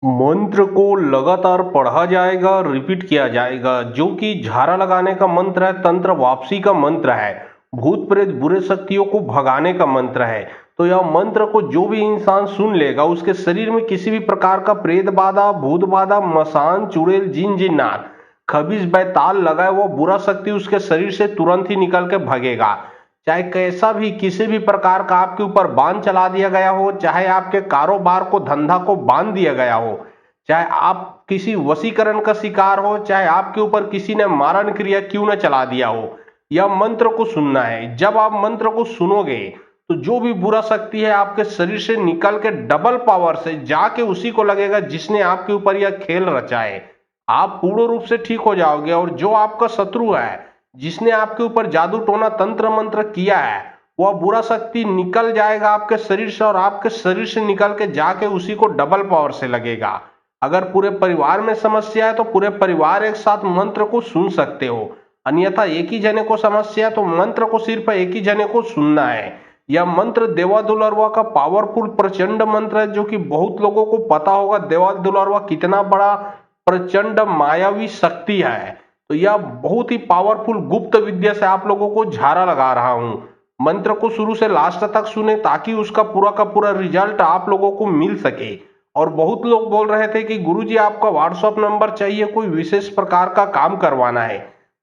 मंत्र को लगातार पढ़ा जाएगा, रिपीट किया जाएगा, जो कि झाड़ा लगाने का मंत्र है, तंत्र वापसी का मंत्र है, भूत प्रेत बुरे शक्तियों को भगाने का मंत्र है। तो यह मंत्र को जो भी इंसान सुन लेगा, उसके शरीर में किसी भी प्रकार का प्रेत बाधा, भूत बाधा, मसान, चुड़ैल, जिन जिन्नात, खबीज बैताल लगाए वो बुरा शक्ति उसके शरीर से तुरंत ही निकल के भगेगा। चाहे कैसा भी किसी भी प्रकार का आपके ऊपर बांध चला दिया गया हो, चाहे आपके कारोबार को धंधा को बांध दिया गया हो, चाहे आप किसी वशीकरण का शिकार हो, चाहे आपके ऊपर किसी ने मारण क्रिया क्यों न चला दिया हो, यह मंत्र को सुनना है। जब आप मंत्र को सुनोगे तो जो भी बुरा शक्ति है आपके शरीर से निकल के डबल पावर से जाके उसी को लगेगा जिसने आपके ऊपर यह खेल रचा है। आप पूर्ण रूप से ठीक हो जाओगे और जो आपका शत्रु है, जिसने आपके ऊपर जादू टोना तंत्र मंत्र किया है, वह बुरा शक्ति निकल जाएगा आपके शरीर से और आपके शरीर से निकल के जाके उसी को डबल पावर से लगेगा। अगर पूरे परिवार में समस्या है तो पूरे परिवार एक साथ मंत्र को सुन सकते हो, अन्यथा एक ही जने को समस्या है तो मंत्र को सिर्फ एक ही जने को सुनना है। यह मंत्र देवा दुलरवा का पावरफुल प्रचंड मंत्र है, जो कि बहुत लोगों को पता होगा देवा दुलरवा कितना बड़ा प्रचंड मायावी शक्ति है। तो यह बहुत ही पावरफुल गुप्त विद्या से आप लोगों को झाड़ा लगा रहा हूं। मंत्र को शुरू से लास्ट तक सुने ताकि उसका पूरा का पूरा रिजल्ट आप लोगों को मिल सके। और बहुत लोग बोल रहे थे कि गुरुजी आपका व्हाट्सएप नंबर चाहिए, कोई विशेष प्रकार का काम करवाना है।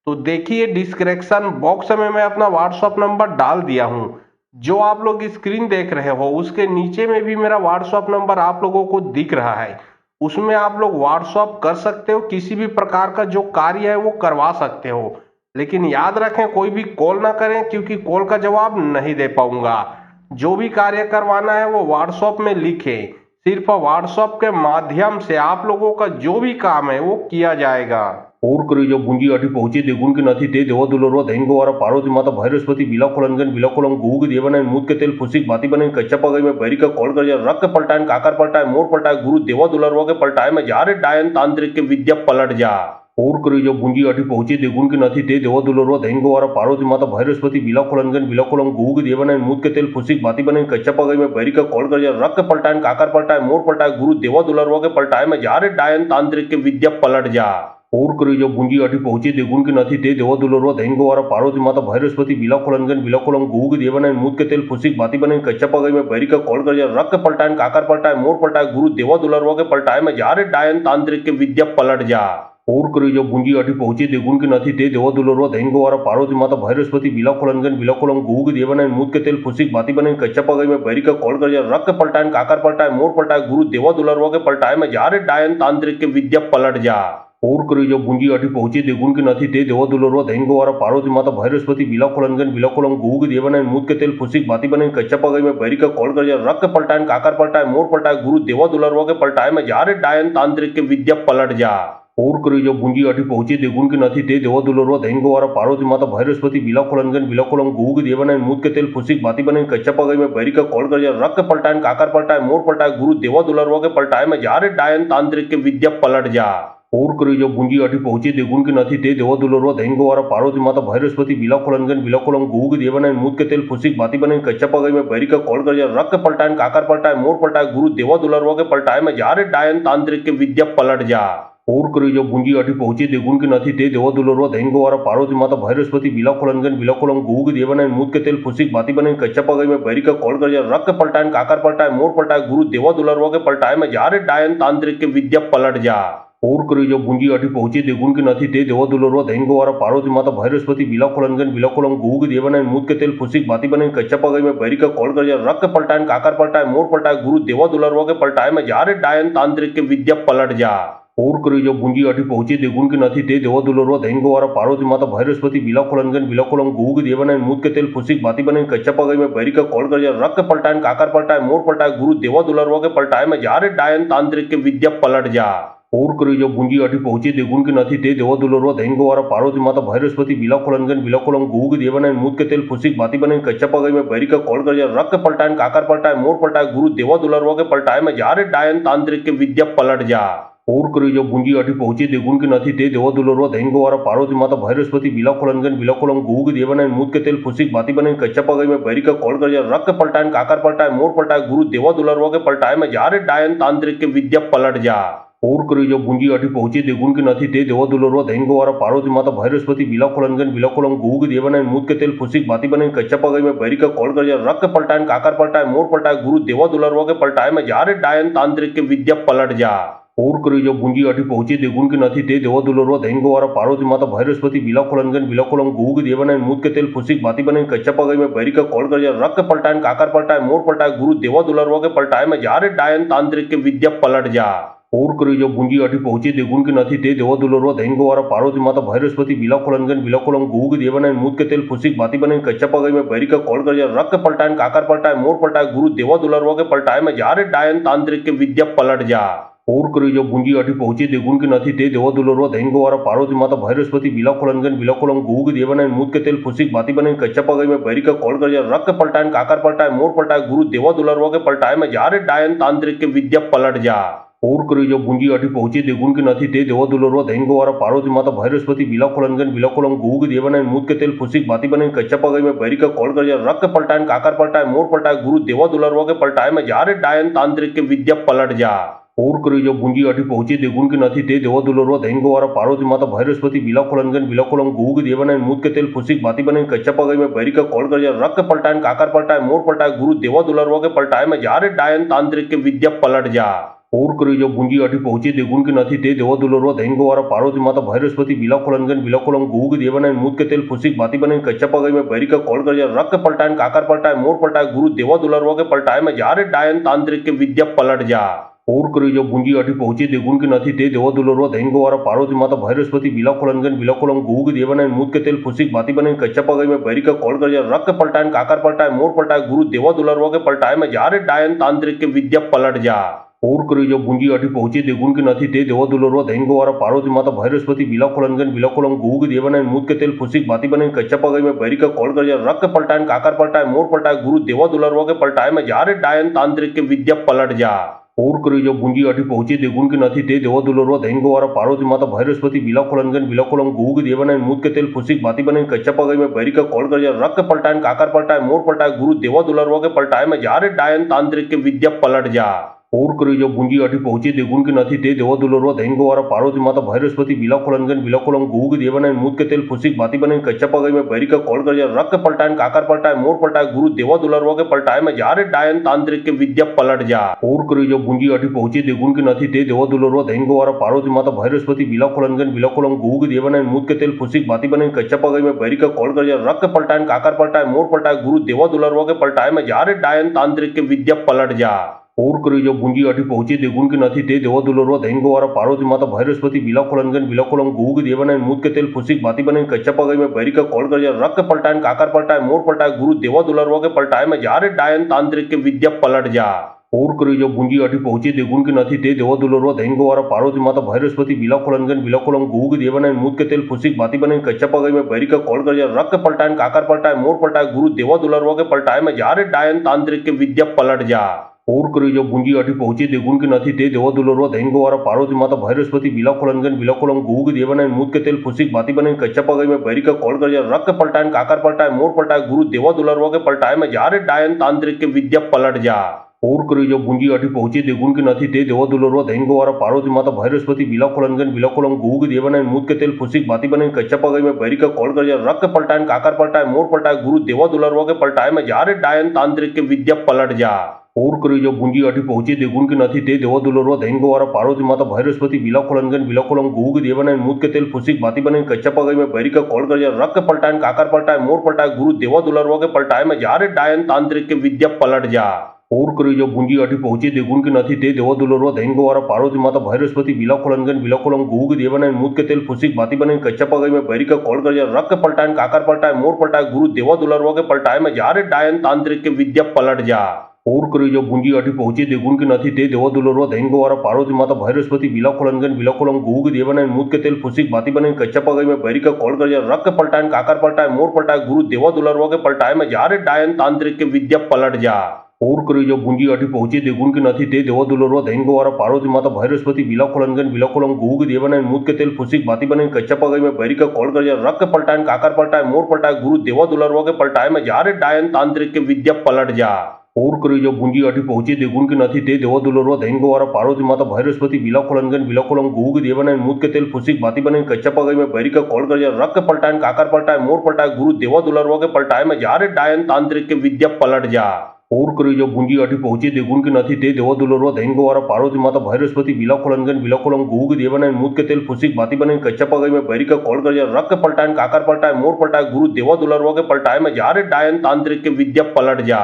तो देखिए डिस्क्रिप्शन बॉक्स में मैं अपना व्हाट्सएप नंबर डाल दिया हूं। जो आप लोग स्क्रीन देख रहे हो उसके नीचे में भी मेरा व्हाट्सएप नंबर आप लोगों को दिख रहा है। उसमें आप लोग व्हाट्सएप कर सकते हो, किसी भी प्रकार का जो कार्य है वो करवा सकते हो। लेकिन याद रखें कोई भी कॉल ना करें, क्योंकि कॉल का जवाब नहीं दे पाऊंगा। जो भी कार्य करवाना है वो व्हाट्सएप में लिखें, सिर्फ व्हाट्सएप के माध्यम से आप लोगों का जो भी काम है वो किया जाएगा। और करे जब गुंजी आठी पहुंचे देगुन के नाथी ते देवा दुलरवा धैन गोवारा पार्वती माता भैरस्पति बिला खोलनगन बिला खोलम गुहू के देवनाइन मूत के तेल फुसिक बाती बनाइन कच्चा पगई में बैरी का कॉल कर रख के पलटाइन काकर पलटाए मोर पलटाए गुरु देवा दुलरवा के पलटाए में जा रे डायन तांत्रिक के विद्या पलट जा। और करे जब गुंजी आठी पहुंचे देगुन के नाथी ते देवा दुलरवा धैन गोवारा पार्वती माता भैरस्पति बिला खोलनगन बिला खोलम गुहू के देवनाइन मूत के तेल फुसिक बाती बनाइन कच्चा पगई में बैरी का कॉल कर रख के पलटाइन काकर पलटाए मोर पलटाए गुरु देवा दुलरवा के पलटाए में जा रे डायन तांत्रिक के विद्या पलट जा। और करे जब गुंजी आठी पहुंचे देगुन के नाथी ते देवा दुलरवा धैन गोवारा पार्वती माता भैरस्पति बिला खोलनगन बिला खोलम गुहू के देवनाइन मूत के तेल फुसिक बाती बनाइन कच्चा पगई में बैरी का कॉल कर रख के पलटाइन काकर पलटाए मोर पलटाए गुरु देवा दुलरवा के पलटाए में जा रे डायन तांत्रिक के विद्या पलट जा। और करे जब गुंजी आठी पहुंचे देगुन के नाथी ते देवा दुलरवा धैन गोवारा पार्वती माता भैरस्पति बिला खोलनगन बिला खोलम गुहू के देवनाइन मूत के तेल फुसिक बाती बनाइन कच्चा पगई में बैरी का कॉल कर रख के पलटाइन काकर पलटाए मोर पलटाए गुरु देवा दुलरवा के पलटाए में जा रे डायन तांत्रिक के विद्या पलट जा। और करे जब गुंजी आठी पहुंचे देगुन के नाथी ते देवा दुलरवा धैन गोवारा पार्वती माता भैरस्पति बिला खोलनगन बिला खोलम गुहू के देवनाइन मूत के तेल फुसिक बाती बनाइन कच्चा पगई में बैरी का कॉल कर रख के पलटाइन काकर पलटाए मोर पलटाए गुरु देवा दुलरवा के पलटाए में जा रे डायन तांत्रिक के विद्या पलट जा। और करे जब गुंजी आठी पहुंचे देगुन के नाथी ते देवा दुलरवा धैन गोवारा पार्वती माता भैरस्पति बिला खोलनगन बिला खोलम गुहू के देवनाइन मूत के तेल फुसिक बाती बनाइन कच्चा पगई में बैरी का कॉल कर रख के पलटाइन काकर पलटाए मोर पलटाए गुरु देवा दुलरवा के पलटाए में जा रे डायन तांत्रिक के विद्या पलट जा। और करे जब गुंजी आठी पहुंचे देगुन के नाथी ते देवा दुलरवा धैन गोवारा पार्वती माता भैरस्पति बिला खोलनगन बिला खोलम गुहू के देवनाइन मूत के तेल फुसिक बाती बनाइन कच्चा पगई में बैरी का कॉल कर रख के पलटाइन काकर पलटाए मोर पलटाए गुरु देवा दुलरवा के पलटाए में जा रे डायन तांत्रिक के विद्या पलट जा। और करे जब गुंजी आठी पहुंचे देगुन के नाथी ते देवा दुलरवा धैन गोवारा पार्वती माता भैरस्पति बिला खोलनगन बिला खोलम गुहू के देवनाइन मूत के तेल फुसिक बाती बनाइन कच्चा पगई में बैरी का कॉल कर रख के पलटाइन काकर पलटाए मोर पलटाए गुरु देवा दुलरवा के पलटाए में जा रे डायन तांत्रिक के विद्या पलट जा। और करे जब गुंजी आठी पहुंचे देगुन के नाथी ते देवा दुलरवा धैन गोवारा पार्वती माता भैरस्पति बिला खोलनगन बिला खोलम गुहू के देवनाइन मूत के तेल फुसिक बाती बनाइन कच्चा पगई में बैरी का कॉल कर रख के पलटाइन काकर पलटाए मोर पलटाए गुरु देवा दुलरवा के पलटाए में जा रे डायन तांत्रिक के विद्या पलट जा। और करे जब गुंजी आठी पहुंचे देगुन के नाथी ते देवा दुलरवा धैन गोवारा पार्वती माता भैरस्पति बिला खोलनगन बिला खोलम गुहू के देवनाइन मूत के तेल फुसिक बाती बनाइन कच्चा पगई में बैरी का कॉल कर रख के पलटाइन काकर पलटाए मोर पलटाए गुरु देवा दुलरवा के पलटाए में जा रे डायन तांत्रिक के विद्या पलट जा। और करे जब गुंजी आठी पहुंचे देगुन के नाथी ते देवा दुलरवा धैन गोवारा पार्वती माता भैरस्पति बिला खोलनगन बिला खोलम गुहू के देवनाइन मूत के तेल फुसिक बाती बनाइन कच्चा पगई में बैरी का कॉल कर रख के पलटाइन काकर पलटाए मोर पलटाए गुरु देवा दुलरवा के पलटाए में जा रे डायन तांत्रिक के विद्या पलट जा। ઓર કરી જો ગુંજી આઠી પહોંચી દેગુન કે નથી તે દેવા દુલરવા દૈન ગોવારા પાર્વતી માતા ભૈરસ્પતિ बिलाखोलनगन बिलाखोलम गुहू के देवना मूद के तेल फुसिक बाती बने कच्चा पगई में बैरी का कॉल कर रक के पलटाए काकर पलटाए मोर पलटाए गुरु देवा दुलरवा के पलटाए में जा रे डायन तांत्रिक के विद्या पलट जा ओर करी जो गुंजी आठी पहुंची देगुन के नहीं ते देवा दुलरवा दैन गवारा पार्वती माता भैरस्पति बिलाखोलनगन बिलाखोलम गुहू के देवना मूद के तेल फुसिक बाती बने कच्चा पगई में बैरी का कॉल कर रक के पलटाए काकर पलटाए मोर पलटाए गुरु देवा दुलरवा के पलटाए में जा रे डायन तांत्रिक के विद्या पलट जा ओर करी जो गुंजी आठी पहुंची देगुन के नहीं ते देवा दुलरवा दैन गवारा पार्वती माता भैरस्पति बिलाखोलनगन बिलाखोलम गुहू के देवना मूद के तेल फुसिक बाती बने कच्चा पगई में बैरी का कॉल कर रक के पलटाए काकर पलटाए मोर पलटाए गुरु देवा दुलरवा के पलटाए में जा रे डायन तांत्रिक के विद्या पलट जा ओर करी जो गुंजी आठी पहुंची देगुन के नहीं ते देवा दुलरवा दैन गवारा पार्वती माता भैरस्पति बिलाखोलनगन बिलाखोलम गुहू के देवना मूद के तेल फुसिक बाती बने कच्चा पगई में बैरी का कॉल कर रक के पलटाए काकर पलटाए मोर पलटाए गुरु देवा दुलरवा के पलटाए में जा रे डायन तांत्रिक के विद्या पलट जा ओर करी जो गुंजी आठी पहुंची देगुन के नहीं ते देवा दुलरवा दैन गवारा पार्वती माता भैरस्पति बिलाखोलनगन बिलाखोलम गुहू के देवना मूद के तेल फुसिक बाती बने कच्चा पगई में बैरी का कॉल कर रक के पलटाए काकर पलटाए मोर पलटाए गुरु देवा दुलरवा के पलटाए में जा रे डायन तांत्रिक के विद्या पलट जा ओर करी जो गुंजी आठी पहुंची देगुन के नहीं ते देवा दुलरवा दैन गवारा पार्वती माता भैरस्पति बिलाखोलनगन बिलाखोलम गुहू के देवना मूद के तेल फुसिक बाती बने कच्चा पगई में बैरी का कॉल कर रक के पलटाए काकर पलटाए मोर पलटाए गुरु देवा दुलरवा के पलटाए में जा रे डायन तांत्रिक के विद्या पलट जा ओर करी जो गुंजी आठी पहुंची देगुन के नहीं ते देवा दुलरवा दैन गवारा पार्वती माता भैरस्पति बिलाखोलनगन बिलाखोलम गुहू के देवना मूद के तेल फुसिक बाती बने कच्चा पगई में बैरी का कॉल कर रक के पलटाए काकर पलटाए मोर पलटाए गुरु देवा दुलरवा के पलटाए में जा रे डायन तांत्रिक के विद्या पलट जा ओर करी जो गुंजी आठी पहुंची देगुन के नहीं ते देवा दुलरवा दैन गवारा पार्वती माता भैरस्पति बिलाखोलनगन बिलाखोलम गुहू के देवना मूद के तेल फुसिक बाती बने कच्चा पगई में बैरी का कॉल कर रक के पलटाए काकर पलटाए मोर पलटाए गुरु देवा दुलरवा के पलटाए में जा रे डायन तांत्रिक के विद्या पलट जा ओर करी जो गुंजी आठी पहुंची देगुन के नहीं ते देवा दुलरवा दैन गवारा पार्वती माता भैरस्पति बिलाखोलनगन बिलाखोलम गुहू के देवना मूद के तेल फुसिक बाती बने कच्चा पगई में बैरी का कॉल कर रक के पलटाए काकर पलटाए मोर पलटाए गुरु देवा दुलरवा के पलटाए में जा रे डायन तांत्रिक के विद्या पलट जा ओर करी जो गुंजी आठी पहुंची देगुन के नहीं ते देवा दुलरवा दैन गवारा पार्वती माता भैरस्पति बिलाखोलनगन बिलाखोलम गुहू के देवना मूद के तेल फुसिक बाती बने कच्चा पगई में बैरी का कॉल कर रक के पलटाए काकर पलटाए मोर पलटाए गुरु देवा दुलरवा के पलटाए में जा रे डायन तांत्रिक के विद्या पलट जा ओर करी जो गुंजी आठी पहुंची देगुन के नहीं ते देवा दुलरवा दैन गवारा पार्वती माता भैरस्पति बिलाखोलनगन बिलाखोलम गुहू के देवना मूद के तेल फुसिक बाती बने कच्चा पगई में बैरी का कॉल कर रक के पलटाए काकर पलटाए मोर पलटाए गुरु देवा दुलरवा के पलटाए में जा रे डायन तांत्रिक के विद्या पलट जा ओर करी जो गुंजी आठी पहुंची देगुन के नहीं ते देवा दुलरवा दैन गवारा पार्वती माता भैरस्पति बिलाखोलनगन बिलाखोलम गुहू के देवना मूद के तेल फुसिक बाती बने कच्चा पगई में बैरी का कॉल कर रक के पलटाए काकर पलटाए मोर पलटाए गुरु देवा दुलरवा के पलटाए में जा रे डायन तांत्रिक के विद्या पलट जा ओर करी जो गुंजी आठी पहुंची देगुन के नहीं ते देवा दुलरवा दैन गवारा पार्वती माता भैरस्पति बिलाखोलनगन बिलाखोलम गुहू के देवना मूद के तेल फुसिक बाती बने कच्चा पगई में बैरी का कॉल कर रक के पलटाए काकर पलटाए मोर पलटाए गुरु देवा दुलरवा के पलटाए में जा रे डायन तांत्रिक के विद्या पलट जा ओर करी जो गुंजी आठी पहुंची देगुन के नहीं ते देवा दुलरवा दैन गवारा पार्वती माता भैरस्पति बिलाखोलनगन बिलाखोलम गुहू के देवना मूद के तेल फुसिक बाती बने कच्चा पगई में बैरी का कॉल कर रक के पलटाए काकर पलटाए मोर पलटाए गुरु देवा दुलरवा के पलटाए में जा रे डायन तांत्रिक के विद्या पलट जा ओर करी जो गुंजी आठी पहुंची देगुन के नहीं ते देवा दुलरवा दैन गवारा पार्वती माता भैरस्पति बिलाखोलनगन बिलाखोलम गुहू के देवना मूद के तेल फुसिक बाती बने कच्चा पगई में बैरी का कॉल कर रक के पलटाए काकर पलटाए मोर पलटाए गुरु देवा दुलरवा के पलटाए में जा रे डायन तांत्रिक के विद्या पलट जा ओर करी जो गुंजी आठी पहुंची देगुन के नहीं ते देवा दुलरवा दैन गवारा पार्वती माता भैरस्पति बिलाखोलनगन बिलाखोलम गुहू के देवना मूद के तेल फुसिक बाती बने कच्चा पगई में बैरी का कॉल कर रक के पलटाए काकर पलटाए मोर पलटाए गुरु देवा दुलरवा के पलटाए में जा रे डायन तांत्रिक के विद्या पलट जा ओर करी जो गुंजी आठी पहुंची देगुन के नहीं ते देवा दुलरवा दैन गवारा पार्वती माता भैरस्पति बिलाखोलनगन बिलाखोलम गुहू के देवना मूद के तेल फुसिक बाती बने कच्चा पगई में बैरी का कॉल कर रक के पलटाए काकर पलटाए मोर पलटाए गुरु देवा दुलरवा के पलटाए में जा रे डायन तांत्रिक के विद्या पलट जा ओर करी जो गुंजी आठी पहुंची देगुन के नहीं ते देवा दुलरवा दैन गवारा पार्वती माता भैरस्पति बिलाखोलनगन बिलाखोलम गुहू के देवना मूद के तेल फुसिक बाती बने कच्चा पगई में बैरी का कॉल कर रक के पलटाए काकर पलटाए मोर पलटाए गुरु देवा दुलरवा के पलटाए में जा रे डायन तांत्रिक के विद्या पलट जा ओर करी जो गुंजी आठी पहुंची देगुन के नहीं ते देवा दुलरवा दैन गवारा पार्वती माता भैरस्पति बिलाखोलनगन बिलाखोलम गुहू के देवना मूद के तेल फुसिक बाती बने कच्चा पगई में बैरी का कॉल कर रक के पलटाए काकर पलटाए मोर पलटाए गुरु देवा दुलरवा के पलटाए में जा रे डायन तांत्रिक के विद्या पलट जा ओर करी जो गुंजी आठी पहुंची देगुन के नहीं ते देवा दुलरवा दैन गवारा पार्वती माता भैरस्पति बिलाखोलनगन बिलाखोलम गुहू के देवना मूद के तेल फुसिक बाती बने कच्चा पगई में बैरी का कॉल कर रक के पलटाए काकर पलटाए मोर पलटाए गुरु देवा दुलरवा के पलटाए में जा रे डायन तांत्रिक के विद्या पलट जा ઓર કરી જો ભૂંજી આઠી પહોંચી દેગુણ કે નથી તે દેવો દુલરવા ધૈન ગોવારા પાર્વતી માતા ભૈરસ્પતિ બિલાખોલનગન બિલાખોલમ ગુહુ કે દેવાના મૂત કે તેલ ફુસિક બાતી બને કચ્ચા પગાઈ में बैरी का कॉल कर रख के पलटाए काकर पलटाए मोर पलटाए गुरु देवा दुलरवा के पलटाए में जारे डायन तांत्रिक के विद्या पलट जा और કરી જો ભૂંજી આઠી પહોંચી દેગુણ કે નથી તે દેવો દુલરવા ધૈન ગોવારા પાર્વતી માતા ભૈરસ્પતિ બિલાખોલનગન બિલાખોલમ ગુહુ કે દેવાના મૂત के तेल फुसिक बाती बने कच्चा पगाई में बैरी का कॉल कर रख के पलटाए काकर पलटाए मोर पलटाए गुरु देवा दुलरवा के पलटाए में जारे डायन तांत्रिक के विद्या पलट जा और કરી જો ભૂંજી આઠી પહોંચી દેગુણ કે નથી તે દેવો દુલરવા ધૈન ગોવારા પાર્વતી માતા ભૈરસ્પતિ બિલાખોલનગન બિલાખોલમ ગુહુ કે દેવાના મૂત के तेल फुसिक बाती बने कच्चा पगाई में बैरी का कॉल कर रख के पलटाए काकर पलटाए मोर पलटाए गुरु देवा दुलरवा के पलटाए में जारे डायन तांत्रिक के विद्या पलट जा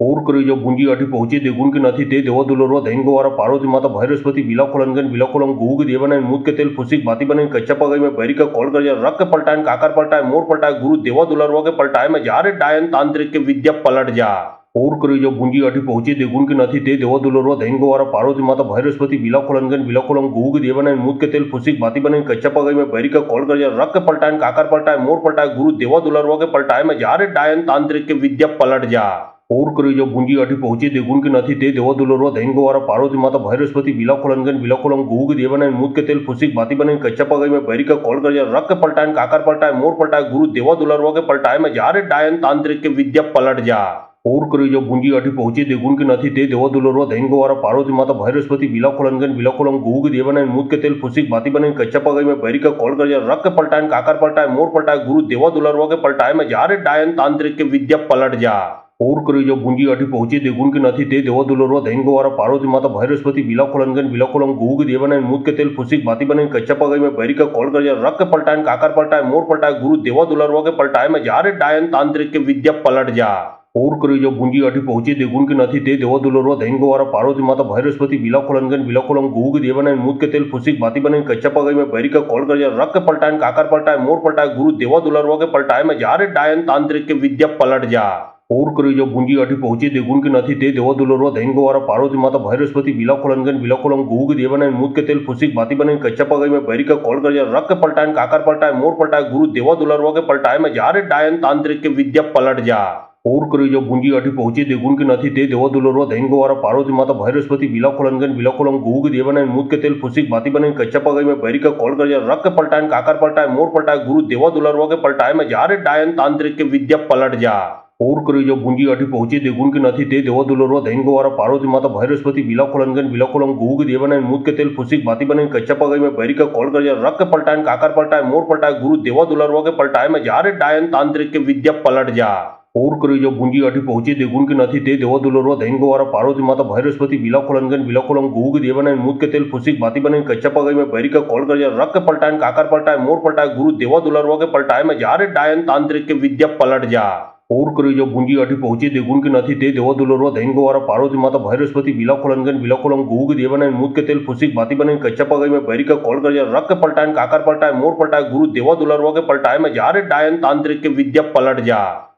और કરી જો ભૂંજી આઠી પહોંચી દેગુણ કે નથી તે દેવો દુલરવા ધૈન ગોવારા પાર્વતી માતા ભૈરસ્પતિ બિલાખોલનગન બિલાખોલમ ગુહુ કે દેવાના મૂત के तेल फुसिक बाती बने कच्चा पगाई में बैरी का कॉल कर रख के पलटाए काकर पलटाए मोर पलटाए गुरु देवा दुलरवा के पलटाए में जारे डायन तांत्रिक के विद्या पलट जा और કરી જો ભૂંજી આઠી પહોંચી દેગુણ કે નથી તે દેવો દુલરવા ધૈન ગોવારા પાર્વતી માતા ભૈરસ્પતિ બિલાખોલનગન બિલાખોલમ ગુહુ કે દેવાના મૂત के तेल फुसिक बाती बने कच्चा पगाई में बैरी का कॉल कर रख के पलटाए काकर पलटाए मोर पलटाए गुरु देवा दुलरवा के पलटाए में जारे डायन तांत्रिक के विद्या पलट जा और કરી જો ભૂંજી આઠી પહોંચી દેગુણ કે નથી તે દેવો દુલરવા ધૈન ગોવારા પાર્વતી માતા ભૈરસ્પતિ બિલાખોલનગન બિલાખોલમ ગુહુ કે દેવાના મૂત के तेल फुसिक बाती बने कच्चा पगाई में बैरी का कॉल कर रख के पलटाए काकर पलटाए मोर पलटाए गुरु देवा दुलरवा के पलटाए में जारे डायन तांत्रिक के विद्या पलट जा और કરી જો ભૂંજી આઠી પહોંચી દેગુણ કે નથી તે દેવો દુલરવા ધૈન ગોવારા પાર્વતી માતા ભૈરસ્પતિ બિલાખોલનગન બિલાખોલમ ગુહુ કે દેવાના મૂત के तेल फुसिक बाती बने कच्चा पगाई में बैरी का कॉल कर रख के पलटाए काकर पलटाए मोर पलटाए गुरु देवा दुलरवा के पलटाए में जारे डायन तांत्रिक के विद्या पलट जा और કરી જો ભૂંજી આઠી પહોંચી દેગુણ કે નથી તે દેવો દુલરવા ધૈન ગોવારા પાર્વતી માતા ભૈરસ્પતિ બિલાખોલનગન બિલાખોલમ ગુહુ કે દેવાના મૂત के तेल फुसिक बाती बने कच्चा पगाई में बैरी का कॉल कर रख के पलटाए काकर पलटाए मोर पलटाए गुरु देवा दुलरवा के पलटाए में जारे डायन तांत्रिक के विद्या पलट जा और કરી જો ભૂંજી આઠી પહોંચી દેગુણ કે નથી તે દેવો દુલરવા ધૈન ગોવારા પાર્વતી માતા ભૈરસ્પતિ બિલાખોલનગન બિલાખોલમ ગુહુ કે દેવાના મૂત के तेल फुसिक बाती बने कच्चा पगाई में बैरी का कॉल कर रख के पलटाए काकर पलटाए मोर पलटाए गुरु देवा दुलरवा के पलटाए में जारे डायन तांत्रिक के विद्या पलट जा और કરી જો ભૂંજી આઠી પહોંચી દેગુણ કે નથી તે દેવો દુલરવા ધૈન ગોવારા પાર્વતી માતા ભૈરસ્પતિ બિલાખોલનગન બિલાખોલમ ગુહુ કે દેવાના મૂત के तेल फुसिक बाती बने कच्चा पगाई में बैरी का कॉल कर रख के पलटाए काकर पलटाए मोर पलटाए गुरु देवा दुलरवा के पलटाए में जारे डायन तांत्रिक के विद्या पलट जा और કરી જો ભૂંજી આઠી પહોંચી દેગુણ કે નથી તે દેવો દુલરવા ધૈન ગોવારા પાર્વતી માતા ભૈરસ્પતિ બિલાખોલનગન બિલાખોલમ ગુહુ કે દેવાના મૂત के तेल फुसिक बाती बने कच्चा पगाई में बैरी का कॉल कर रख के पलटाए काकर पलटाए मोर पलटाए गुरु देवा दुलरवा के पलटाए में जारे डायन तांत्रिक के विद्या पलट जा और કરી જો ભૂંજી આઠી પહોંચી દેગુણ કે નથી તે દેવો દુલરવા ધૈન ગોવારા પાર્વતી માતા ભૈરસ્પતિ બિલાખોલનગન બિલાખોલમ ગુહુ કે દેવાના મૂત के तेल फुसिक बाती बने कच्चा पगाई में बैरी का कॉल कर रख के पलटाए काकर पलटाए मोर पलटाए गुरु देवा दुलरवा के पलटाए में जारे डायन तांत्रिक के विद्या पलट जा और કરી જો ભૂંજી આઠી પહોંચી દેગુણ કે નથી તે દેવો દુલરવા ધૈન ગોવારા પાર્વતી માતા ભૈરસ્પતિ બિલાખોલનગન બિલાખોલમ ગુહુ કે દેવાના મૂત के तेल फुसिक बाती बने कच्चा पगाई में बैरी का कॉल कर रख के पलटाए काकर पलटाए मोर पलटाए गुरु देवा दुलरवा के पलटाए में जारे डायन तांत्रिक के विद्या पलट जा और કરી જો ભૂંજી આઠી પહોંચી દેગુણ કે નથી તે દેવો દુલરવા ધૈન ગોવારા પાર્વતી માતા ભૈરસ્પતિ બિલાખોલનગન બિલાખોલમ ગુહુ કે દેવાના મૂત के तेल फुसिक बाती बने कच्चा पगाई में बैरी का कॉल कर रख के पलटाए काकर पलटाए मोर पलटाए गुरु देवा दुलरवा के पलटाए में जारे डायन तांत्रिक के विद्या पलट जा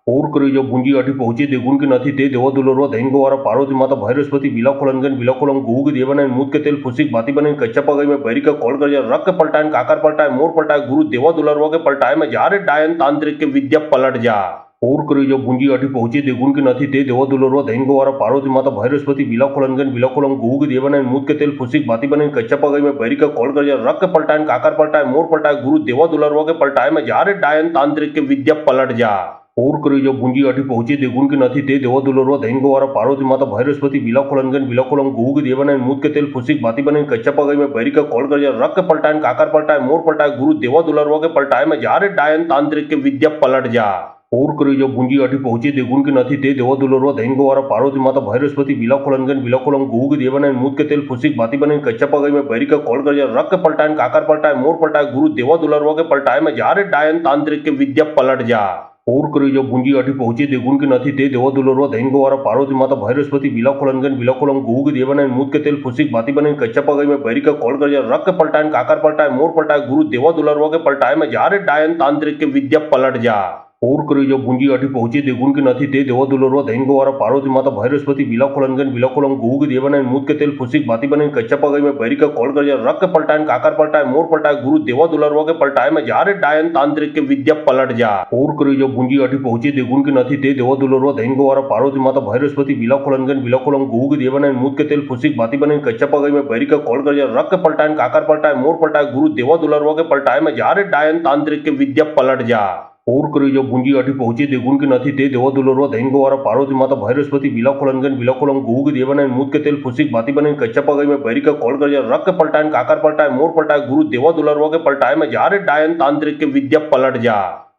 और કરી જો ભૂંજી આઠી પહોંચી દેગુણ કે નથી તે દેવો દુલરવા ધૈન ગોવારા પાર્વતી માતા ભૈરસ્પતિ બિલાખોલનગન બિલાખોલમ ગુહુ કે દેવાના મૂત के तेल फुसिक बाती बने कच्चा पगाई में बैरी का कॉल कर रख के पलटाए काकर पलटाए मोर पलटाए गुरु देवा दुलरवा के पलटाए में जारे डायन तांत्रिक के विद्या पलट जा और કરી જો ભૂંજી આઠી પહોંચી દેગુણ કે નથી તે દેવો દુલરવા ધૈન ગોવારા પાર્વતી માતા ભૈરસ્પતિ બિલાખોલનગન બિલાખોલમ ગુહુ કે દેવાના મૂત के तेल फुसिक बाती बने कच्चा पगाई में बैरी का कॉल कर रख के पलटाए काकर पलटाए मोर पलटाए गुरु देवा दुलरवा के पलटाए में जारे डायन तांत्रिक के विद्या पलट जा और કરી જો ભૂંજી આઠી પહોંચી દેગુણ કે નથી તે દેવો દુલરવા ધૈન ગોવારા પાર્વતી માતા ભૈરસ્પતિ બિલાખોલનગન બિલાખોલમ ગુહુ કે દેવાના મૂત के तेल फुसिक बाती बने कच्चा पगाई में बैरी का कॉल कर रख के पलटाए काकर पलटाए मोर पलटाए गुरु देवा दुलरवा के पलटाए में जारे डायन तांत्रिक के विद्या पलट जा और કરી જો ભૂંજી આઠી પહોંચી દેગુણ કે નથી તે દેવો દુલરવા ધૈન ગોવારા પાર્વતી માતા ભૈરસ્પતિ બિલાખોલનગન બિલાખોલમ ગુહુ કે દેવાના મૂત के तेल फुसिक बाती बने कच्चा पगाई में बैरी का कॉल कर रख के पलटाए काकर पलटाए मोर पलटाए गुरु देवा दुलरवा के पलटाए में जारे डायन तांत्रिक के विद्या पलट जा और કરી જો ભૂંજી આઠી પહોંચી દેગુણ કે નથી તે દેવો દુલરવા ધૈન ગોવારા પાર્વતી માતા ભૈરસ્પતિ બિલાખોલનગન બિલાખોલમ ગુહુ કે દેવાના મૂત के तेल फुसिक बाती बने कच्चा पगाई में बैरी का कॉल कर रख के पलटाए काकर पलटाए मोर पलटाए गुरु देवा दुलरवा के पलटाए में जारे डायन तांत्रिक के विद्या पलट जा ઓર કરી જો ભૂંજી આઠી પહોંચી દેગુન કે નથી તે દેવા દુલરવા દૈન ગવારા પાર્વતી માતા ભૈરસ્પતિ વિલાખોલનગન વિલાખોલમ ગુગ દેવાના મૂત કે તેલ ફુસિક ભાતી બને કચ્ચા પગાઈ में बैरी का कॉल कर रक के पलटाए काकर पलटाए मोर पलटाए गुरु देवा दुलरवा के पलटाए में जारे डायन तांत्रिक के विद्या पलट जा और करी जो भूंजी आठी पहुंची देगुन के નથી તે દેવા દુલરવા દૈન ગવારા પાર્વતી માતા ભૈરસ્પતિ વિલાખોલનગન વિલાખોલમ ગુગ દેવાના મૂત કે તેલ ફુસિક ભાતી બને कच्चा पगाई में बैरी का कॉल कर रक के पलटाए काकर पलटाए मोर पलटाए गुरु देवा दुलरवा के पलटाए में जारे डायन तांत्रिक के विद्या पलट जा और करी जो भूंजी आठी पहुंची देगुन के નથી તે દેવા દુલરવા દૈન ગવારા પાર્વતી માતા ભૈરસ્પતિ વિલાખોલનગન વિલાખોલમ ગુગ દેવાના મૂત के तेल फुसिक भाती बने कच्चा पगाई में बैरी का कॉल कर रक के पलटाए काकर पलटाए मोर पलटाए गुरु देवा दुलरवा के पलटाए में जारे डायन तांत्रिक के विद्या पलट जा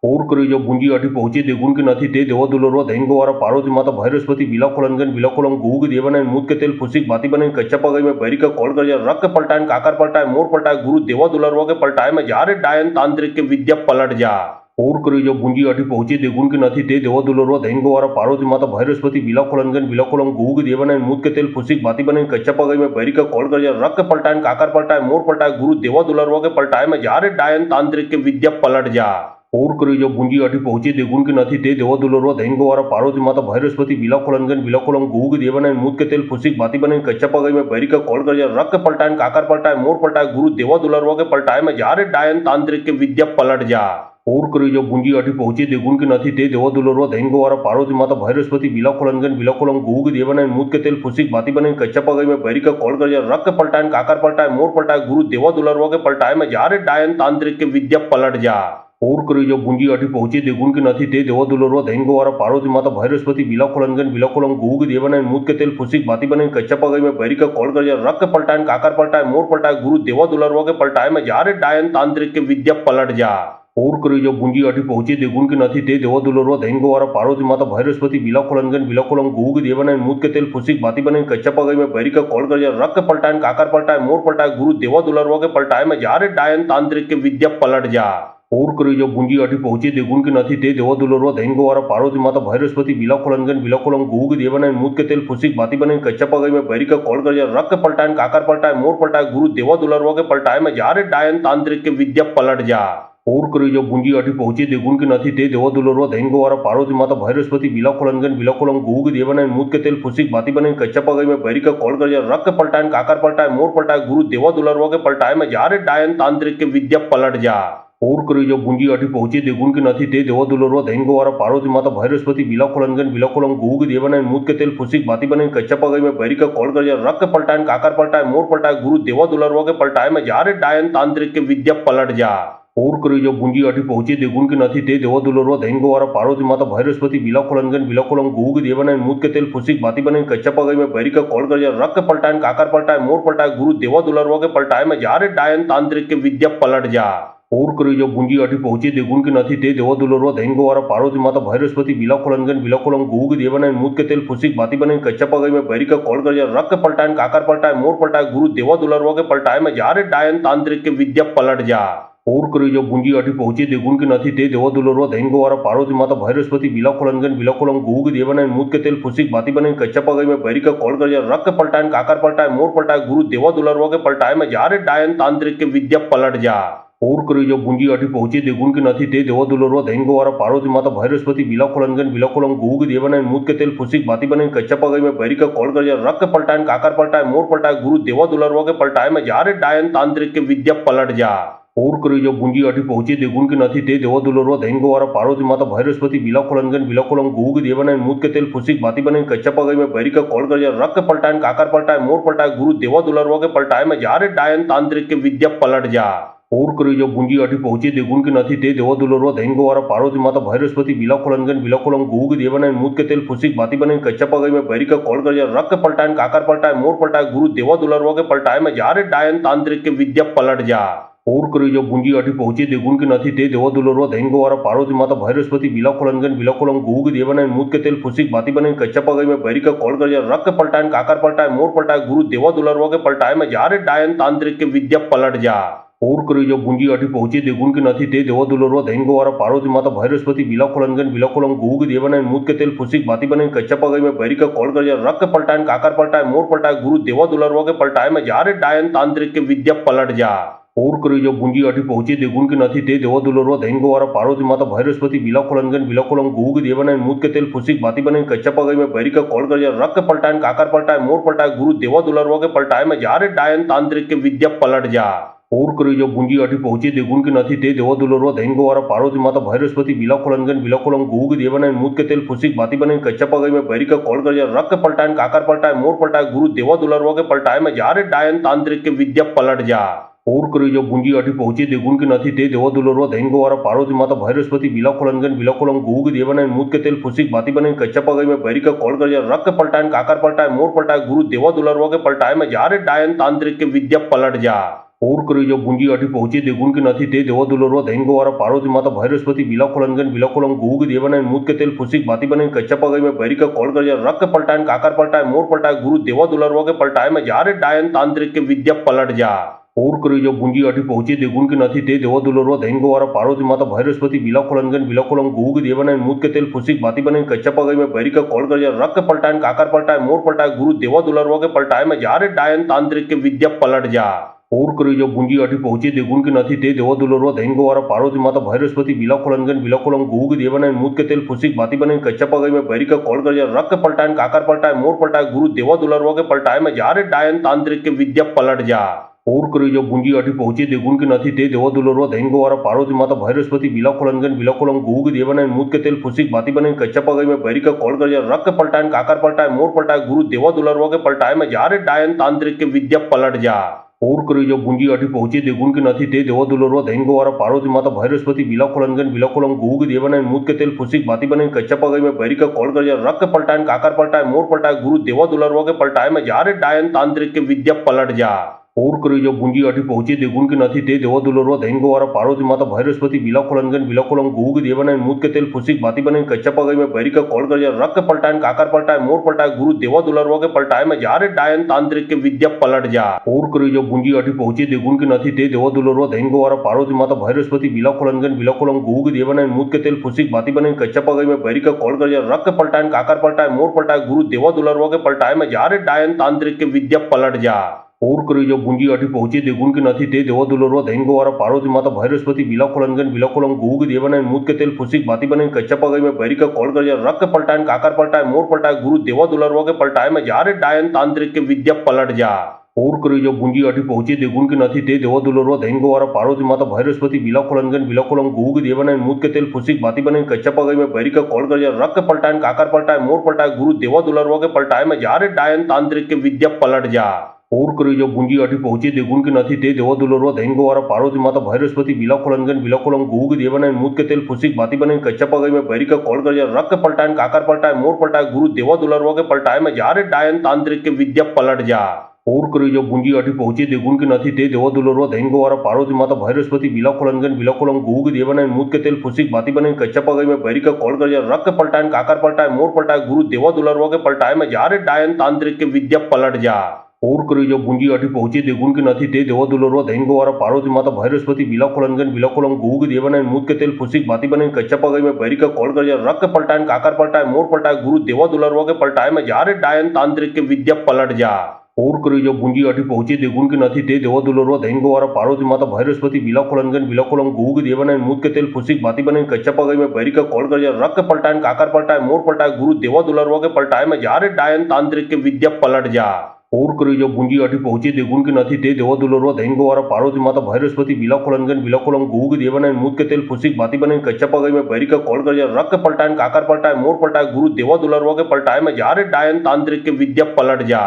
और करी जो भूंजी आठी पहुंची देगुन के નથી તે દેવા દુલરવા દૈન ગવારા પાર્વતી માતા ભૈરસ્પતિ વિલાખોલનગન વિલાખોલમ ગુગ દેવાના મૂત के तेल फुसिक भाती बने कच्चा पगाई में बैरी का कॉल कर रक के पलटाए काकर पलटाए मोर पलटाए गुरु देवा दुलरवा के पलटाए में जारे डायन तांत्रिक के विद्या पलट जा और करी जो भूंजी आठी पहुंची देगुन के નથી તે દેવા દુલરવા દૈન ગવારા પાર્વતી માતા ભૈરસ્પતિ વિલાખોલનગન વિલાખોલમ ગુગ દેવાના મૂત के तेल फुसिक भाती बने कच्चा पगाई में बैरी का कॉल कर रक के पलटाए काकर पलटाए मोर पलटाए गुरु देवा दुलरवा के पलटाए में जारे डायन तांत्रिक के विद्या पलट जा और करी जो भूंजी आठी पहुंची देगुन के નથી તે દેવા દુલરવા દૈન ગવારા પાર્વતી માતા ભૈરસ્પતિ વિલાખોલનગન વિલાખોલમ ગુગ દેવાના મૂત के तेल फुसिक भाती बने कच्चा पगाई में बैरी का कॉल कर रक के पलटाए काकर पलटाए मोर पलटाए गुरु देवा दुलरवा के पलटाए में जारे डायन तांत्रिक के विद्या पलट जा और करी जो भूंजी आठी पहुंची देगुन के નથી તે દેવા દુલરવા દૈન ગવારા પાર્વતી માતા ભૈરસ્પતિ વિલાખોલનગન વિલાખોલમ ગુગ દેવાના મૂત के तेल फुसिक भाती बने कच्चा पगाई में बैरी का कॉल कर रक के पलटाए काकर पलटाए मोर पलटाए गुरु देवा दुलरवा के पलटाए में जारे डायन तांत्रिक के विद्या पलट जा और करी जो भूंजी आठी पहुंची देगुन के નથી તે દેવા દુલરવા દૈન ગવારા પાર્વતી માતા ભૈરસ્પતિ વિલાખોલનગન વિલાખોલમ ગુગ દેવાના મૂત के तेल फुसिक भाती बने कच्चा पगाई में बैरी का कॉल कर रक के पलटाए काकर पलटाए मोर पलटाए गुरु देवा दुलरवा के पलटाए में जारे डायन तांत्रिक के विद्या पलट जा और करी जो भूंजी आठी पहुंची देगुन के નથી તે દેવા દુલરવા દૈન ગવારા પાર્વતી માતા ભૈરસ્પતિ વિલાખોલનગન વિલાખોલમ ગુગ દેવાના મૂત के तेल फुसिक भाती बने कच्चा पगाई में बैरी का कॉल कर रक के पलटाए काकर पलटाए मोर पलटाए गुरु देवा दुलरवा के पलटाए में जारे डायन तांत्रिक के विद्या पलट जा और करी जो भूंजी आठी पहुंची देगुन के નથી તે દેવા દુલરવા દૈન ગવારા પાર્વતી માતા ભૈરસ્પતિ વિલાખોલનગન વિલાખોલમ ગુગ દેવાના મૂત के तेल फुसिक भाती बने कच्चा पगाई में बैरी का कॉल कर रक के पलटाए काकर पलटाए मोर पलटाए गुरु देवा दुलरवा के पलटाए में जारे डायन तांत्रिक के विद्या पलट जा और करी जो भूंजी आठी पहुंची देगुन के નથી તે દેવા દુલરવા દૈન ગવારા પાર્વતી માતા ભૈરસ્પતિ વિલાખોલનગન વિલાખોલમ ગુગ દેવાના મૂત के तेल फुसिक भाती बने कच्चा पगाई में बैरी का कॉल कर रक के पलटाए काकर पलटाए मोर पलटाए गुरु देवा दुलरवा के पलटाए में जारे डायन तांत्रिक के विद्या पलट जा और करी जो भूंजी आठी पहुंची देगुन के નથી તે દેવા દુલરવા દૈન ગવારા પાર્વતી માતા ભૈરસ્પતિ વિલાખોલનગન વિલાખોલમ ગુગ દેવાના મૂત के तेल फुसिक भाती बने कच्चा पगाई में बैरी का कॉल कर रक के पलटाए काकर पलटाए मोर पलटाए गुरु देवा दुलरवा के पलटाए में जारे डायन तांत्रिक के विद्या पलट जा और करी जो भूंजी आठी पहुंची देगुन के નથી તે દેવા દુલરવા દૈન ગવારા પાર્વતી માતા ભૈરસ્પતિ વિલાખોલનગન વિલાખોલમ ગુગ દેવાના મૂત के तेल फुसिक भाती बने कच्चा पगाई में बैरी का कॉल कर रक के पलटाए काकर पलटाए मोर पलटाए गुरु देवा दुलरवा के पलटाए में जारे डायन तांत्रिक के विद्या पलट जा और करी जो भूंजी आठी पहुंची देगुन के નથી તે દેવા દુલરવા દૈન ગવારા પાર્વતી માતા ભૈરસ્પતિ વિલાખોલનગન વિલાખોલમ ગુગ દેવાના મૂત के तेल फुसिक भाती बने कच्चा पगाई में बैरी का कॉल कर रक के पलटाए काकर पलटाए मोर पलटाए गुरु देवा दुलरवा के पलटाए में जारे डायन तांत्रिक के विद्या पलट जा और करी जो भूंजी आठी पहुंची देगुन के નથી તે દેવા દુલરવા દૈન ગવારા પાર્વતી માતા ભૈરસ્પતિ વિલાખોલનગન વિલાખોલમ ગુગ દેવાના મૂત के तेल फुसिक भाती बने कच्चा पगाई में बैरी का कॉल कर रक के पलटाए काकर पलटाए मोर पलटाए गुरु देवा दुलरवा के पलटाए में जारे डायन तांत्रिक के विद्या पलट जा और करी जो भूंजी आठी पहुंची देगुन के નથી તે દેવા દુલરવા દૈન ગવારા પાર્વતી માતા ભૈરસ્પતિ વિલાખોલનગન વિલાખોલમ ગુગ દેવાના મૂત के तेल फुसिक भाती बने कच्चा पगाई में बैरी का कॉल कर रक के पलटाए काकर पलटाए मोर पलटाए गुरु देवा दुलरवा के पलटाए में जारे डायन तांत्रिक के विद्या पलट जा और करी जो भूंजी आठी पहुंची देगुन के નથી તે દેવા દુલરવા દૈન ગવારા પાર્વતી માતા ભૈરસ્પતિ વિલાખોલનગન વિલાખોલમ ગુગ દેવાના મૂત के तेल फुसिक भाती बने कच्चा पगाई में बैरी का कॉल कर रक के पलटाए काकर पलटाए मोर पलटाए गुरु देवा दुलरवा के पलटाए में जारे डायन तांत्रिक के विद्या पलट जा और करी जो भूंजी आठी पहुंची देगुन के નથી તે દેવા દુલરવા દૈન ગવારા પાર્વતી માતા ભૈરસ્પતિ વિલાખોલનગન વિલાખોલમ ગુગ દેવાના મૂત के तेल फुसिक भाती बने कच्चा पगाई में बैरी का कॉल कर रक के पलटाए काकर पलटाए मोर पलटाए गुरु देवा दुलरवा के पलटाए में जारे डायन तांत्रिक के विद्या पलट जा और करी जो भूंजी आठी पहुंची देगुन के નથી તે દેવા દુલરવા દૈન ગવારા પાર્વતી માતા ભૈરસ્પતિ વિલાખોલનગન વિલાખોલમ ગુગ દેવાના મૂત के तेल फुसिक भाती बने कच्चा पगाई में बैरी का कॉल कर रक के पलटाए काकर पलटाए मोर पलटाए गुरु देवा दुलरवा के पलटाए में जारे डायन तांत्रिक के विद्या पलट जा और करी जो भूंजी आठी पहुंची देगुन के નથી તે દેવા દુલરવા દૈન ગવારા પાર્વતી માતા ભૈરસ્પતિ વિલાખોલનગન વિલાખોલમ ગુગ દેવાના મૂત के तेल फुसिक भाती बने कच्चा पगाई में बैरी का कॉल कर रक के पलटाए काकर पलटाए मोर पलटाए गुरु देवा दुलरवा के पलटाए में जारे डायन तांत्रिक के विद्या पलट जा ઓર કરી જો ભૂંજી આઠી પહોંચી દેગુણ કે નથી તે દેવા દુલરવા ધૈન ગોવારા પાર્વતી માતા ભૈરસ્પતિ बिलाखोलनगन बिलाखोलम गुहू के देवना मूद के तेल फुसिक बाती बने कच्चा पगई में बैरी का कॉल कर रख के पलटाए काकर पलटाए मोर पलटाए गुरु देवा दुलरवा के पलटाए में जा रे डायन तांत्रिक के विद्या पलट जा ओर करी जो भूंजी आठी पहुंची देगुण के नहीं ते देवा दुलरवा धैन गोवारा पार्वती माता भैरस्पति बिलाखोलनगन बिलाखोलम गुहू के देवना मूद के तेल फुसिक बाती बने कच्चा पगई में बैरी का कॉल कर रख के पलटाए काकर पलटाए मोर पलटाए गुरु देवा दुलरवा के पलटाए में जा रे डायन तांत्रिक के विद्या पलट जा ओर करी जो भूंजी आठी पहुंची देगुण के नहीं ते देवा दुलरवा धैन गोवारा पार्वती माता भैरस्पति बिलाखोलनगन बिलाखोलम गुहू के देवना मूद के तेल फुसिक बाती बने कच्चा पगई में बैरी का कॉल कर रख के पलटाए काकर पलटाए मोर पलटाए गुरु देवा दुलरवा के पलटाए में जा रे डायन तांत्रिक के विद्या पलट जा ओर करी जो भूंजी आठी पहुंची देगुण के नहीं ते देवा दुलरवा धैन गोवारा पार्वती माता भैरस्पति बिलाखोलनगन बिलाखोलम गुहू के देवना मूद के तेल फुसिक बाती बने कच्चा पगई में बैरी का कॉल कर रख के पलटाए काकर पलटाए मोर पलटाए गुरु देवा दुलरवा के पलटाए में जा रे डायन तांत्रिक के विद्या पलट जा ओर करी जो भूंजी आठी पहुंची देगुण के नहीं ते देवा दुलरवा धैन गोवारा पार्वती माता भैरस्पति बिलाखोलनगन बिलाखोलम गुहू के देवना मूद के तेल फुसिक बाती बने कच्चा पगई में बैरी का कॉल कर रख के पलटाए काकर पलटाए मोर पलटाए गुरु देवा दुलरवा के पलटाए में जा रे डायन तांत्रिक के विद्या पलट जा ओर करी जो भूंजी आठी पहुंची देगुण के नहीं ते देवा दुलरवा धैन गोवारा पार्वती माता भैरस्पति बिलाखोलनगन बिलाखोलम गुहू के देवना मूद के तेल फुसिक बाती बने कच्चा पगई में बैरी का कॉल कर रख के पलटाए काकर पलटाए मोर पलटाए गुरु देवा दुलरवा के पलटाए में जा रे डायन तांत्रिक के विद्या पलट जा ओर करी जो भूंजी आठी पहुंची देगुण के नहीं ते देवा दुलरवा धैन गोवारा पार्वती माता भैरस्पति बिलाखोलनगन बिलाखोलम गुहू के देवना मूद के तेल फुसिक बाती बने कच्चा पगई में बैरी का कॉल कर रख के पलटाए काकर पलटाए मोर पलटाए गुरु देवा दुलरवा के पलटाए में जा रे डायन तांत्रिक के विद्या पलट जा ओर करी जो भूंजी आठी पहुंची देगुण के नहीं ते देवा दुलरवा धैन गोवारा पार्वती माता भैरस्पति बिलाखोलनगन बिलाखोलम गुहू के देवना मूद के तेल फुसिक बाती बने कच्चा पगई में बैरी का कॉल कर रख के पलटाए काकर पलटाए मोर पलटाए गुरु देवा दुलरवा के पलटाए में जा रे डायन तांत्रिक के विद्या पलट जा ओर करी जो भूंजी आठी पहुंची देगुण के नहीं ते देवा दुलरवा धैन गोवारा पार्वती माता भैरस्पति बिलाखोलनगन बिलाखोलम गुहू के देवना मूद के तेल फुसिक बाती बने कच्चा पगई में बैरी का कॉल कर रख के पलटाए काकर पलटाए मोर पलटाए गुरु देवा दुलरवा के पलटाए में जा रे डायन तांत्रिक के विद्या पलट जा ओर करी जो भूंजी आठी पहुंची देगुण के नहीं ते देवा दुलरवा धैन गोवारा पार्वती माता भैरस्पति बिलाखोलनगन बिलाखोलम गुहू के देवना मूद के तेल फुसिक बाती बने कच्चा पगई में बैरी का कॉल कर रख के पलटाए काकर पलटाए मोर पलटाए गुरु देवा दुलरवा के पलटाए में जा रे डायन तांत्रिक के विद्या पलट जा ओर करी जो भूंजी आठी पहुंची देगुण के नहीं ते देवा दुलरवा धैन गोवारा पार्वती माता भैरस्पति बिलाखोलनगन बिलाखोलम गुहू के देवना मूद के तेल फुसिक बाती बने कच्चा पगई में बैरी का कॉल कर रख के पलटाए काकर पलटाए मोर पलटाए गुरु देवा दुलरवा के पलटाए में जा रे डायन तांत्रिक के विद्या पलट जा ओर करी जो भूंजी आठी पहुंची देगुण के नहीं ते देवा दुलरवा धैन गोवारा पार्वती माता भैरस्पति बिलाखोलनगन बिलाखोलम गुहू के देवना मूद के तेल फुसिक बाती बने कच्चा पगई में बैरी का कॉल कर रख के पलटाए काकर पलटाए मोर पलटाए गुरु देवा दुलरवा के पलटाए में जा रे डायन तांत्रिक के विद्या पलट जा ओर करी जो भूंजी आठी पहुंची देगुण के नहीं ते देवा दुलरवा धैन गोवारा पार्वती माता भैरस्पति बिलाखोलनगन बिलाखोलम गुहू के देवना मूद के तेल फुसिक बाती बने कच्चा पगई में बैरी का कॉल कर रख के पलटाए काकर पलटाए मोर पलटाए गुरु देवा दुलरवा के पलटाए में जा रे डायन तांत्रिक के विद्या पलट जा ओर करी जो भूंजी आठी पहुंची देगुण के नहीं ते देवा दुलरवा धैन गोवारा पार्वती माता भैरस्पति बिलाखोलनगन बिलाखोलम गुहू के देवना मूद के तेल फुसिक बाती बने कच्चा पगई में बैरी का कॉल कर रख के पलटाए काकर पलटाए मोर पलटाए गुरु देवा दुलरवा के पलटाए में जा रे डायन तांत्रिक के विद्या पलट जा ओर करी जो भूंजी आठी पहुंची देगुण के नहीं ते देवा दुलरवा धैन गोवारा पार्वती माता भैरस्पति बिलाखोलनगन बिलाखोलम गुहू के देवना मूद के तेल फुसिक बाती बने कच्चा पगई में बैरी का कॉल कर रख के पलटाए काकर पलटाए मोर पलटाए गुरु देवा दुलरवा के पलटाए में जा रे डायन तांत्रिक के विद्या पलट जा ओर करी जो भूंजी आठी पहुंची देगुण के नहीं ते देवा दुलरवा धैन गोवारा पार्वती माता भैरस्पति बिलाखोलनगन बिलाखोलम गुहू के देवना मूद के तेल फुसिक बाती बने कच्चा पगई में बैरी का कॉल कर रख के पलटाए काकर पलटाए मोर पलटाए गुरु देवा दुलरवा के पलटाए में जा रे डायन तांत्रिक के विद्या पलट जा ओर करी जो भूंजी आठी पहुंची देगुण के नहीं ते देवा दुलरवा धैन गोवारा पार्वती माता भैरस्पति बिलाखोलनगन बिलाखोलम गुहू के देवना मूद के तेल फुसिक बाती बने कच्चा पगई में बैरी का कॉल कर रख के पलटाए काकर पलटाए मोर पलटाए गुरु देवा दुलरवा के पलटाए में जा रे डायन तांत्रिक के विद्या पलट जा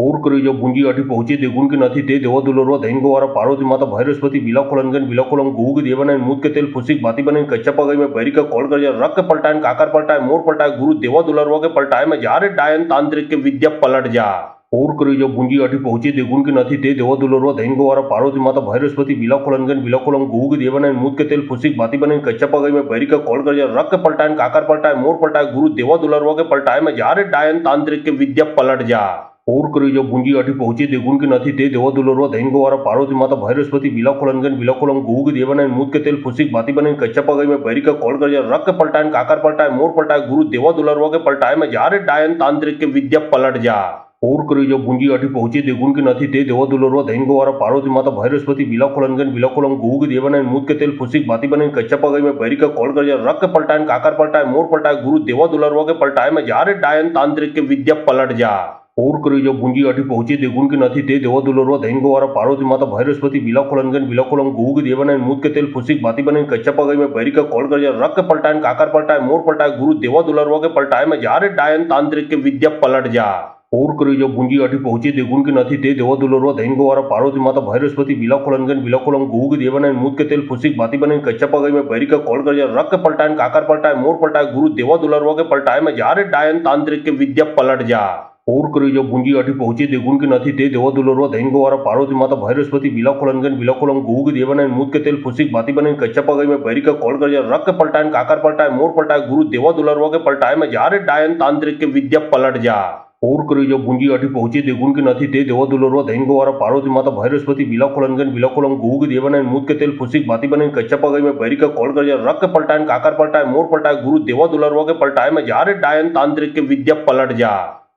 ओर करी जो भूंजी आठी पहुंची देगुण के नहीं ते देवा दुलरवा धैन गोवारा पार्वती माता भैरस्पति बिलाखोलनगन बिलाखोलम गुहू के देवना मूद के तेल फुसिक बाती बने कच्चा पगई में बैरी का कॉल कर रख के पलटाए काकर पलटाए मोर पलटाए गुरु देवा दुलरवा के पलटाए में जा रे डायन तांत्रिक के विद्या पलट जा ओर करी जो भूंजी आठी पहुंची देगुण के नहीं ते देवा दुलरवा धैन गोवारा पार्वती माता भैरस्पति बिलाखोलनगन बिलाखोलम गुहू के देवना मूद के तेल फुसिक बाती बने कच्चा पगई में बैरी का कॉल कर रख के पलटाए काकर पलटाए मोर पलटाए गुरु देवा दुलरवा के पलटाए में जा रे डायन तांत्रिक के विद्या पलट जा ओर करी जो भूंजी आठी पहुंची देगुण के नहीं ते देवा दुलरवा धैन गोवारा पार्वती माता भैरस्पति बिलाखोलनगन बिलाखोलम गुहू के देवना मूद के तेल फुसिक बाती बने कच्चा पगई में बैरी का कॉल कर रख के पलटाए काकर पलटाए मोर पलटाए गुरु देवा दुलरवा के पलटाए में जा रे डायन तांत्रिक के विद्या पलट जा ઓર કરી જો ગુંજી આઠી પહોંચી દેગુન કે નથી તે દેવા દુલરવા દૈન ગોવારા પાર્વતી માતા ભૈરસ્પતિ બિલાખોલનગન બિલાખોલમ ગુગ દેવાના મૂત કે તેલ ફુસિક बाती बने कच्चा पगई में बैरी का कॉल कर रख के पलटाए काकर पलटाए मोर पलटाए गुरु देवा दुलरवा के पलटाए में जा रे डायन तांत्रिक के विद्या पलट जा और करी जो गुंजी आठी पहुंची देगुन की नथी ते देवा दुलरवा दैन गोवारा पार्वती माता भैरस्पति बिलाखोलनगन बिलाखोलम गुग देवाना मूत के तेल फुसिक बाती बने कच्चा पगई में बैरी का कॉल कर रख के पलटाए काकर पलटाए मोर पलटाए गुरु देवा दुलरवा के पलटाए में जा रे डायन तांत्रिक के विद्या पलट जा और करी जो गुंजी आठी पहुंची देगुन की नथी ते देवा दुलरवा दैन गोवारा पार्वती माता भैरस्पति बिलाखोलनगन बिलाखोलम गुग देवाना मूत के तेल फुसिक बाती बने कच्चा पगई में बैरी का कॉल कर रख के पलटाए काकर पलटाए मोर पलटाए गुरु देवा दुलरवा के पलटाए में जा रे डायन तांत्रिक के विद्या पलट जा और करी जो गुंजी आठी पहुंची देगुन की नथी ते देवा दुलरवा दैन गोवारा पार्वती माता भैरस्पति बिलाखोलनगन बिलाखोलम गुग देवाना मूत के तेल फुसिक बाती बने कच्चा पगई में बैरी का कॉल कर रख के पलटाए काकर पलटाए मोर पलटाए गुरु देवा दुलरवा के पलटाए में जा रे डायन तांत्रिक के विद्या पलट जा और करी जो गुंजी आठी पहुंची देगुन की नथी ते देवा दुलरवा दैन गोवारा पार्वती माता भैरस्पति बिलाखोलनगन बिलाखोलम गुग देवाना मूत के तेल फुसिक बाती बने कच्चा पगई में बैरी का कॉल कर रख के पलटाए काकर पलटाए मोर पलटाए गुरु देवा दुलरवा के पलटाए में जा रे डायन तांत्रिक के विद्या पलट जा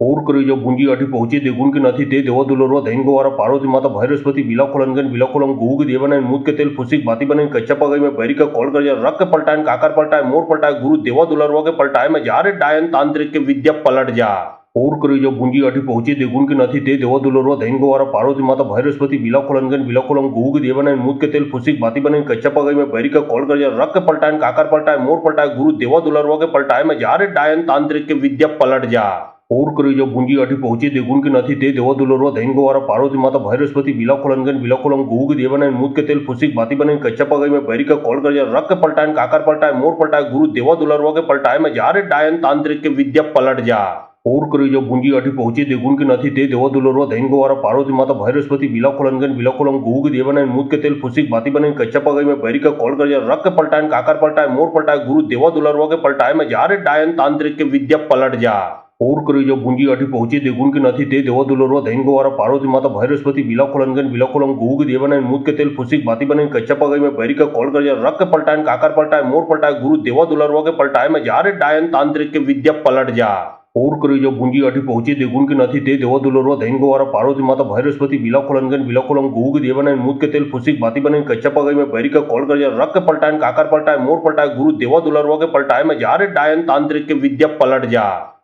और करी जो गुंजी आठी पहुंची देगुन की नथी ते देवा दुलरवा दैन गोवारा पार्वती माता भैरस्पति बिलाखोलनगन बिलाखोलम गुग देवाना मूत के तेल फुसिक बाती बने कच्चा पगई में बैरी का कॉल कर रख के पलटाए काकर पलटाए मोर पलटाए गुरु देवा दुलरवा के पलटाए में जा रे डायन तांत्रिक के विद्या पलट जा और करी जो गुंजी आठी पहुंची देगुन की नथी ते देवा दुलरवा दैन गोवारा पार्वती माता भैरस्पति बिलाखोलनगन बिलाखोलम गुग देवाना मूत के तेल फुसिक बाती बने कच्चा पगई में बैरी का कॉल कर रख के पलटाए काकर पलटाए मोर पलटाए गुरु देवा दुलरवा के पलटाए में जा रे डायन तांत्रिक के विद्या पलट जा और करी जो गुंजी आठी पहुंची देगुन की नथी ते देवा दुलरवा दैन गोवारा पार्वती माता भैरस्पति बिलाखोलनगन बिलाखोलम गुग देवाना मूत के तेल फुसिक बाती बने कच्चा पगई में बैरी का कॉल कर रख के पलटाए काकर पलटाए मोर पलटाए गुरु देवा दुलरवा के पलटाए में जा रे डायन तांत्रिक के विद्या पलट जा और करी जो गुंजी आठी पहुंची देगुन की नथी ते देवा दुलरवा दैन गोवारा पार्वती माता भैरस्पति बिलाखोलनगन बिलाखोलम गुग देवाना मूत के तेल फुसिक बाती बने कच्चा पगई में बैरी का कॉल कर रख के पलटाए काकर पलटाए मोर पलटाए गुरु देवा दुलरवा के पलटाए में जा रे डायन तांत्रिक के विद्या पलट जा और करी जो गुंजी आठी पहुंची देगुन की नथी ते देवा दुलरवा दैन गोवारा पार्वती माता भैरस्पति बिलाखोलनगन बिलाखोलम गुग देवाना मूत के तेल फुसिक बाती बने कच्चा पगई में बैरी का कॉल कर रख के पलटाए काकर पलटाए मोर पलटाए गुरु देवा दुलरवा के पलटाए में जा रे डायन तांत्रिक के विद्या पलट जा और करी जो गुंजी आठी पहुंची देगुन की नथी ते देवा दुलरवा दैन गोवारा पार्वती माता भैरस्पति बिलाखोलनगन बिलाखोलम गुग देवाना मूत के तेल फुसिक बाती बने कच्चा पगई में बैरी का कॉल कर रख के पलटाए काकर पलटाए मोर पलटाए गुरु देवा दुलरवा के पलटाए में जा रे डायन तांत्रिक के विद्या पलट जा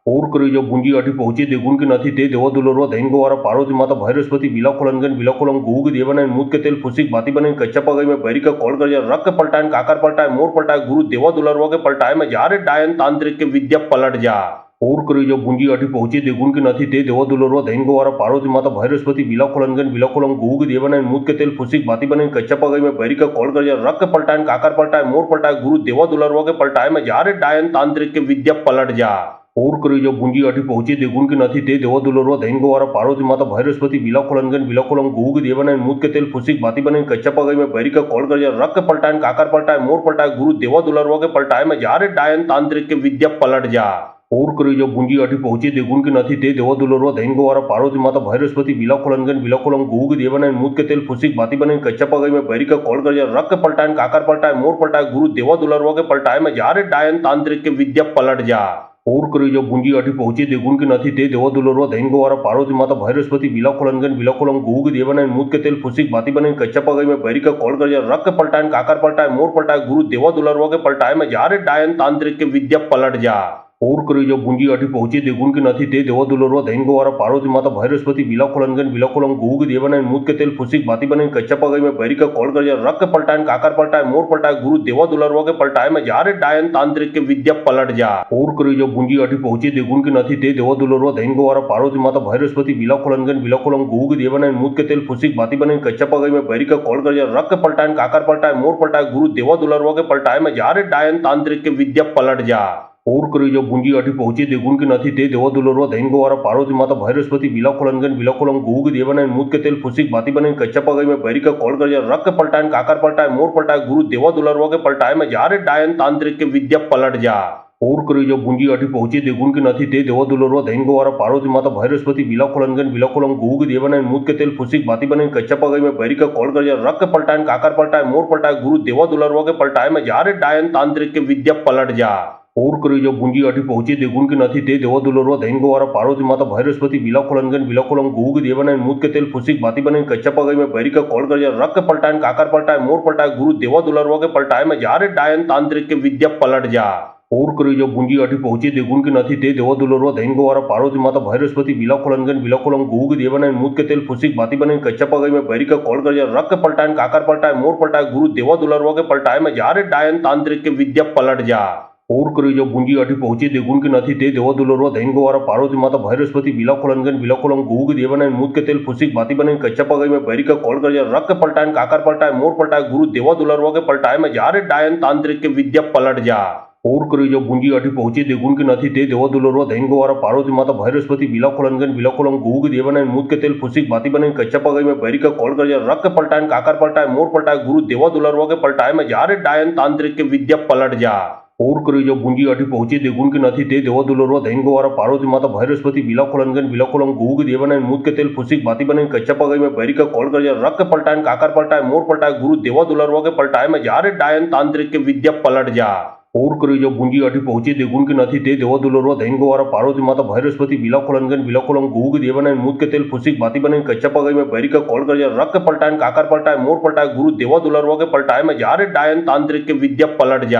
और करी जो गुंजी आठी पहुंची देगुन की नथी ते देवा दुलरवा दैन गोवारा पार्वती माता भैरस्पति बिलाखोलनगन बिलाखोलम गुग देवाना मूत के तेल फुसिक बाती बने कच्चा पगई में बैरी का कॉल कर रख के पलटाए काकर पलटाए मोर पलटाए गुरु देवा दुलरवा के पलटाए में जा रे डायन तांत्रिक के विद्या पलट जा और करी जो गुंजी आठी पहुंची देगुन की नथी ते देवा दुलरवा दैन गोवारा पार्वती माता भैरस्पति बिलाखोलनगन बिलाखोलम गुग देवाना मूत के तेल फुसिक बाती बने कच्चा पगई में बैरी का कॉल कर रख के पलटाए काकर पलटाए मोर पलटाए गुरु देवा दुलरवा के पलटाए में जा रे डायन तांत्रिक के विद्या पलट जा और करी जो गुंजी आठी पहुंची देगुन की नथी ते देवा दुलरवा दैन गोवारा पार्वती माता भैरस्पति बिलाखोलनगन बिलाखोलम गुग देवाना मूत के तेल फुसिक बाती बने कच्चा पगई में बैरी का कॉल कर रख के पलटाए काकर पलटाए मोर पलटाए गुरु देवा दुलरवा के पलटाए में जा रे डायन तांत्रिक के विद्या पलट जा और करी जो गुंजी आठी पहुंची देगुन की नथी ते देवा दुलरवा दैन गोवारा पार्वती माता भैरस्पति बिलाखोलनगन बिलाखोलम गुग देवाना मूत के तेल फुसिक बाती बने कच्चा पगई में बैरी का कॉल कर रख के पलटाए काकर पलटाए मोर पलटाए गुरु देवा दुलरवा के पलटाए में जा रे डायन तांत्रिक के विद्या पलट जा और करी जो गुंजी आठी पहुंची देगुन की नथी ते देवा दुलरवा दैन गोवारा पार्वती माता भैरस्पति बिलाखोलनगन बिलाखोलम गुग देवाना मूत के तेल फुसिक बाती बने कच्चा पगई में बैरी का कॉल कर रख के पलटाए काकर पलटाए मोर पलटाए गुरु देवा दुलरवा के पलटाए में जा रे डायन तांत्रिक के विद्या पलट जा और करी जो गुंजी आठी पहुंची देगुन की नथी ते देवा दुलरवा दैन गोवारा पार्वती माता भैरस्पति बिलाखोलनगन बिलाखोलम गुग देवाना मूत के तेल फुसिक बाती बने कच्चा पगई में बैरी का कॉल कर रख के पलटाए काकर पलटाए मोर पलटाए गुरु देवा दुलरवा के पलटाए में जा रे डायन तांत्रिक के विद्या पलट जा और करी जो गुंजी आठी पहुंची देगुन की नथी ते देवा दुलरवा दैन गोवारा पार्वती माता भैरस्पति बिलाखोलनगन बिलाखोलम गुग देवाना मूत के तेल फुसिक बाती बने कच्चा पगई में बैरी का कॉल कर रख के पलटाए काकर पलटाए मोर पलटाए गुरु देवा दुलरवा के पलटाए में जा रे डायन तांत्रिक के विद्या पलट जा और करी जो गुंजी आठी पहुंची देगुन की नथी ते देवा दुलरवा दैन गोवारा पार्वती माता भैरस्पति बिलाखोलनगन बिलाखोलम गुग देवाना मूत के तेल फुसिक बाती बने कच्चा पगई में बैरी का कॉल कर रख के पलटाए काकर पलटाए मोर पलटाए गुरु देवा दुलरवा के पलटाए में जा रे डायन तांत्रिक के विद्या पलट जा और करी जो गुंजी आठी पहुंची देगुन की नथी ते देवा दुलरवा दैन गोवारा पार्वती माता भैरस्पति बिलाखोलनगन बिलाखोलम गुग देवाना मूत के तेल फुसिक बाती बने कच्चा पगई में बैरी का कॉल कर रख के पलटाए काकर पलटाए मोर पलटाए गुरु देवा दुलरवा के पलटाए में जा रे डायन तांत्रिक के विद्या पलट जा ઓર કરી જો ભૂંજી આઠી પહોંચી દેગુન કે નથી તે દેવો દુલરવા ધૈન ગોવારા પાર્વતી માતા ભૈરસ્પતિ बिलाखोलनगन बिलाखोलम गुहू के देवनाइन मूत के तेल फुसिक बाती बनाइन कच्चा पगई में बैरी का कॉल कर रख के पलटाइन काकर पलटाए मोर पलटाए गुरु देवा दुलरवा के पलटाए में जारे डायन तांत्रिक के विद्या पलट जा और करी जो भूंजी आठी पहुंची देगुन के नहीं ते देवा दुलरवा धैन गोवारा पार्वती माता भैरस्पति बिलाखोलनगन बिलाखोलम गुहू के देवनाइन मूत के तेल फुसिक बाती बनाइन कच्चा पगई में बैरी का कॉल कर रख के पलटाइन काकर पलटाए मोर पलटाए गुरु देवा दुलरवा के पलटाए में जारे डायन तांत्रिक के विद्या पलट जा और करी जो भूंजी आठी पहुंची देगुन के नहीं ते देवा दुलरवा धैन गोवारा पार्वती माता भैरस्पति बिलाखोलनगन बिलाखोलम गुहू के देवनाइन मूत के तेल फुसिक बाती बनाइन कच्चा पगई में बैरी का कॉल कर रख के पलटाइन काकर पलटाए मोर पलटाए गुरु देवा दुलरवा के पलटाए में जारे डायन तांत्रिक के विद्या पलट जा और करी जो भूंजी आठी पहुंची देगुन के नहीं ते देवा दुलरवा धैन गोवारा पार्वती माता भैरस्पति बिलाखोलनगन बिलाखोलम गुहू के देवनाइन मूत के तेल फुसिक बाती बनाइन कच्चा पगई में बैरी का कॉल कर रख के पलटाइन काकर पलटाए मोर पलटाए गुरु देवा दुलरवा के पलटाए में जारे डायन तांत्रिक के विद्या पलट जा और करी जो भूंजी आठी पहुंची देगुन के नहीं ते देवा दुलरवा धैन गोवारा पार्वती माता भैरस्पति बिलाखोलनगन बिलाखोलम गुहू के देवनाइन मूत के तेल फुसिक बाती बनाइन कच्चा पगई में बैरी का कॉल कर रख के पलटाइन काकर पलटाए मोर पलटाए गुरु देवा दुलरवा के पलटाए में जारे डायन तांत्रिक के विद्या पलट जा और करी जो भूंजी आठी पहुंची देगुन के नहीं ते देवा दुलरवा धैन गोवारा पार्वती माता भैरस्पति बिलाखोलनगन बिलाखोलम गुहू के देवनाइन मूत के तेल फुसिक बाती बनाइन कच्चा पगई में बैरी का कॉल कर रख के पलटाइन काकर पलटाए मोर पलटाए गुरु देवा दुलरवा के पलटाए में जारे डायन तांत्रिक के विद्या पलट जा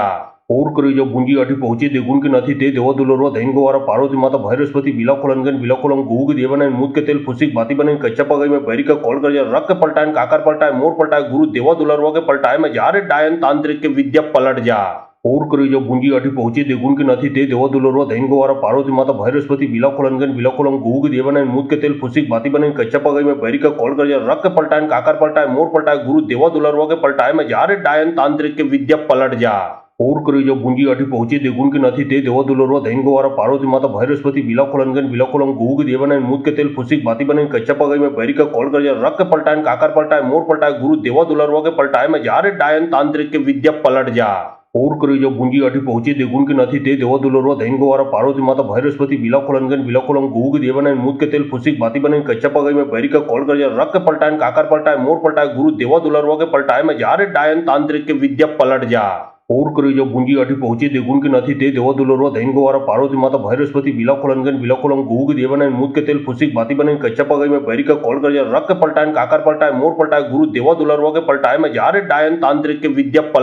और करी जो भूंजी आठी पहुंची देगुन के नहीं ते देवा दुलरवा धैन गोवारा पार्वती माता भैरस्पति बिलाखोलनगन बिलाखोलम गुहू के देवनाइन मूत के तेल फुसिक बाती बनाइन कच्चा पगई में बैरी का कॉल कर रख के पलटाइन काकर पलटाए मोर पलटाए गुरु देवा दुलरवा के पलटाए में जारे डायन तांत्रिक के विद्या पलट जा और करी जो भूंजी आठी पहुंची देगुन के नहीं ते देवा दुलरवा धैन गोवारा पार्वती माता भैरस्पति बिलाखोलनगन बिलाखोलम गुहू के देवनाइन मूत के तेल फुसिक बाती बनाइन कच्चा पगई में बैरी का कॉल कर रख के पलटाइन काकर पलटाए मोर पलटाए गुरु देवा दुलरवा के पलटाए में जारे डायन तांत्रिक के विद्या पलट जा और करी जो भूंजी आठी पहुंची देगुन के नहीं ते देवा दुलरवा धैन गोवारा पार्वती माता भैरस्पति बिलाखोलनगन बिलाखोलम गुहू के देवनाइन मूत के तेल फुसिक बाती बनाइन कच्चा पगई में बैरी का कॉल कर रख के पलटाइन काकर पलटाए मोर पलटाए गुरु देवा दुलरवा के पलटाए में जारे डायन तांत्रिक के विद्या पलट जा और करी जो भूंजी आठी पहुंची देगुन के नहीं ते देवा दुलरवा धैन गोवारा पार्वती माता भैरस्पति बिलाखोलनगन बिलाखोलम गुहू के देवनाइन मूत के तेल फुसिक बाती बनाइन कच्चा पगई में बैरी का कॉल कर रख के पलटाइन काकर पलटाए मोर पलटाए गुरु देवा दुलरवा के पलटाए में जारे डायन तांत्रिक के विद्या पलट जा और करी जो भूंजी आठी पहुंची देगुन के नहीं ते देवा दुलरवा धैन गोवारा पार्वती माता भैरस्पति बिलाखोलनगन बिलाखोलम गुहू के देवनाइन मूत के तेल फुसिक बाती बनाइन कच्चा पगई में बैरी का कॉल कर रख के पलटाइन काकर पलटाए मोर पलटाए गुरु देवा दुलरवा के पलटाए में जारे डायन तांत्रिक के विद्या पलट जा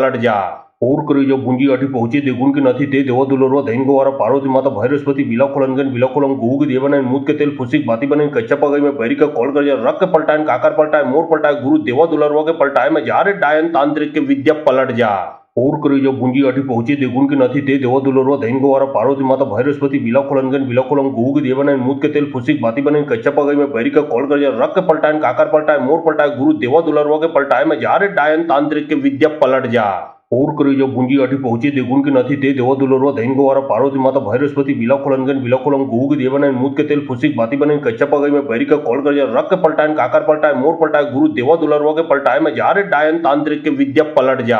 और करी जो भूंजी आठी पहुंची देगुन के नहीं ते देवा दुलरवा धैन गोवारा पार्वती माता भैरस्पति बिलाखोलनगन बिलाखोलम गुहू के देवनाइन मूत के तेल फुसिक बाती बनाइन कच्चा पगई में बैरी का कॉल कर रख के पलटाइन काकर पलटाए मोर पलटाए गुरु देवा दुलरवा के पलटाए में जारे डायन तांत्रिक के विद्या पलट जा और करी जो भूंजी आठी पहुंची देगुन के नहीं ते देवा दुलरवा धैन गोवारा पार्वती माता भैरस्पति बिलाखोलनगन बिलाखोलम गुहू के देवनाइन मूत के तेल फुसिक बाती बनाइन कच्चा पगई में बैरी का कॉल कर रख के पलटाइन काकर पलटाए मोर पलटाए गुरु देवा दुलरवा के पलटाए में जारे डायन तांत्रिक के विद्या पलट जा और करी जो भूंजी आठी पहुंची देगुन के नहीं ते देवा दुलरवा धैन गोवारा पार्वती माता भैरस्पति बिलाखोलनगन बिलाखोलम गुहू के देवनाइन मूत के तेल फुसिक बाती बनाइन कच्चा पगई में बैरी का कॉल कर रख के पलटाइन काकर पलटाए मोर पलटाए गुरु देवा दुलरवा के पलटाए में जारे डायन तांत्रिक के विद्या पलट जा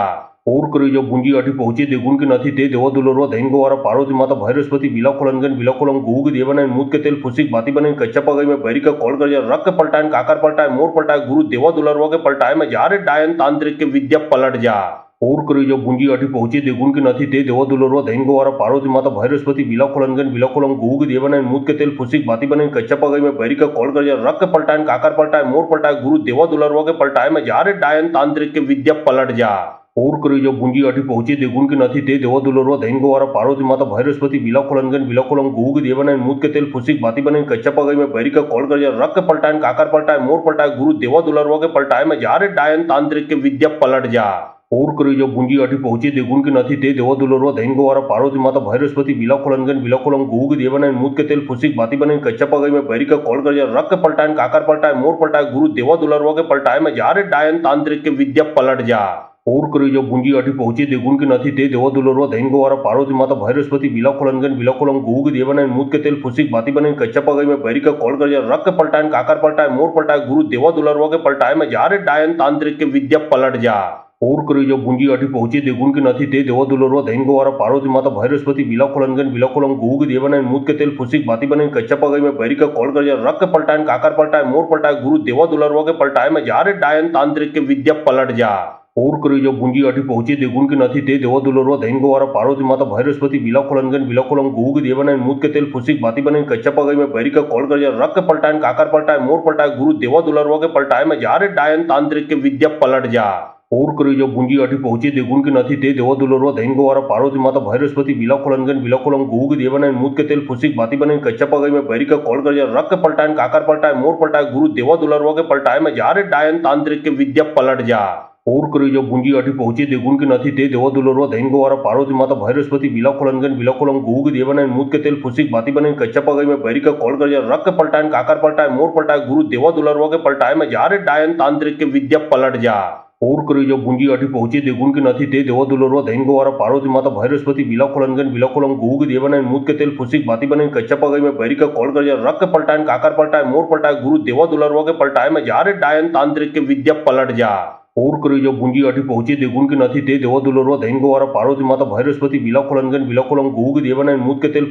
और करी जो भूंजी आठी पहुंची देगुन के नहीं ते देवा दुलरवा धैन गोवारा पार्वती माता भैरस्पति बिलाखोलनगन बिलाखोलम गुहू के देवनाइन मूत के तेल फुसिक बाती बनाइन कच्चा पगई में बैरी का कॉल कर रख के पलटाइन काकर पलटाए मोर पलटाए गुरु देवा दुलरवा के पलटाए में जारे डायन तांत्रिक के विद्या पलट जा और करी जो भूंजी आठी पहुंची देगुन के नहीं ते देवा दुलरवा धैन गोवारा पार्वती माता भैरस्पति बिलाखोलनगन बिलाखोलम गुहू के देवनाइन मूत के तेल फुसिक बाती बनाइन कच्चा पगई में बैरी का कॉल कर रख के पलटाइन काकर पलटाए मोर पलटाए गुरु देवा दुलरवा के पलटाए में जारे डायन तांत्रिक के विद्या पलट जा और करी जो भूंजी आठी पहुंची देगुन के नहीं ते देवा दुलरवा धैन गोवारा पार्वती माता भैरस्पति बिलाखोलनगन बिलाखोलम गुहू के देवनाइन मूत के तेल फुसिक बाती बनाइन कच्चा पगई में बैरी का कॉल कर रख के पलटाइन काकर पलटाए मोर पलटाए गुरु देवा दुलरवा के पलटाए में जारे डायन तांत्रिक के विद्या पलट जा और करी जो भूंजी आठी पहुंची देगुन के नहीं ते देवा दुलरवा धैन गोवारा पार्वती माता भैरस्पति बिलाखोलनगन बिलाखोलम गुहू के देवनाइन मूत के तेल फुसिक बाती बनाइन कच्चा पगई में बैरी का कॉल कर रख के पलटाइन काकर पलटाए मोर पलटाए गुरु देवा दुलरवा के पलटाए में जारे डायन तांत्रिक के विद्या पलट जा और करी जो भूंजी आठी पहुंची देगुन के नहीं ते देवा दुलरवा धैन गोवारा पार्वती माता भैरस्पति बिलाखोलनगन बिलाखोलम गुहू के देवनाइन मूत के तेल फुसिक बाती बनाइन कच्चा पगई में बैरी का कॉल कर रख के पलटाइन काकर पलटाए मोर पलटाए गुरु देवा दुलरवा के पलटाए में जारे डायन तांत्रिक के विद्या पलट जा और करी जो भूंजी आठी पहुंची देगुन के नहीं ते देवा दुलरवा धैन गोवारा पार्वती माता भैरस्पति बिलाखोलनगन बिलाखोलम गुहू के देवनाइन मूत के तेल फुसिक बाती बनाइन कच्चा पगई में बैरी का कॉल कर रख के पलटाइन काकर पलटाए मोर पलटाए गुरु देवा दुलरवा के पलटाए में जारे डायन तांत्रिक के विद्या पलट जा ઓર કરી જો ગુંજી આઠી પહોંચી દેગુન કે નથી તે દેવા દુલરવા દૈન ગોવારા પાર્વતી માતા ભૈરસ્પતિ બિલાખોલનગન બિલાખોલમ ગુગ દેવના મૂત के तेल फुसिक बाती बने कच्चा पगई में भरी का कॉल कर रक के पलटाए काकर पलटाए मोर पलटाए गुरु देवा दुलरवा के पलटाए में जा रे डायन तांत्रिक के विद्या पलट जा ओर करी जो गुंजी आठी पहुंची देगुन के નથી તે દેવા દુલરવા દૈન ગોવારા પાર્વતી માતા ભૈરસ્પતિ બિલાખોલનગન બિલાખોલમ ગુગ દેવના મૂત के तेल फुसिक बाती बने कच्चा पगई में भरी का कॉल कर रक के पलटाए काकर पलटाए मोर पलटाए गुरु देवा दुलरवा के पलटाए में जा रे डायन तांत्रिक के विद्या पलट जा ओर करी जो गुंजी आठी पहुंची देगुन के નથી તે દેવા દુલરવા દૈન ગોવારા પાર્વતી માતા ભૈરસ્પતિ બિલાખોલનગન બિલાખોલમ ગુગ દેવના મૂત के तेल फुसिक बाती बने कच्चा पगई में भरी का कॉल कर रक के पलटाए काकर पलटाए मोर पलटाए गुरु देवा दुलरवा के पलटाए में जा रे डायन तांत्रिक के विद्या पलट जा ओर करी जो गुंजी आठी पहुंची देगुन के નથી તે દેવા દુલરવા દૈન ગોવારા પાર્વતી માતા ભૈરસ્પતિ બિલાખોલનગન બિલાખોલમ ગુગ દેવના મૂત के तेल फुसिक बाती बने कच्चा पगई में भरी का कॉल कर रक के पलटाए काकर पलटाए मोर पलटाए गुरु देवा दुलरवा के पलटाए में जा रे डायन तांत्रिक के विद्या पलट जा ओर करी जो गुंजी आठी पहुंची देगुन के નથી તે દેવા દુલરવા દૈન ગોવારા પાર્વતી માતા ભૈરસ્પતિ બિલાખોલનગન બિલાખોલમ ગુગ દેવના મૂત के तेल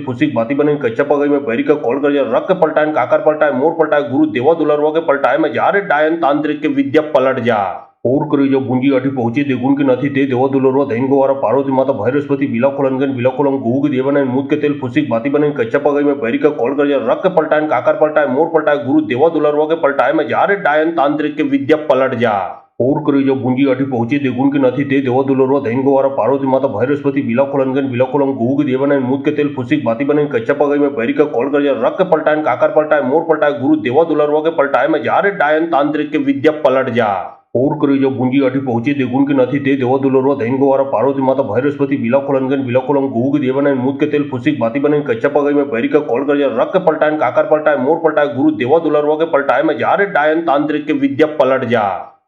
फुसिक बाती बने कच्चा पगई में भरी का कॉल कर रक के पलटाए काकर पलटाए मोर पलटाए गुरु देवा दुलरवा के पलटाए में जा रे डायन तांत्रिक के विद्या पलट जा ओर करी जो गुंजी आठी पहुंची देगुन के નથી તે દેવા દુલરવા દૈન ગોવારા પાર્વતી માતા ભૈરસ્પતિ બિલાખોલનગન બિલાખોલમ ગુગ દેવના મૂત के तेल फुसिक बाती बने कच्चा पगई में भरी का कॉल कर रक के पलटाए काकर पलटाए मोर पलटाए गुरु देवा दुलरवा के पलटाए में जा रे डायन तांत्रिक के विद्या पलट जा ओर करी जो गुंजी आठी पहुंची देगुन के નથી તે દેવા દુલરવા દૈન ગોવારા પાર્વતી માતા ભૈરસ્પતિ બિલાખોલનગન બિલાખોલમ ગુગ દેવના મૂત के तेल फुसिक बाती बने कच्चा पगई में भरी का कॉल कर रक के पलटाए काकर पलटाए मोर पलटाए गुरु देवा दुलरवा के पलटाए में जा रे डायन तांत्रिक के विद्या पलट जा ओर करी जो गुंजी आठी पहुंची देगुन के નથી તે દેવા દુલરવા દૈન ગોવારા પાર્વતી માતા ભૈરસ્પતિ બિલાખોલનગન બિલાખોલમ ગુગ દેવના મૂત के तेल फुसिक बाती बने कच्चा पगई में भरी का कॉल कर रक के पलटाए काकर पलटाए मोर पलटाए गुरु देवा दुलरवा के पलटाए में जा रे डायन तांत्रिक के विद्या पलट जा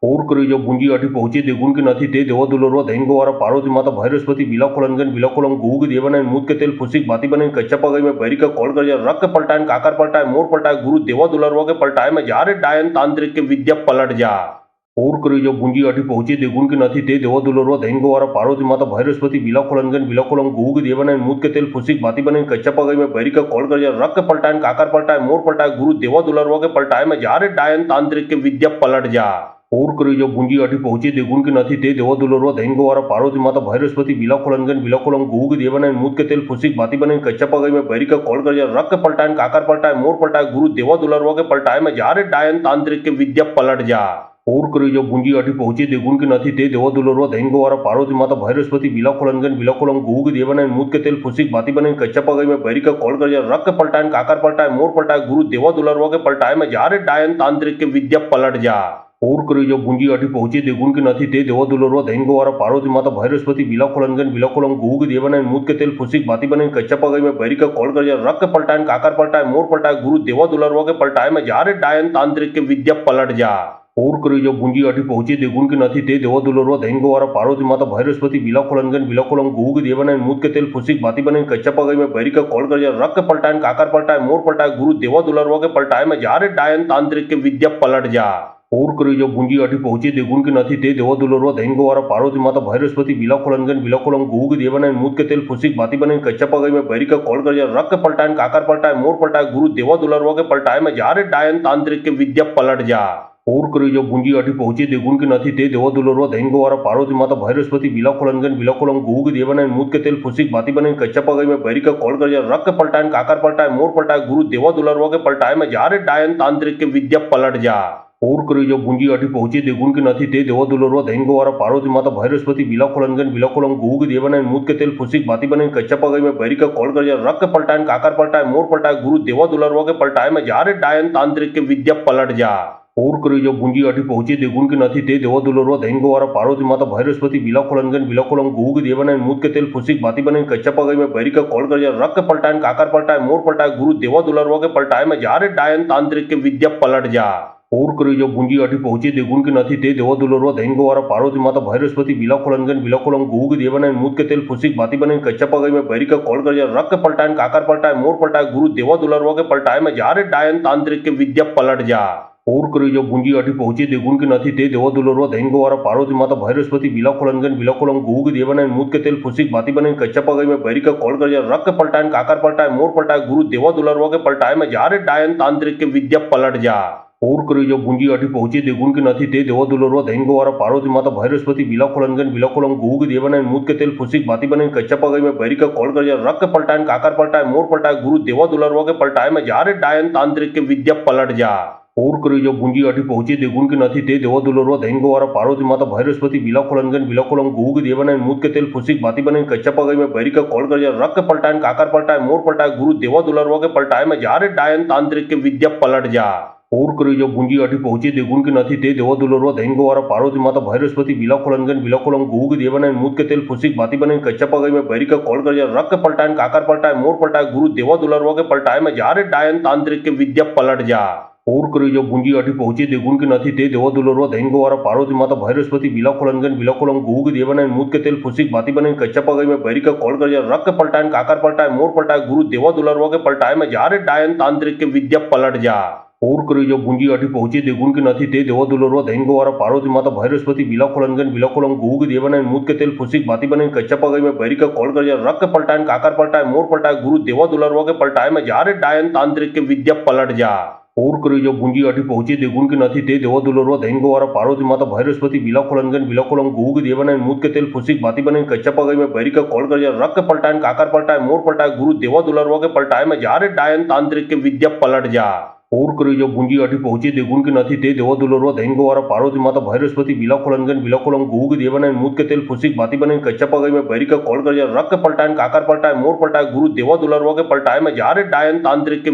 ओर करी जो गुंजी आठी पहुंची देगुन के નથી તે દેવા દુલરવા દૈન ગોવારા પાર્વતી માતા ભૈરસ્પતિ બિલાખોલનગન બિલાખોલમ ગુગ દેવના મૂત के तेल फुसिक बाती बने कच्चा पगई में भरी का कॉल कर रक के पलटाए काकर पलटाए मोर पलटाए गुरु देवा दुलरवा के पलटाए में जा रे डायन तांत्रिक के विद्या पलट जा ओर करी जो गुंजी आठी पहुंची देगुन के નથી તે દેવા દુલરવા દૈન ગોવારા પાર્વતી માતા ભૈરસ્પતિ બિલાખોલનગન બિલાખોલમ ગુગ દેવના મૂત के तेल फुसिक बाती बने कच्चा पगई में भरी का कॉल कर रक के पलटाए काकर पलटाए मोर पलटाए गुरु देवा दुलरवा के पलटाए में जा रे डायन तांत्रिक के विद्या पलट जा ओर करी जो गुंजी आठी पहुंची देगुन के નથી તે દેવા દુલરવા દૈન ગોવારા પાર્વતી માતા ભૈરસ્પતિ બિલાખોલનગન બિલાખોલમ ગુગ દેવના મૂત के तेल फुसिक बाती बने कच्चा पगई में भरी का कॉल कर रक के पलटाए काकर पलटाए मोर पलटाए गुरु देवा दुलरवा के पलटाए में जा रे डायन तांत्रिक के विद्या पलट जा ओर करी जो गुंजी आठी पहुंची देगुन के નથી તે દેવા દુલરવા દૈન ગોવારા પાર્વતી માતા ભૈરસ્પતિ બિલાખોલનગન બિલાખોલમ ગુગ દેવના મૂત के तेल फुसिक बाती बने कच्चा पगई में भरी का कॉल कर रक के पलटाए काकर पलटाए मोर पलटाए गुरु देवा दुलरवा के पलटाए में जा रे डायन तांत्रिक के विद्या पलट जा ओर करी जो गुंजी आठी पहुंची देगुन के નથી તે દેવા દુલરવા દૈન ગોવારા પાર્વતી માતા ભૈરસ્પતિ બિલાખોલનગન બિલાખોલમ ગુગ દેવના મૂત के तेल फुसिक बाती बने कच्चा पगई में भरी का कॉल कर रक के पलटाए काकर पलटाए मोर पलटाए गुरु देवा दुलरवा के पलटाए में जा रे डायन तांत्रिक के विद्या पलट जा ओर करी जो गुंजी आठी पहुंची देगुन के નથી તે દેવા દુલરવા દૈન ગોવારા પાર્વતી માતા ભૈરસ્પતિ બિલાખોલનગન બિલાખોલમ ગુગ દેવના મૂત के तेल फुसिक बाती बने कच्चा पगई में भरी का कॉल कर रक के पलटाए काकर पलटाए मोर पलटाए गुरु देवा दुलरवा के पलटाए में जा रे डायन तांत्रिक के विद्या पलट जा ओर करी जो गुंजी आठी पहुंची देगुन के નથી તે દેવા દુલરવા દૈન ગોવારા પાર્વતી માતા ભૈરસ્પતિ બિલાખોલનગન બિલાખોલમ ગુગ દેવના મૂત के तेल फुसिक बाती बने कच्चा पगई में भरी का कॉल कर रक के पलटाए काकर पलटाए मोर पलटाए गुरु देवा दुलरवा के पलटाए में जा रे डायन तांत्रिक के विद्या पलट जा ओर करी जो गुंजी आठी पहुंची देगुन के નથી તે દેવા દુલરવા દૈન ગોવારા પાર્વતી માતા ભૈરસ્પતિ બિલાખોલનગન બિલાખોલમ ગુગ દેવના મૂત के तेल फुसिक बाती बने कच्चा पगई में भरी का कॉल कर रक के पलटाए काकर पलटाए मोर पलटाए गुरु देवा दुलरवा के पलटाए में जा रे डायन तांत्रिक के विद्या पलट जा ओर करी जो गुंजी आठी पहुंची देगुन के નથી તે દેવા દુલરવા દૈન ગોવારા પાર્વતી માતા ભૈરસ્પતિ બિલાખોલનગન બિલાખોલમ ગુગ દેવના મૂત के तेल फुसिक बाती बने कच्चा पगई में भरी का कॉल कर रक के पलटाए काकर पलटाए मोर पलटाए गुरु देवा दुलरवा के पलटाए में जा रे डायन तांत्रिक के विद्या पलट जा ओर करी जो गुंजी आठी पहुंची देगुन के નથી તે દેવા દુલરવા દૈન ગોવારા પાર્વતી માતા ભૈરસ્પતિ બિલાખોલનગન બિલાખોલમ ગુગ દેવના મૂત के तेल फुसिक बाती बने कच्चा पगई में भरी का कॉल कर रक के पलटाए काकर पलटाए मोर पलटाए गुरु देवा दुलरवा के पलटाए में जा रे डायन तांत्रिक के विद्या पलट जा ओर करी जो गुंजी आठी पहुंची देगुन के નથી તે દેવા દુલરવા દૈન ગોવારા પાર્વતી માતા ભૈરસ્પતિ બિલાખોલનગન બિલાખોલમ ગુગ દેવના મૂત के तेल फुसिक बाती बने कच्चा पगई में भरी का कॉल कर रक के पलटाए काकर पलटाए मोर पलटाए गुरु देवा दुलरवा के पलटाए में जा रे डायन तांत्रिक के विद्या पलट जा ओर करी जो गुंजी आठी पहुंची देगुन के નથી તે દેવા દુલરવા દૈન ગોવારા પાર્વતી માતા ભૈરસ્પતિ બિલાખોલનગન બિલાખોલમ ગુગ દેવના મૂત के तेल फुसिक बाती बने कच्चा पगई में भरी का कॉल कर रक के पलटाए काकर पलटाए मोर पलटाए गुरु देवा दुलरवा के पलटाए में जा रे डायन तांत्रिक के विद्या पलट जा ઓર કરી જો ભૂંજી આઠી પહોંચી દેગુણ કે નથી તે દેવા દુલરવા દૈન ગોવારા પાર્વતી માતા ભૈરસ્પતિ બિલાખોલનગન બિલાખોલમ ગુગ દેવના મૂત के तेल फुसिक बाती बने कच्चा पगई में बैरी का कॉल कर रख के पलटाए काकर पलटाए मोर पलटाए गुरु देवा दुलरवा के पलटाए में जा रे डायन तांत्रिक के विद्या पलट जा ओर करी जो भूंजी आठी पहुंची देगुण के નથી તે દેવા દુલરવા દૈન ગોવારા પાર્વતી માતા ભૈરસ્પતિ બિલાખોલનગન બિલાખોલમ ગુગ દેવના મૂત के तेल फुसिक बाती बने कच्चा पगई में बैरी का कॉल कर रख के पलटाए काकर पलटाए मोर पलटाए गुरु देवा दुलरवा के पलटाए में जा रे डायन तांत्रिक के विद्या पलट जा ओर करी जो भूंजी आठी पहुंची देगुण के નથી તે દેવા દુલરવા દૈન ગોવારા પાર્વતી માતા ભૈરસ્પતિ બિલાખોલનગન બિલાખોલમ ગુગ દેવના મૂત के तेल फुसिक बाती बने कच्चा पगई में बैरी का कॉल कर रख के पलटाए काकर पलटाए मोर पलटाए गुरु देवा दुलरवा के पलटाए में जा रे डायन तांत्रिक के विद्या पलट जा ओर करी जो भूंजी आठी पहुंची देगुण के નથી તે દેવા દુલરવા દૈન ગોવારા પાર્વતી માતા ભૈરસ્પતિ બિલાખોલનગન બિલાખોલમ ગુગ દેવના મૂત के तेल फुसिक बाती बने कच्चा पगई में बैरी का कॉल कर रख के पलटाए काकर पलटाए मोर पलटाए गुरु देवा दुलरवा के पलटाए में जा रे डायन तांत्रिक के विद्या पलट जा ओर करी जो भूंजी आठी पहुंची देगुण के નથી તે દેવા દુલરવા દૈન ગોવારા પાર્વતી માતા ભૈરસ્પતિ બિલાખોલનગન બિલાખોલમ ગુગ દેવના મૂત के तेल फुसिक बाती बने कच्चा पगई में बैरी का कॉल कर रख के पलटाए काकर पलटाए मोर पलटाए गुरु देवा दुलरवा के पलटाए में जा रे डायन तांत्रिक के विद्या पलट जा ओर करी जो भूंजी आठी पहुंची देगुण के નથી તે દેવા દુલરવા દૈન ગોવારા પાર્વતી માતા ભૈરસ્પતિ બિલાખોલનગન બિલાખોલમ ગુગ દેવના મૂત के तेल फुसिक बाती बने कच्चा पगई में बैरी का कॉल कर रख के पलटाए काकर पलटाए मोर पलटाए गुरु देवा दुलरवा के पलटाए में जा रे डायन तांत्रिक के विद्या पलट जा ओर करी जो भूंजी आठी पहुंची देगुण के નથી તે દેવા દુલરવા દૈન ગોવારા પાર્વતી માતા ભૈરસ્પતિ બિલાખોલનગન બિલાખોલમ ગુગ દેવના મૂત के तेल फुसिक बाती बने कच्चा पगई में बैरी का कॉल कर रख के पलटाए काकर पलटाए मोर पलटाए गुरु देवा दुलरवा के पलटाए में जा रे डायन तांत्रिक के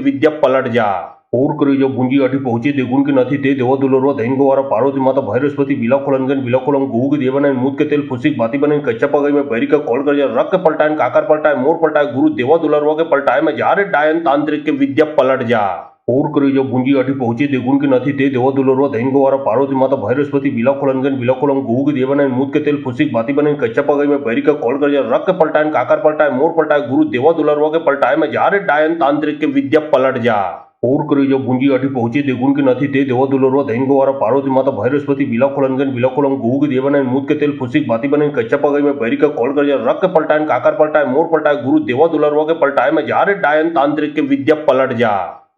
विद्या पलट जा ओर करी जो भूंजी आठी पहुंची देगुण के નથી તે દેવા દુલરવા દૈન ગોવારા પાર્વતી માતા ભૈરસ્પતિ બિલાખોલનગન બિલાખોલમ ગુગ દેવના મૂત के तेल फुसिक बाती बने कच्चा पगई में बैरी का कॉल कर रख के पलटाए काकर पलटाए मोर पलटाए गुरु देवा दुलरवा के पलटाए में जा रे डायन तांत्रिक के विद्या पलट जा ओर करी जो भूंजी आठी पहुंची देगुण के નથી તે દેવા દુલરવા દૈન ગોવારા પાર્વતી માતા ભૈરસ્પતિ બિલાખોલનગન બિલાખોલમ ગુગ દેવના મૂત के तेल फुसिक बाती बने कच्चा पगई में बैरी का कॉल कर रख के पलटाए काकर पलटाए मोर पलटाए गुरु देवा दुलरवा के पलटाए में जा रे डायन तांत्रिक के विद्या पलट जा ओर करी जो भूंजी आठी पहुंची देगुण के નથી તે દેવા દુલરવા દૈન ગોવારા પાર્વતી માતા ભૈરસ્પતિ બિલાખોલનગન બિલાખોલમ ગુગ દેવના મૂત के तेल फुसिक बाती बने कच्चा पगई में बैरी का कॉल कर रख के पलटाए काकर पलटाए मोर पलटाए गुरु देवा दुलरवा के पलटाए में जा रे डायन तांत्रिक के विद्या पलट जा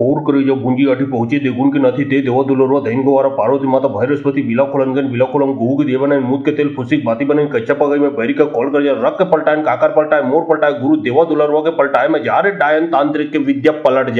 ओर करी जो भूंजी आठी पहुंची देगुण के નથી તે દેવા દુલરવા દૈન ગોવારા પાર્વતી માતા ભૈરસ્પતિ બિલાખોલનગન બિલાખોલમ ગુગ દેવના મૂત के तेल फुसिक बाती बने कच्चा पगई में बैरी का कॉल कर रख के पलटाए काकर पलटाए मोर पलटाए गुरु देवा दुलरवा के पलटाए में जा रे डायन तांत्रिक के विद्या पलट जा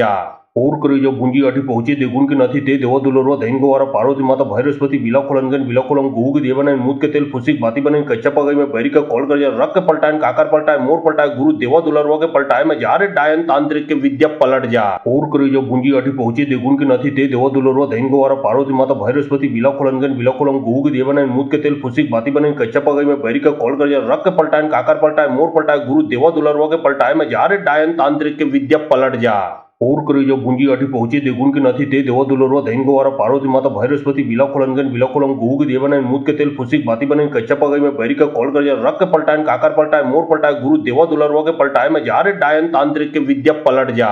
ओर करी जो भूंजी आठी पहुंची देगुण के નથી તે દેવા દુલરવા દૈન ગોવારા પાર્વતી માતા ભૈરસ્પતિ બિલાખોલનગન બિલાખોલમ ગુગ દેવના મૂત के तेल फुसिक बाती बने कच्चा पगई में बैरी का कॉल कर रख के पलटाए काकर पलटाए मोर पलटाए गुरु देवा दुलरवा के पलटाए में जा रे डायन तांत्रिक के विद्या पलट जा ओर करी जो भूंजी आठी पहुंची देगुण के નથી તે દેવા દુલરવા દૈન ગોવારા પાર્વતી માતા ભૈરસ્પતિ બિલાખોલનગન બિલાખોલમ ગુગ દેવના મૂત के तेल फुसिक बाती बने कच्चा पगई में बैरी का कॉल कर रख के पलटाए काकर पलटाए मोर पलटाए गुरु देवा दुलरवा के पलटाए में जा रे डायन तांत्रिक के विद्या पलट जा ओर करी जो भूंजी आठी पहुंची देगुण के નથી તે દેવા દુલરવા દૈન ગોવારા પાર્વતી માતા ભૈરસ્પતિ બિલાખોલનગન બિલાખોલમ ગુગ દેવના મૂત के तेल फुसिक बाती बने कच्चा पगई में बैरी का कॉल कर रख के पलटाए काकर पलटाए मोर पलटाए गुरु देवा दुलरवा के पलटाए में जा रे डायन तांत्रिक के विद्या पलट जा ओर करी जो भूंजी आठी पहुंची देगुण के નથી તે દેવા દુલરવા દૈન ગોવારા પાર્વતી માતા ભૈરસ્પતિ બિલાખોલનગન બિલાખોલમ ગુગ દેવના મૂત के तेल फुसिक बाती बने कच्चा पगई में बैरी का कॉल कर रख के पलटाए काकर पलटाए मोर पलटाए गुरु देवा दुलरवा के पलटाए में जा रे डायन तांत्रिक के विद्या पलट जा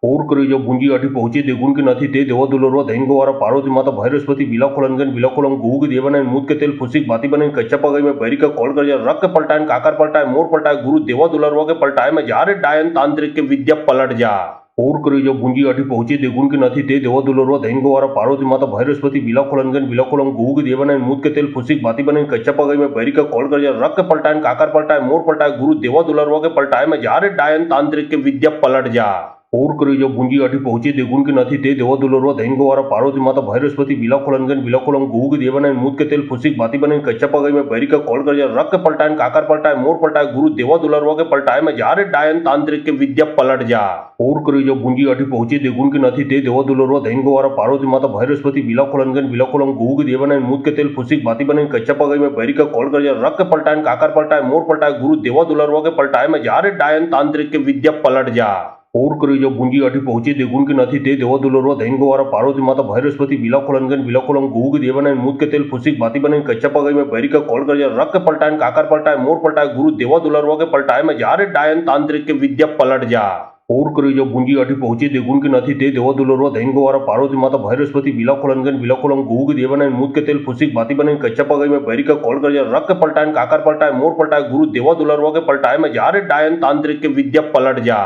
ओर करी जो भूंजी आठी पहुंची देगुण के નથી તે દેવા દુલરવા દૈન ગોવારા પાર્વતી માતા ભૈરસ્પતિ બિલાખોલનગન બિલાખોલમ ગુગ દેવના મૂત के तेल फुसिक बाती बने कच्चा पगई में बैरी का कॉल कर रख के पलटाए काकर पलटाए मोर पलटाए गुरु देवा दुलरवा के पलटाए में जा रे डायन तांत्रिक के विद्या पलट जा ओर करी जो भूंजी आठी पहुंची देगुण के નથી તે દેવા દુલરવા દૈન ગોવારા પાર્વતી માતા ભૈરસ્પતિ બિલાખોલનગન બિલાખોલમ ગુગ દેવના મૂત के तेल फुसिक बाती बने कच्चा पगई में बैरी का कॉल कर रख के पलटाए काकर पलटाए मोर पलटाए गुरु देवा दुलरवा के पलटाए में जा रे डायन तांत्रिक के विद्या पलट जा ओर करी जो भूंजी आठी पहुंची देगुण के નથી તે દેવા દુલરવા દૈન ગોવારા પાર્વતી માતા ભૈરસ્પતિ બિલાખોલનગન બિલાખોલમ ગુગ દેવના મૂત के तेल फुसिक बाती बने कच्चा पगई में बैरी का कॉल कर रख के पलटाए काकर पलटाए मोर पलटाए गुरु देवा दुलरवा के पलटाए में जा रे डायन तांत्रिक के विद्या पलट जा ओर करी जो भूंजी आठी पहुंची देगुण के નથી તે દેવા દુલરવા દૈન ગોવારા પાર્વતી માતા ભૈરસ્પતિ બિલાખોલનગન બિલાખોલમ ગુગ દેવના મૂત के तेल फुसिक बाती बने कच्चा पगई में बैरी का कॉल कर रख के पलटाए काकर पलटाए मोर पलटाए गुरु देवा दुलरवा के पलटाए में जा रे डायन तांत्रिक के विद्या पलट जा ओर करी जो भूंजी आठी पहुंची देगुण के નથી તે દેવા દુલરવા દૈન ગોવારા પાર્વતી માતા ભૈરસ્પતિ બિલાખોલનગન બિલાખોલમ ગુગ દેવના મૂત के तेल फुसिक बाती बने कच्चा पगई में बैरी का कॉल कर रख के पलटाए काकर पलटाए मोर पलटाए गुरु देवा दुलरवा के पलटाए में जा रे डायन तांत्रिक के विद्या पलट जा ઓર કરી જો ભૂંજી આઠી પહોંચી દેગુન કે નથી તે દેવા દુલરવા દૈન ગોવારા પાર્વતી માતા ભૈરસ્પતિ બિલાખોલનગન બિલાખોલમ ગુગ દેવાના મૂત કે તેલ ફુસિક बाती बने कच्चा पगई में भरी का कॉल कर रख के पलटाए काकर पलटाए मोर पलटाए गुरु देवा दुलरवा के पलटाए में जा रे डायन तांत्रिक के विद्या पलट जा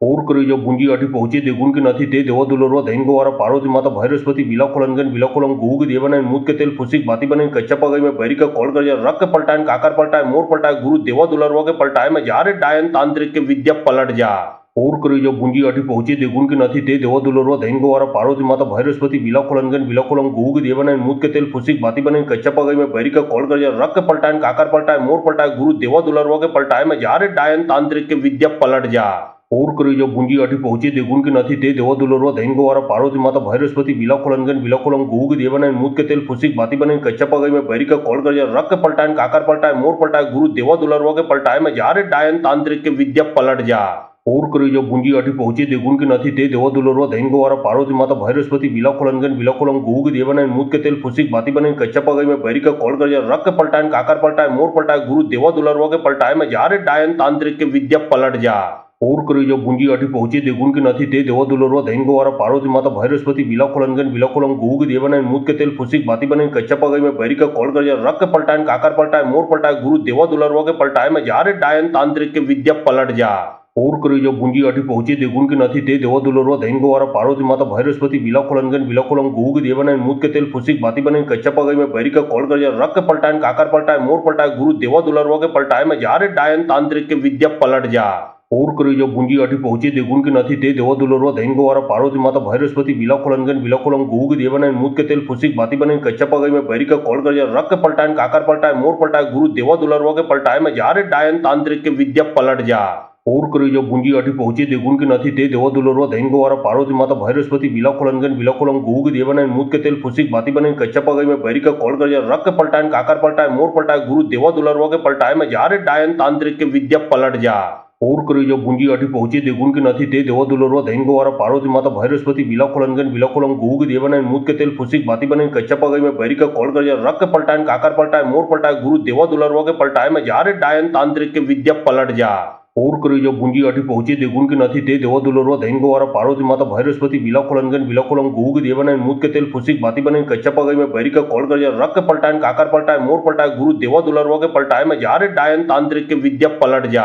ઓર કરી જો ભૂંજી આઠી પહોંચી દેગુન કે નથી તે દેવા દુલરવા દૈન ગોવારા પાર્વતી માતા ભૈરસ્પતિ બિલાખોલનગન બિલાખોલમ ગુગ દેવાના મૂત કે તેલ ફુસિક बाती बने कच्चा पगई में भरी का कॉल कर रख के पलटाए काकर पलटाए मोर पलटाए गुरु देवा दुलरवा के पलटाए में जा रे डायन तांत्रिक के विद्या पलट जा ઓર કરી જો ભૂંજી આઠી પહોંચી દેગુન કે નથી તે દેવા દુલરવા દૈન ગોવારા પાર્વતી માતા ભૈરસ્પતિ બિલાખોલનગન બિલાખોલમ ગુગ દેવાના મૂત કે તેલ ફુસિક बाती बने कच्चा पगई में भरी का कॉल कर रख के पलटाए काकर पलटाए मोर पलटाए गुरु देवा दुलरवा के पलटाए में जा रे डायन तांत्रिक के विद्या पलट जा ઓર કરી જો ભૂંજી આઠી પહોંચી દેગુન કે નથી તે દેવા દુલરવા દૈન ગોવારા પાર્વતી માતા ભૈરસ્પતિ બિલાખોલનગન બિલાખોલમ ગુગ દેવાના મૂત કે તેલ ફુસિક बाती बने कच्चा पगई में भरी का कॉल कर रख के पलटाए काकर पलटाए मोर पलटाए गुरु देवा दुलरवा के पलटाए में जा रे डायन तांत्रिक के विद्या पलट जा ઓર કરી જો ભૂંજી આઠી પહોંચી દેગુન કે નથી તે દેવા દુલરવા દૈન ગોવારા પાર્વતી માતા ભૈરસ્પતિ બિલાખોલનગન બિલાખોલમ ગુગ દેવાના મૂત કે તેલ ફુસિક बाती बने कच्चा पगई में भरी का कॉल कर रख के पलटाए काकर पलटाए मोर पलटाए गुरु देवा दुलरवा के पलटाए में जा रे डायन तांत्रिक के विद्या पलट जा ઓર કરી જો ભૂંજી આઠી પહોંચી દેગુન કે નથી તે દેવા દુલરવા દૈન ગોવારા પાર્વતી માતા ભૈરસ્પતિ બિલાખોલનગન બિલાખોલમ ગુગ દેવાના મૂત કે તેલ ફુસિક बाती बने कच्चा पगई में भरी का कॉल कर रख के पलटाए काकर पलटाए मोर पलटाए गुरु देवा दुलरवा के पलटाए में जा रे डायन तांत्रिक के विद्या पलट जा ઓર કરી જો ભૂંજી આઠી પહોંચી દેગુન કે નથી તે દેવા દુલરવા દૈન ગોવારા પાર્વતી માતા ભૈરસ્પતિ બિલાખોલનગન બિલાખોલમ ગુગ દેવાના મૂત કે તેલ ફુસિક बाती बने कच्चा पगई में भरी का कॉल कर रख के पलटाए काकर पलटाए मोर पलटाए गुरु देवा दुलरवा के पलटाए में जा रे डायन तांत्रिक के विद्या पलट जा ઓર કરી જો ભૂંજી આઠી પહોંચી દેગુન કે નથી તે દેવા દુલરવા દૈન ગોવારા પાર્વતી માતા ભૈરસ્પતિ બિલાખોલનગન બિલાખોલમ ગુગ દેવાના મૂત કે તેલ ફુસિક बाती बने कच्चा पगई में भरी का कॉल कर रख के पलटाए काकर पलटाए मोर पलटाए गुरु देवा दुलरवा के पलटाए में जा रे डायन तांत्रिक के विद्या पलट जा ઓર કરી જો ભૂંજી આઠી પહોંચી દેગુન કે નથી તે દેવા દુલરવા દૈન ગોવારા પાર્વતી માતા ભૈરસ્પતિ બિલાખોલનગન બિલાખોલમ ગુગ દેવાના મૂત કે તેલ ફુસિક बाती बने कच्चा पगई में भरी का कॉल कर रख के पलटाए काकर पलटाए मोर पलटाए गुरु देवा दुलरवा के पलटाए में जा रे डायन तांत्रिक के विद्या पलट जा ઓર કરી જો ભૂંજી આઠી પહોંચી દેગુન કે નથી તે દેવા દુલરવા દૈન ગોવારા પાર્વતી માતા ભૈરસ્પતિ બિલાખોલનગન બિલાખોલમ ગુગ દેવાના મૂત કે તેલ ફુસિક बाती बने कच्चा पगई में भरी का कॉल कर रख के पलटाए काकर पलटाए मोर पलटाए गुरु देवा दुलरवा के पलटाए में जा रे डायन तांत्रिक के विद्या पलट जा ઓર કરી જો ભૂંજી આઠી પહોંચી દેગુન કે નથી તે દેવા દુલરવા દૈન ગોવારા પાર્વતી માતા ભૈરસ્પતિ બિલાખોલનગન બિલાખોલમ ગુગ દેવાના મૂત કે તેલ ફુસિક बाती बने कच्चा पगई में भरी का कॉल कर रख के पलटाए काकर पलटाए मोर पलटाए गुरु देवा दुलरवा के पलटाए में जा रे डायन तांत्रिक के विद्या पलट जा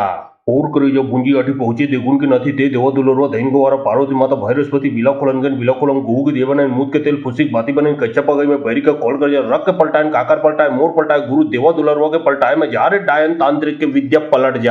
ઓર કરી જો ભૂંજી આઠી પહોંચી દેગુન કે નથી તે દેવા દુલરવા દૈન ગોવારા પાર્વતી માતા ભૈરસ્પતિ બિલાખોલનગન બિલાખોલમ ગુગ દેવાના મૂત કે તેલ ફુસિક बाती बने कच्चा पगई में भरी का कॉल कर रख के पलटाए काकर पलटाए मोर पलटाए गुरु देवा दुलरवा के पलटाए में जा रे डायन तांत्रिक के विद्या पलट जा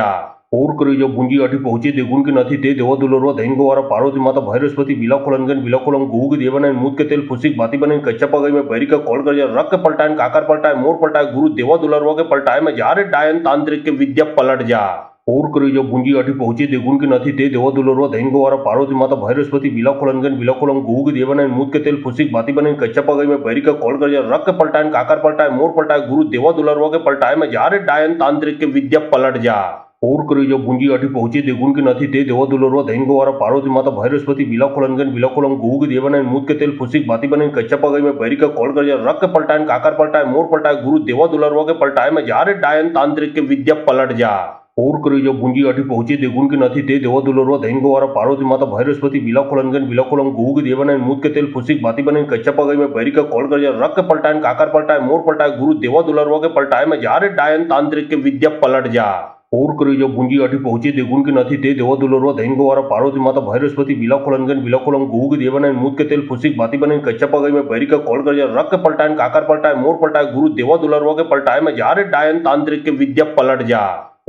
ઓર કરી જો ભૂંજી આઠી પહોંચી દેગુન કે નથી તે દેવા દુલરવા દૈન ગોવારા પાર્વતી માતા ભૈરસ્પતિ બિલાખોલનગન બિલાખોલમ ગુગ દેવાના મૂત કે તેલ ફુસિક बाती बने कच्चा पगई में भरी का कॉल कर रख के पलटाए काकर पलटाए मोर पलटाए गुरु देवा दुलरवा के पलटाए में जा रे डायन तांत्रिक के विद्या पलट जा ઓર કરી જો ભૂંજી આઠી પહોંચી દેગુન કે નથી તે દેવા દુલરવા દૈન ગોવારા પાર્વતી માતા ભૈરસ્પતિ બિલાખોલનગન બિલાખોલમ ગુગ દેવાના મૂત કે તેલ ફુસિક बाती बने कच्चा पगई में भरी का कॉल कर रख के पलटाए काकर पलटाए मोर पलटाए गुरु देवा दुलरवा के पलटाए में जा रे डायन तांत्रिक के विद्या पलट जा ઓર કરી જો ભૂંજી આઠી પહોંચી દેગુન કે નથી તે દેવા દુલરવા દૈન ગોવારા પાર્વતી માતા ભૈરસ્પતિ બિલાખોલનગન બિલાખોલમ ગુગ દેવાના મૂત કે તેલ ફુસિક बाती बने कच्चा पगई में भरी का कॉल कर रख के पलटाए काकर पलटाए मोर पलटाए गुरु देवा दुलरवा के पलटाए में जा रे डायन तांत्रिक के विद्या पलट जा ઓર કરી જો ભૂંજી આઠી પહોંચી દેગુન કે નથી તે દેવા દુલરવા દૈન ગોવારા પાર્વતી માતા ભૈરસ્પતિ બિલાખોલનગન બિલાખોલમ ગુગ દેવાના મૂત કે તેલ ફુસિક बाती बने कच्चा पगई में भरी का कॉल कर रख के पलटाए काकर पलटाए मोर पलटाए गुरु देवा दुलरवा के पलटाए में जा रे डायन तांत्रिक के विद्या पलट जा ઓર કરી જો ભૂંજી આઠી પહોંચી દેગુન કે નથી તે દેવા દુલરવા દૈન ગોવારા પાર્વતી માતા ભૈરસ્પતિ બિલાખોલનગન બિલાખોલમ ગુગ દેવાના મૂત કે તેલ ફુસિક बाती बने कच्चा पगई में भरी का कॉल कर रख के पलटाए काकर पलटाए मोर पलटाए गुरु देवा दुलरवा के पलटाए में जा रे डायन तांत्रिक के विद्या पलट जा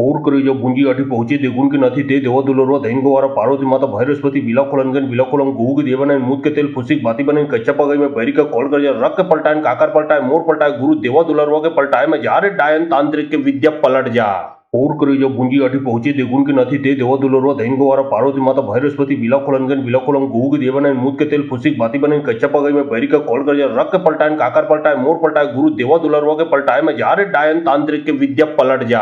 ઓર કરી જો ભૂંજી આઠી પહોંચી દેગુન કે નથી તે દેવા દુલરવા દૈન ગોવારા પાર્વતી માતા ભૈરસ્પતિ બિલાખોલનગન બિલાખોલમ ગુગ દેવાના મૂત કે તેલ ફુસિક बाती बने कच्चा पगई में भरी का कॉल कर रख के पलटाए काकर पलटाए मोर पलटाए गुरु देवा दुलरवा के पलटाए में जा रे डायन तांत्रिक के विद्या पलट जा ઓર કરી જો ભૂંજી આઠી પહોંચી દેગુન કે નથી તે દેવા દુલરવા દૈન ગોવારા પાર્વતી માતા ભૈરસ્પતિ બિલાખોલનગન બિલાખોલમ ગુગ દેવાના મૂત કે તેલ ફુસિક बाती बने कच्चा पगई में भरी का कॉल कर रख के पलटाए काकर पलटाए मोर पलटाए गुरु देवा दुलरवा के पलटाए में जा रे डायन तांत्रिक के विद्या पलट जा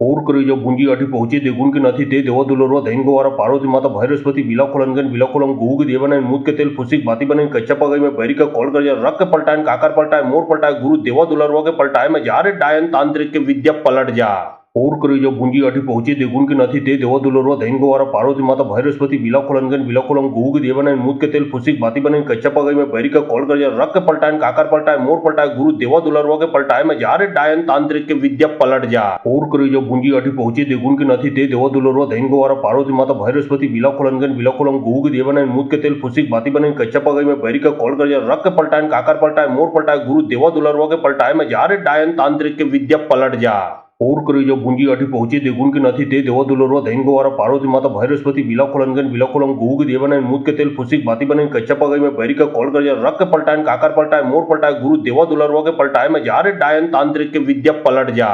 ઓર કરી જો ભૂંજી આઠી પહોંચી દેગુન કે નથી તે દેવા દુલરવા દૈન ગોવારા પાર્વતી માતા ભૈરસ્પતિ બિલાખોલનગન બિલાખોલમ ગુગ દેવાના મૂત કે તેલ ફુસિક बाती बने कच्चा पगई में भरी का कॉल कर रख के पलटाए काकर पलटाए मोर पलटाए गुरु देवा दुलरवा के पलटाए में जा रे डायन तांत्रिक के विद्या पलट जा ઓર કરી જો ભુંજી આઠી પહોંચી દેગુન કે નથી તે દેવા દુલરવા દૈન ગોવારા પાર્વતી માતા ભૈરસ્પતિ બિલાખોલનગન બિલાખોલમ ગુગ દેવાના મૂત કે તેલ ફુસિક बाती बने कच्चा पगई में बैरी का कॉल कर रख के पलटाए काकर पलटाए मोर पलटाए गुरु देवा दुलरवा के पलटाए में जा रे डायन तांत्रिक के विद्या पलट जा और करी जो भुंजी आठी पहुंची देगुन के નથી તે દેવા દુલરવા દૈન ગોવારા પાર્વતી માતા ભૈરસ્પતિ બિલાખોલનગન બિલાખોલમ ગુગ દેવાના મૂત કે તેલ ફુસિક बाती बने कच्चा पगई में बैरी का कॉल कर रख के पलटाए काकर पलटाए मोर पलटाए गुरु देवा दुलरवा के पलटाए में जा रे डायन तांत्रिक के विद्या पलट जा और करी जो भुंजी आठी पहुंची देगुन के નથી તે દેવા દુલરવા દૈન ગોવારા પાર્વતી માતા ભૈરસ્પતિ બિલાખોલનગન બિલાખોલમ ગુગ દેવાના મૂત के तेल फुसिक बाती बने कच्चा पगई में बैरी का कॉल कर रख के पलटाए काकर पलटाए मोर पलटाए गुरु देवा दुलरवा के पलटाए में जा रे डायन तांत्रिक के विद्या पलट जा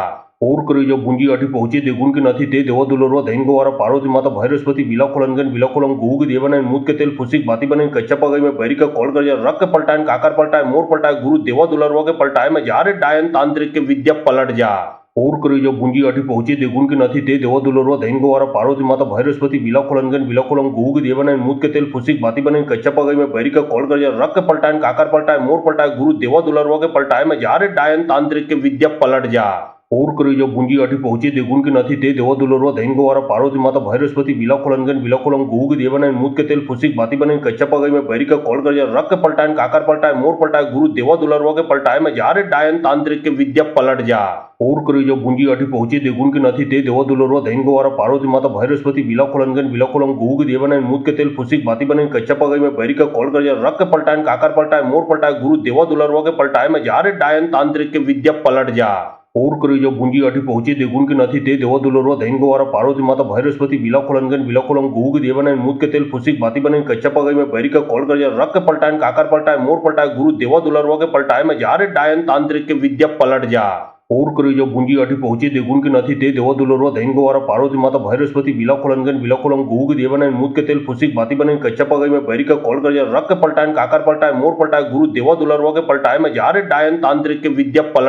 और करी जो भुंजी आठी पहुंची देगुन के નથી તે દેવા દુલરવા દૈન ગોવારા પાર્વતી માતા ભૈરસ્પતિ બિલાખોલનગન બિલાખોલમ ગુગ દેવાના મૂત के तेल फुसिक बाती बने कच्चा पगई में बैरी का कॉल कर रख के पलटाए काकर पलटाए मोर पलटाए गुरु देवा दुलरवा के पलटाए में जा रे डायन तांत्रिक के विद्या पलट जा और करी जो भुंजी आठी पहुंची देगुन के નથી તે દેવા દુલરવા દૈન ગોવારા પાર્વતી માતા ભૈરસ્પતિ બિલાખોલનગન બિલાખોલમ ગુગ દેવાના મૂત के तेल फुसिक बाती बने कच्चा पगई में बैरी का कॉल कर रख के पलटाए काकर पलटाए मोर पलटाए गुरु देवा दुलरवा के पलटाए में जा रे डायन तांत्रिक के विद्या पलट जा और करी जो भुंजी आठी पहुंची देगुन के નથી તે દેવા દુલરવા દૈન ગોવારા પાર્વતી માતા ભૈરસ્પતિ બિલાખોલનગન બિલાખોલમ ગુગ દેવાના મૂત के तेल फुसिक बाती बने कच्चा पगई में बैरी का कॉल कर रख के पलटाए काकर पलटाए मोर पलटाए गुरु देवा दुलरवा के पलटाए में जा रे डायन तांत्रिक के विद्या पलट जा और करी जो भुंजी आठी पहुंची देगुन के નથી તે દેવા દુલરવા દૈન ગોવારા પાર્વતી માતા ભૈરસ્પતિ બિલાખોલનગન બિલાખોલમ ગુગ દેવાના મૂત के तेल फुसिक बाती बने कच्चा पगई में बैरी का कॉल कर रख के पलटाए काकर पलटाए मोर पलटाए गुरु देवा दुलरवा के पलटाए में जा रे डायन तांत्रिक के विद्या पलट जा और करी जो भुंजी आठी पहुंची देगुन के નથી તે દેવા દુલરવા દૈન ગોવારા પાર્વતી માતા ભૈરસ્પતિ બિલાખોલનગન બિલાખોલમ ગુગ દેવાના મૂત के तेल फुसिक बाती बने कच्चा पगई में बैरी का कॉल कर रख के पलटाए काकर पलटाए मोर पलटाए गुरु देवा दुलरवा के पलटाए में जा रे डायन तांत्रिक के विद्या पलट जा और करी जो भुंजी आठी पहुंची देगुन के નથી તે દેવા દુલરવા દૈન ગોવારા પાર્વતી માતા ભૈરસ્પતિ બિલાખોલનગન બિલાખોલમ ગુગ દેવાના મૂત के तेल फुसिक बाती बने कच्चा पगई में बैरी का कॉल कर रख के पलटाए काकर पलटाए मोर पलटाए गुरु देवा दुलरवा के पलटाए में जा रे डायन तांत्रिक के विद्या पलट जा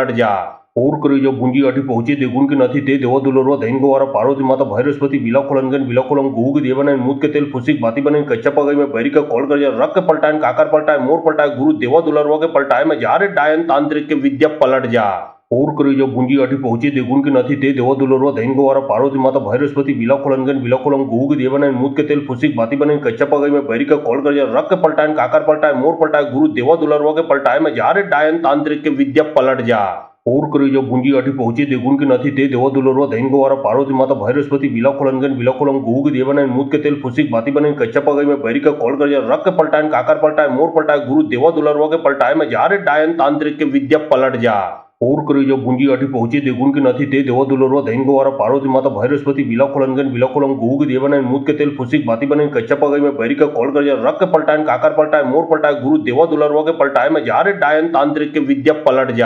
और करी जो भुंजी आठी पहुंची देगुन के નથી તે દેવા દુલરવા દૈન ગોવારા પાર્વતી માતા ભૈરસ્પતિ બિલાખોલનગન બિલાખોલમ ગુગ દેવાના મૂત के तेल फुसिक बाती बने कच्चा पगई में बैरी का कॉल कर रख के पलटाए काकर पलटाए मोर पलटाए गुरु देवा दुलरवा के पलटाए में जा रे डायन तांत्रिक के विद्या पलट जा और करी जो भुंजी आठी पहुंची देगुन के નથી તે દેવા દુલરવા દૈન ગોવારા પાર્વતી માતા ભૈરસ્પતિ બિલાખોલનગન બિલાખોલમ ગુગ દેવાના મૂત के तेल फुसिक बाती बने कच्चा पगई में बैरी का कॉल कर रख के पलटाए काकर पलटाए मोर पलटाए गुरु देवा दुलरवा के पलटाए में जा रे डायन तांत्रिक के विद्या पलट जा और करी जो भुंजी आठी पहुंची देगुन के નથી તે દેવા દુલરવા દૈન ગોવારા પાર્વતી માતા ભૈરસ્પતિ બિલાખોલનગન બિલાખોલમ ગુગ દેવાના મૂત के तेल फुसिक बाती बने कच्चा पगई में बैरी का कॉल कर रख के पलटाए काकर पलटाए मोर पलटाए गुरु देवा दुलरवा के पलटाए में जा रे डायन तांत्रिक के विद्या पलट जा और करी जो भुंजी आठी पहुंची देगुन के નથી તે દેવા દુલરવા દૈન ગોવારા પાર્વતી માતા ભૈરસ્પતિ બિલાખોલનગન બિલાખોલમ ગુગ દેવાના મૂત के तेल फुसिक बाती बने कच्चा पगई में बैरी का कॉल कर रख के पलटाए काकर पलटाए मोर पलटाए गुरु देवा दुलरवा के पलटाए में जा रे डायन तांत्रिक के विद्या पलट जा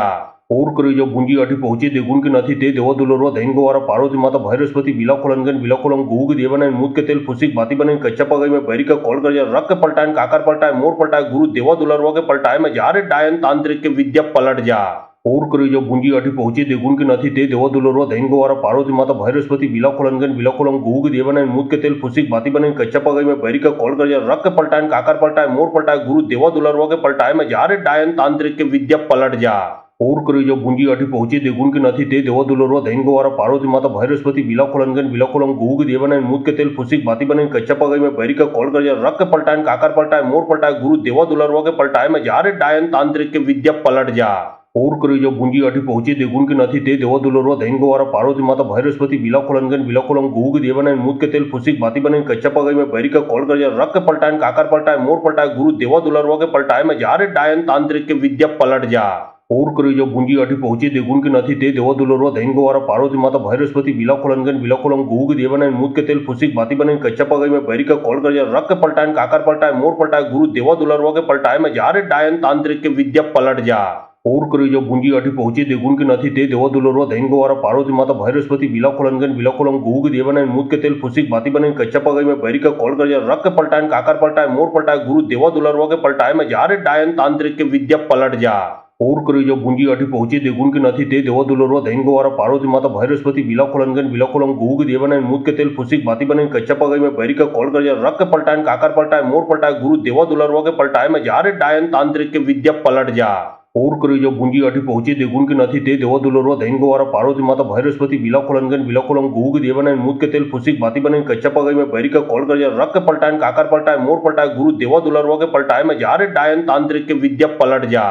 और करी जो भुंजी आठी पहुंची देगुन के નથી તે દેવા દુલરવા દૈન ગોવારા પાર્વતી માતા ભૈરસ્પતિ બિલાખોલનગન બિલાખોલમ ગુગ દેવાના મૂત के तेल फुसिक बाती बने कच्चा पगई में बैरी का कॉल कर रख के पलटाए काकर पलटाए मोर पलटाए गुरु देवा दुलरवा के पलटाए में जा रे डायन तांत्रिक के विद्या पलट जा और करी जो भुंजी आठी पहुंची देगुन के નથી તે દેવા દુલરવા દૈન ગોવારા પાર્વતી માતા ભૈરસ્પતિ બિલાખોલનગન બિલાખોલમ ગુગ દેવાના મૂત के तेल फुसिक बाती बने कच्चा पगई में बैरी का कॉल कर रख के पलटाए काकर पलटाए मोर पलटाए गुरु देवा दुलरवा के पलटाए में जा रे डायन तांत्रिक के विद्या पलट जा और करी जो भुंजी आठी पहुंची देगुन के નથી તે દેવા દુલરવા દૈન ગોવારા પાર્વતી માતા ભૈરસ્પતિ બિલાખોલનગન બિલાખોલમ ગુગ દેવાના મૂત के तेल फुसिक बाती बने कच्चा पगई में बैरी का कॉल कर रख के पलटाए काकर पलटाए मोर पलटाए गुरु देवा दुलरवा के पलटाए में जा रे डायन तांत्रिक के विद्या पलट जा और करी जो भुंजी आठी पहुंची देगुन के નથી તે દેવા દુલરવા દૈન ગોવારા પાર્વતી માતા ભૈરસ્પતિ બિલાખોલનગન બિલાખોલમ ગુગ દેવાના મૂત के तेल फुसिक बाती बने कच्चा पगई में बैरी का कॉल कर रख के पलटाए काकर पलटाए मोर पलटाए गुरु देवा दुलरवा के पलटाए में जा रे डायन तांत्रिक के विद्या पलट जा और करी जो भुंजी आठी पहुंची देगुन के નથી તે દેવા દુલરવા દૈન ગોવારા પાર્વતી માતા ભૈરસ્પતિ બિલાખોલનગન બિલાખોલમ ગુગ દેવાના મૂત के तेल फुसिक बाती बने कच्चा पगई में बैरी का कॉल कर रख के पलटाए काकर पलटाए मोर पलटाए गुरु देवा दुलरवा के पलटाए में जा रे डायन तांत्रिक के विद्या पलट जा और करी जो भुंजी आठी पहुंची देगुन के નથી તે દેવા દુલરવા દૈન ગોવારા પાર્વતી માતા ભૈરસ્પતિ બિલાખોલનગન બિલાખોલમ ગુગ દેવાના મૂત के तेल फुसिक बाती बने कच्चा पगई में बैरी का कॉल कर रख के पलटाए काकर पलटाए मोर पलटाए गुरु देवा दुलरवा के पलटाए में जा रे डायन तांत्रिक के विद्या पलट जा और करी जो भुंजी आठी पहुंची देगुन के નથી તે દેવા દુલરવા દૈન ગોવારા પાર્વતી માતા ભૈરસ્પતિ બિલાખોલનગન બિલાખોલમ ગુગ દેવાના મૂત के तेल फुसिक बाती बने कच्चा पगई में बैरी का कॉल कर रख के पलटाए काकर पलटाए मोर पलटाए गुरु देवा दुलरवा के पलटाए में जा रे डायन तांत्रिक के विद्या पलट जा ઓર કરી જો ભુંજી આઠી પહોંચી દેગુન કે નથી તે દેવા દુલરવા દૈન ગોવારા પાર્વતી માતા ભૈરસ્પતિ વિલાખોલનગન વિલાખોલમ ગુગ દેવના મૂત કે તેલ ફુસિક ભાતી બને કચ્ચા પગાઈ में बैरी का कॉल कर रक पलटाए काकर पलटाए मोर पलटाए गुरु देवा दुलरवा के पलटाए में जारे डायन तांत्रिक के विद्या पलट जा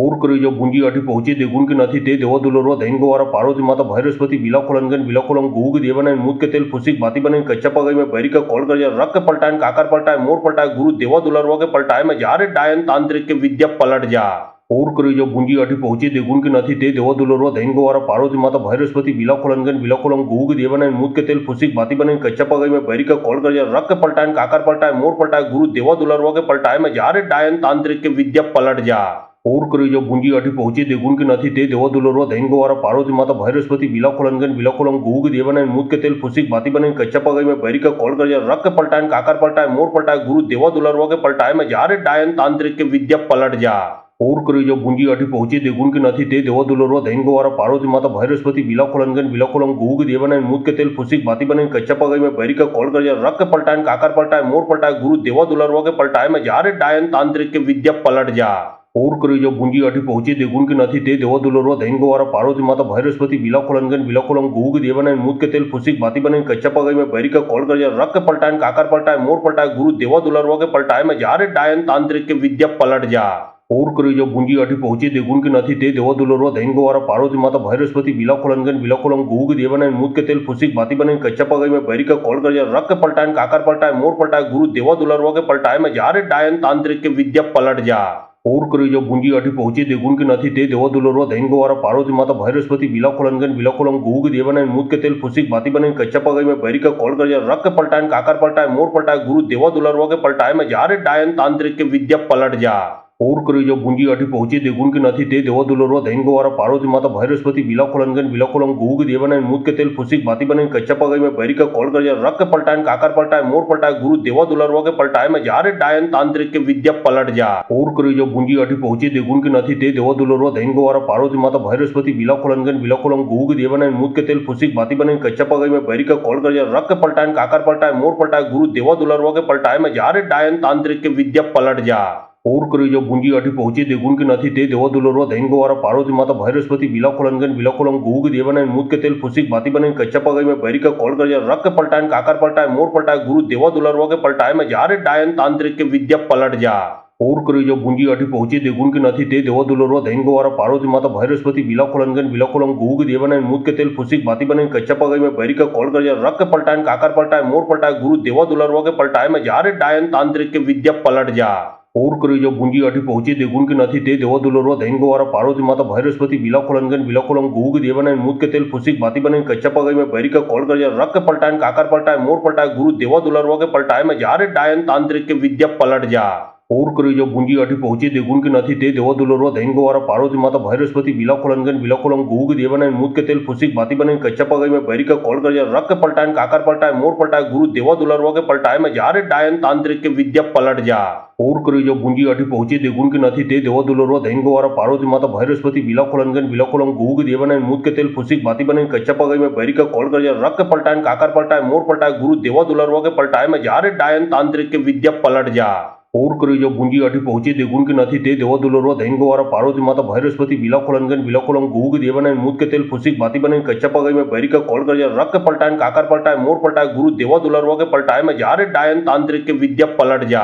और કરી જો ભુંજી આઠી પહોંચી દેગુન કે નથી તે દેવા દુલરવા દૈન ગોવારા પાર્વતી માતા ભૈરસ્પતિ વિલાખોલનગન વિલાખોલમ ગુગ દેવના મૂત के तेल फुसिक भाती बने कच्चा पगाई में बैरी का कॉल कर रक पलटाए काकर पलटाए मोर पलटाए गुरु देवा दुलरवा के पलटाए में जारे डायन तांत्रिक के विद्या पलट जा और કરી જો ભુંજી આઠી પહોંચી દેગુન કે નથી તે દેવા દુલરવા દૈન ગોવારા પાર્વતી માતા ભૈરસ્પતિ વિલાખોલનગન વિલાખોલમ ગુગ દેવના મૂત के तेल फुसिक भाती बने कच्चा पगाई में बैरी का कॉल कर रक पलटाए काकर पलटाए मोर पलटाए गुरु देवा दुलरवा के पलटाए में जारे डायन तांत्रिक के विद्या पलट जा और કરી જો ભુંજી આઠી પહોંચી દેગુન કે નથી તે દેવા દુલરવા દૈન ગોવારા પાર્વતી માતા ભૈરસ્પતિ વિલાખોલનગન વિલાખોલમ ગુગ દેવના મૂત के तेल फुसिक भाती बने कच्चा पगाई में बैरी का कॉल कर रक पलटाए काकर पलटाए मोर पलटाए गुरु देवा दुलरवा के पलटाए में जारे डायन तांत्रिक के विद्या पलट जा और કરી જો ભુંજી આઠી પહોંચી દેગુન કે નથી તે દેવા દુલરવા દૈન ગોવારા પાર્વતી માતા ભૈરસ્પતિ વિલાખોલનગન વિલાખોલમ ગુગ દેવના મૂત के तेल फुसिक भाती बने कच्चा पगाई में बैरी का कॉल कर रक पलटाए काकर पलटाए मोर पलटाए गुरु देवा दुलरवा के पलटाए में जारे डायन तांत्रिक के विद्या पलट जा और કરી જો ભુંજી આઠી પહોંચી દેગુન કે નથી તે દેવા દુલરવા દૈન ગોવારા પાર્વતી માતા ભૈરસ્પતિ વિલાખોલનગન વિલાખોલમ ગુગ દેવના મૂત के तेल फुसिक भाती बने कच्चा पगाई में बैरी का कॉल कर रक पलटाए काकर पलटाए मोर पलटाए गुरु देवा दुलरवा के पलटाए में जारे डायन तांत्रिक के विद्या पलट जा और કરી જો ભુંજી આઠી પહોંચી દેગુન કે નથી તે દેવા દુલરવા દૈન ગોવારા પાર્વતી માતા ભૈરસ્પતિ વિલાખોલનગન વિલાખોલમ ગુગ દેવના મૂત के तेल फुसिक भाती बने कच्चा पगाई में बैरी का कॉल कर रक पलटाए काकर पलटाए मोर पलटाए गुरु देवा दुलरवा के पलटाए में जारे डायन तांत्रिक के विद्या पलट जा और કરી જો ભુંજી આઠી પહોંચી દેગુન કે નથી તે દેવા દુલરવા દૈન ગોવારા પાર્વતી માતા ભૈરસ્પતિ વિલાખોલનગન વિલાખોલમ ગુગ દેવના મૂત के तेल फुसिक भाती बने कच्चा पगाई में बैरी का कॉल कर रक पलटाए काकर पलटाए मोर पलटाए गुरु देवा दुलरवा के पलटाए में जारे डायन तांत्रिक के विद्या पलट जा और કરી જો ભુંજી આઠી પહોંચી દેગુન કે નથી તે દેવા દુલરવા દૈન ગોવારા પાર્વતી માતા ભૈરસ્પતિ વિલાખોલનગન વિલાખોલમ ગુગ દેવના મૂત के तेल फुसिक भाती बने कच्चा पगाई में बैरी का कॉल कर रक पलटाए काकर पलटाए मोर पलटाए गुरु देवा दुलरवा के पलटाए में जारे डायन तांत्रिक के विद्या पलट जा और કરી જો ભુંજી આઠી પહોંચી દેગુન કે નથી તે દેવા દુલરવા દૈન ગોવારા પાર્વતી માતા ભૈરસ્પતિ વિલાખોલનગન વિલાખોલમ ગુગ દેવના મૂત के तेल फुसिक भाती बने कच्चा पगाई में बैरी का कॉल कर रक पलटाए काकर पलटाए मोर पलटाए गुरु देवा दुलरवा के पलटाए में जारे डायन तांत्रिक के विद्या पलट जा और કરી જો ભુંજી આઠી પહોંચી દેગુન કે નથી તે દેવા દુલરવા દૈન ગોવારા પાર્વતી માતા ભૈરસ્પતિ વિલાખોલનગન વિલાખોલમ ગુગ દેવના મૂત के तेल फुसिक भाती बने कच्चा पगाई में बैरी का कॉल कर रक पलटाए काकर पलटाए मोर पलटाए गुरु देवा दुलरवा के पलटाए में जारे डायन तांत्रिक के विद्या पलट जा और કરી જો ભુંજી આઠી પહોંચી દેગુન કે નથી તે દેવા દુલરવા દૈન ગોવારા પાર્વતી માતા ભૈરસ્પતિ વિલાખોલનગન વિલાખોલમ ગુગ દેવના મૂત के तेल फुसिक भाती बने कच्चा पगाई में बैरी का कॉल कर रक पलटाए काकर पलटाए मोर पलटाए गुरु देवा दुलरवा के पलटाए में जारे डायन तांत्रिक के विद्या पलट जा और કરી જો ભુંજી આઠી પહોંચી દેગુન કે નથી તે દેવા દુલરવા દૈન ગોવારા પાર્વતી માતા ભૈરસ્પતિ વિલાખોલનગન વિલાખોલમ ગુગ દેવના મૂત के तेल फुसिक भाती बने कच्चा पगाई में बैरी का कॉल कर रक पलटाए काकर पलटाए मोर पलटाए गुरु देवा दुलरवा के पलटाए में जारे डायन तांत्रिक के विद्या पलट जा और કરી જો ભુંજી આઠી પહોંચી દેગુન કે નથી તે દેવા દુલરવા દૈન ગોવારા પાર્વતી માતા ભૈરસ્પતિ વિલાખોલનગન વિલાખોલમ ગુગ દેવના મૂત के तेल फुसिक भाती बने कच्चा पगाई में बैरी का कॉल कर रक पलटाए काकर पलटाए मोर पलटाए गुरु देवा दुलरवा के पलटाए में जारे डायन तांत्रिक के विद्या पलट जा और કરી જો ભુંજી આઠી પહોંચી દેગુન કે નથી તે દેવા દુલરવા દૈન ગોવારા પાર્વતી માતા ભૈરસ્પતિ વિલાખોલનગન વિલાખોલમ ગુગ દેવના મૂત के तेल फुसिक भाती बने कच्चा पगाई में बैरी का कॉल कर रक पलटाए काकर पलटाए मोर पलटाए गुरु देवा दुलरवा के पलटाए में जारे डायन तांत्रिक के विद्या पलट जा और કરી જો ભુંજી આઠી પહોંચી દેગુન કે નથી તે દેવા દુલરવા દૈન ગોવારા પાર્વતી માતા ભૈરસ્પતિ વિલાખોલનગન વિલાખોલમ ગુગ દેવના મૂત के तेल फुसिक भाती बने कच्चा पगाई में बैरी का कॉल कर रक पलटाए काकर पलटाए मोर पलटाए गुरु देवा दुलरवा के पलटाए में जारे डायन तांत्रिक के विद्या पलट जा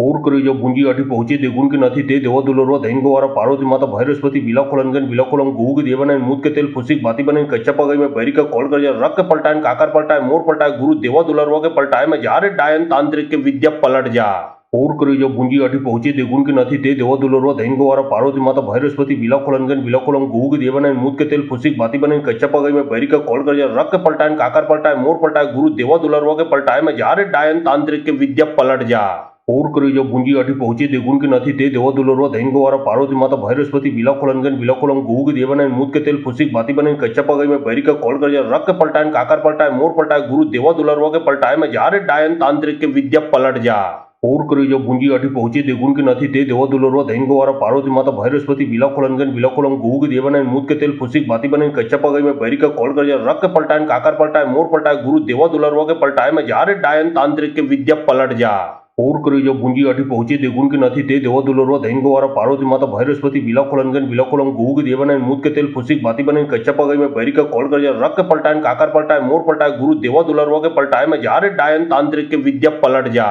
और કરી જો ભુંજી આઠી પહોંચી દેગુન કે નથી તે દેવા દુલરવા દૈન ગોવારા પાર્વતી માતા ભૈરસ્પતિ વિલાખોલનગન વિલાખોલમ ગુગ દેવના મૂત के तेल फुसिक भाती बने कच्चा पगाई में बैरी का कॉल कर रक पलटाए काकर पलटाए मोर पलटाए गुरु देवा दुलरवा के पलटाए में जारे डायन तांत्रिक के विद्या पलट जा और કરી જો ભુંજી આઠી પહોંચી દેગુન કે નથી તે દેવા દુલરવા દૈન ગોવારા પાર્વતી માતા ભૈરસ્પતિ વિલાખોલનગન વિલાખોલમ ગુગ દેવના મૂત के तेल फुसिक भाती बने कच्चा पगाई में बैरी का कॉल कर रक पलटाए काकर पलटाए मोर पलटाए गुरु देवा दुलरवा के पलटाए में जारे डायन तांत्रिक के विद्या पलट जा और કરી જો ભુંજી આઠી પહોંચી દેગુન કે નથી તે દેવા દુલરવા દૈન ગોવારા પાર્વતી માતા ભૈરસ્પતિ વિલાખોલનગન વિલાખોલમ ગુગ દેવના મૂત के तेल फुसिक भाती बने कच्चा पगाई में बैरी का कॉल कर रक पलटाए काकर पलटाए मोर पलटाए गुरु देवा दुलरवा के पलटाए में जारे डायन तांत्रिक के विद्या पलट जा और કરી જો ભુંજી આઠી પહોંચી દેગુન કે નથી તે દેવા દુલરવા દૈન ગોવારા પાર્વતી માતા ભૈરસ્પતિ વિલાખોલનગન વિલાખોલમ ગુગ દેવના મૂત के तेल फुसिक भाती बने कच्चा पगाई में बैरी का कॉल कर रक पलटाए काकर पलटाए मोर पलटाए गुरु देवा दुलरवा के पलटाए में जारे डायन तांत्रिक के विद्या पलट जा ઓર કરી જો ભૂંજી આઠી પહોંચી દેગુન કે નથી તે દેવો દુલરવા દૈન ગોવારા પાર્વતી માતા ભૈરસ્પતિ વિલાખોલનગન વિલાખોલમ ગુગ દેવના મૂત કે તેલ ફુસિક बाती बने कच्चा पगई में बैरी का कॉल कर रख के पलटाए काकर पलटाए मोर पलटाए गुरु देवा दुलरवा के पलटाए में जा रे डायन तांत्रिक के विद्या पलट जा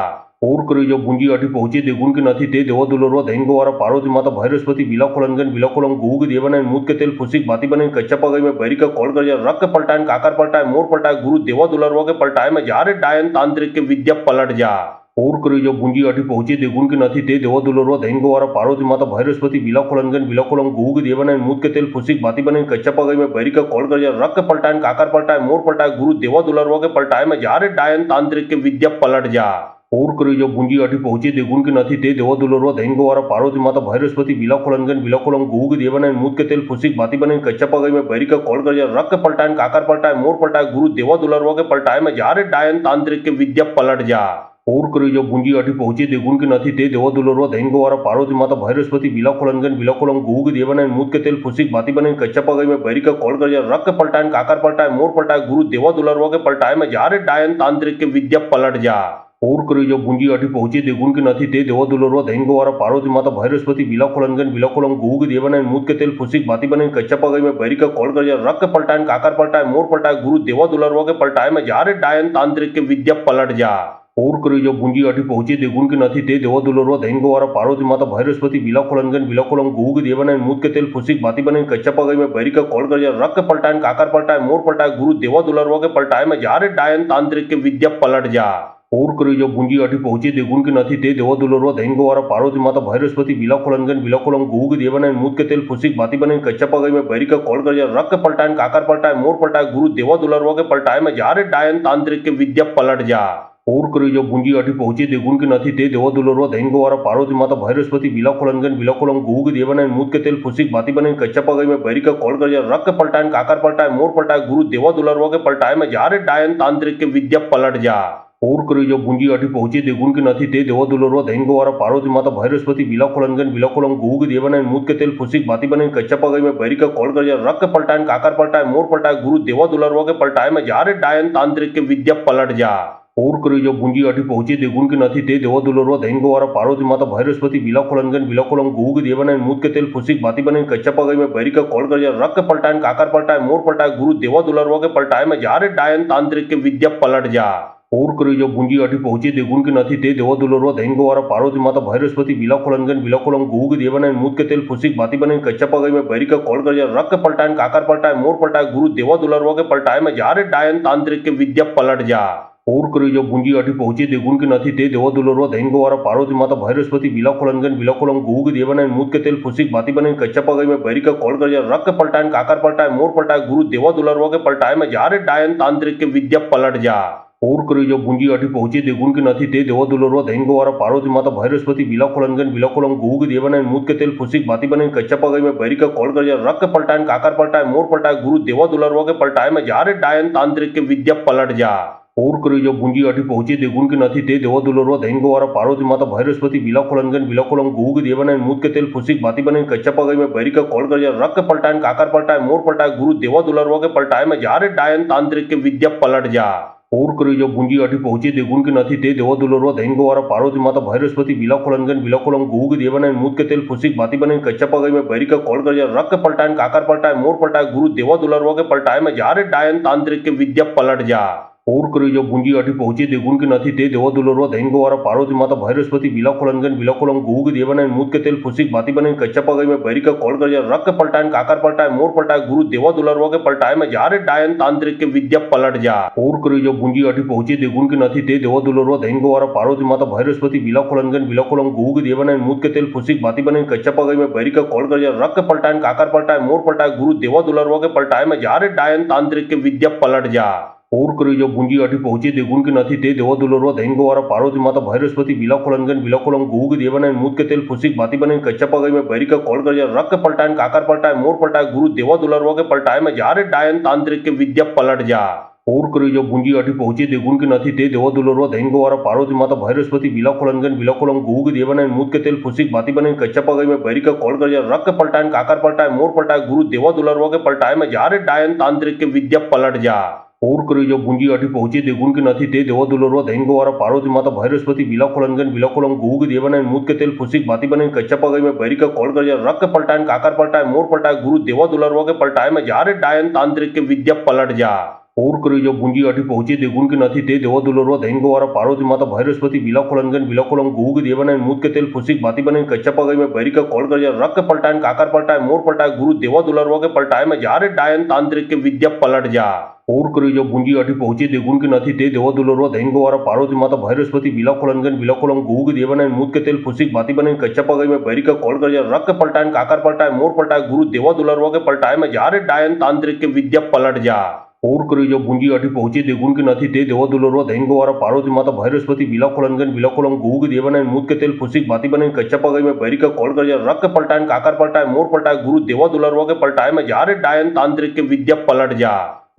और करी जो भूंजी आठी पहुंची देगुन की नहीं ते देवा दुलरवा दैन गोवारा पार्वती माता भैरस्पति विलाखोलनगन विलाखोलम गुग देवना मूत के तेल फुसिक बाती बने कच्चा पगई में बैरी का कॉल कर रख के पलटाए काकर पलटाए मोर पलटाए गुरु देवा दुलरवा के पलटाए में जा रे डायन तांत्रिक के विद्या पलट जा और करी जो भूंजी आठी पहुंची देगुन की नहीं ते देवा दुलरवा दैन गोवारा पार्वती माता भैरस्पति विलाखोलनगन विलाखोलम गुग देवना मूत के तेल फुसिक बाती बने कच्चा पगई में बैरी का कॉल कर रख के पलटाए काकर पलटाए मोर पलटाए गुरु देवा दुलरवा के पलटाए में जा रे डायन तांत्रिक के विद्या पलट जा और करी जो भूंजी आठी पहुंची देगुन की नहीं ते देवा दुलरवा दैन गोवारा पार्वती माता भैरस्पति विलाखोलनगन विलाखोलम गुग देवना मूत के तेल फुसिक बाती बने कच्चा पगई में बैरी का कॉल कर रख के पलटाए काकर पलटाए मोर पलटाए गुरु देवा दुलरवा के पलटाए में जा रे डायन तांत्रिक के विद्या पलट जा और करी जो भूंजी आठी पहुंची देगुन की नहीं ते देवा दुलरवा दैन गोवारा पार्वती माता भैरस्पति विलाखोलनगन विलाखोलम गुग देवना मूत के तेल फुसिक बाती बने कच्चा पगई में बैरी का कॉल कर रख के पलटाए काकर पलटाए मोर पलटाए गुरु देवा दुलरवा के पलटाए में जा रे डायन तांत्रिक के विद्या पलट जा और करी जो भूंजी आठी पहुंची देगुन की नहीं ते देवा दुलरवा दैन गोवारा पार्वती माता भैरस्पति विलाखोलनगन विलाखोलम गुग देवना मूत के तेल फुसिक बाती बने कच्चा पगई में बैरी का कॉल कर रख के पलटाए काकर पलटाए मोर पलटाए गुरु देवा दुलरवा के पलटाए में जा रे डायन तांत्रिक के विद्या पलट जा और करी जो भूंजी आठी पहुंची देगुन की नहीं ते देवा दुलरवा दैन गोवारा पार्वती माता भैरस्पति विलाखोलनगन विलाखोलम गुग देवना मूत के तेल फुसिक बाती बने कच्चा पगई में बैरी का कॉल कर रख के पलटाए काकर पलटाए मोर पलटाए गुरु देवा दुलरवा के पलटाए में जा रे डायन तांत्रिक के विद्या पलट जा और करी जो भूंजी आठी पहुंची देगुन की नहीं ते देवा दुलरवा दैन गोवारा पार्वती माता भैरस्पति विलाखोलनगन विलाखोलम गुग देवना मूत के तेल फुसिक बाती बने कच्चा पगई में बैरी का कॉल कर रख के पलटाए काकर पलटाए मोर पलटाए गुरु देवा दुलरवा के पलटाए में जा रे डायन तांत्रिक के विद्या पलट जा और करी जो भूंजी आठी पहुंची देगुन की नहीं ते देवा दुलरवा दैन गोवारा पार्वती माता भैरस्पति विलाखोलनगन विलाखोलम गुग देवना मूत के तेल फुसिक बाती बने कच्चा पगई में बैरी का कॉल कर रख के पलटाए काकर पलटाए मोर पलटाए गुरु देवा दुलरवा के पलटाए में जा रे डायन तांत्रिक के विद्या पलट जा और करी जो भूंजी आठी पहुंची देगुन की नहीं ते देवा दुलरवा दैन गोवारा पार्वती माता भैरस्पति विलाखोलनगन विलाखोलम गुग देवना मूत के तेल फुसिक बाती बने कच्चा पगई में बैरी का कॉल कर रख के पलटाए काकर पलटाए मोर पलटाए गुरु देवा दुलरवा के पलटाए में जा रे डायन तांत्रिक के विद्या पलट जा और करी जो भूंजी आठी पहुंची देगुन की नहीं ते देवा दुलरवा दैन गोवारा पार्वती माता भैरस्पति विलाखोलनगन विलाखोलम गुग देवना मूत के तेल फुसिक बाती बने कच्चा पगई में बैरी का कॉल कर रख के पलटाए काकर पलटाए मोर पलटाए गुरु देवा दुलरवा के पलटाए में जा रे डायन तांत्रिक के विद्या पलट जा और करी जो भूंजी आठी पहुंची देगुन की नहीं ते देवा दुलरवा दैन गोवारा पार्वती माता भैरस्पति विलाखोलनगन विलाखोलम गुग देवना मूत के तेल फुसिक बाती बने कच्चा पगई में बैरी का कॉल कर रख के पलटाए काकर पलटाए मोर पलटाए गुरु देवा दुलरवा के पलटाए में जा रे डायन तांत्रिक के विद्या पलट जा और करी जो भूंजी आठी पहुंची देगुन की नहीं ते देवा दुलरवा दैन गोवारा पार्वती माता भैरस्पति विलाखोलनगन विलाखोलम गुग देवना मूत के तेल फुसिक बाती बने कच्चा पगई में बैरी का कॉल कर रख के पलटाए काकर पलटाए मोर पलटाए गुरु देवा दुलरवा के पलटाए में जा रे डायन तांत्रिक के विद्या पलट जा और करी जो भूंजी आठी पहुंची देगुन की नहीं ते देवा दुलरवा दैन गोवारा पार्वती माता भैरस्पति विलाखोलनगन विलाखोलम गुग देवना मूत के तेल फुसिक बाती बने कच्चा पगई में बैरी का कॉल कर रख के पलटाए काकर पलटाए मोर पलटाए गुरु देवा दुलरवा के पलटाए में जा रे डायन तांत्रिक के विद्या पलट जा और करी जो भूंजी आठी पहुंची देगुन की नहीं ते देवा दुलरवा दैन गोवारा पार्वती माता भैरस्पति विलाखोलनगन विलाखोलम गुग देवना मूत के तेल फुसिक बाती बने कच्चा पगई में बैरी का कॉल कर रख के पलटाए काकर पलटाए मोर पलटाए गुरु देवा दुलरवा के पलटाए में जा रे डायन तांत्रिक के विद्या पलट जा और करी जो भूंजी आठी पहुंची देगुन की नहीं ते देवा दुलरवा दैन गोवारा पार्वती माता भैरस्पति विलाखोलनगन विलाखोलम गुग देवना मूत के तेल फुसिक बाती बने कच्चा पगई में बैरी का कॉल कर रख के पलटाए काकर पलटाए मोर पलटाए गुरु देवा दुलरवा के पलटाए में जा रे डायन तांत्रिक के विद्या पलट जा और करी जो भूंजी आठी पहुंची देगुन की नहीं ते देवा दुलरवा दैन गोवारा पार्वती माता भैरस्पति विलाखोलनगन विलाखोलम गुग देवना मूत के तेल फुसिक बाती बने कच्चा पगई में बैरी का कॉल कर रख के पलटाए काकर पलटाए मोर पलटाए गुरु देवा दुलरवा के पलटाए में जा रे डायन तांत्रिक के विद्या पलट जा और करी जो भूंजी आठी पहुंची देगुन की नहीं ते देवा दुलरवा दैन गोवारा पार्वती माता भैरस्पति विलाखोलनगन विलाखोलम गुग देवना मूत के तेल फुसिक बाती बने कच्चा पगई में बैरी का कॉल कर रख के पलटाए काकर पलटाए मोर पलटाए गुरु देवा दुलरवा के पलटाए में जा रे डायन तांत्रिक के विद्या पलट जा और करी जो भूंजी आठी पहुंची देगुन की नहीं ते देवा दुलरवा दैन गोवारा पार्वती माता भैरस्पति विलाखोलनगन विलाखोलम गुग देवना मूत के तेल फुसिक बाती बने कच्चा पगई में बैरी का कॉल कर रख के पलटाए काकर पलटाए मोर पलटाए गुरु देवा दुलरवा के पलटाए में जा रे डायन तांत्रिक के विद्या पलट जा और करी जो भूंजी आठी पहुंची देगुन की नहीं ते देवा दुलरवा दैन गोवारा पार्वती माता भैरस्पति विलाखोलनगन विलाखोलम गुग देवना मूत के तेल फुसिक बाती बने कच्चा पगई में बैरी का कॉल कर रख के पलटाए काकर पलटाए मोर पलटाए गुरु देवा दुलरवा के पलटाए में जा रे डायन तांत्रिक के विद्या पलट जा ઓર કરી જો ભૂંજી આઠી પહોંચી દેગુણ કે નથી તે દેવા દુલરવા દૈન ગોવારા પાર્વતી માતા ભૈરસ્પતિ વિલાખોલનગન વિલાખોલમ ગુગ દેવાના મૂત કે તેલ ફુસિક भाती बने कच्चा पगई में बैरी का कॉल कर रक के पलटाए काकर पलटाए मोर पलटाए गुरु देवा दुलरवा के पलटाए में जारे डायन तांत्रिक के विद्या पलट जा और करी जो भूंजी आठी पहुंची देगुण के नहीं ते देवा दुलरवा दैन गवारा पार्वती माता भैरस्पति विलाखोलनगन विलाखोलम गुग देवाना मूत के तेल फुसिक भाती बने कच्चा पगई में बैरी का कॉल कर रक के पलटाए काकर पलटाए मोर पलटाए गुरु देवा दुलरवा के पलटाए में जारे डायन तांत्रिक के विद्या पलट जा और करी जो भूंजी आठी पहुंची देगुण के नहीं ते देवा दुलरवा दैन गवारा पार्वती माता भैरस्पति विलाखोलनगन विलाखोलम गुग देवाना मूत के तेल फुसिक भाती बने कच्चा पगई में बैरी का कॉल कर रक के पलटाए काकर पलटाए मोर पलटाए गुरु देवा दुलरवा के पलटाए में जारे डायन तांत्रिक के विद्या पलट जा और करी जो भूंजी आठी पहुंची देगुण के नहीं ते देवा दुलरवा दैन गवारा पार्वती माता भैरस्पति विलाखोलनगन विलाखोलम गुग देवाना मूत के तेल फुसिक भाती बने कच्चा पगई में बैरी का कॉल कर रक के पलटाए काकर पलटाए मोर पलटाए गुरु देवा दुलरवा के पलटाए में जारे डायन तांत्रिक के विद्या पलट जा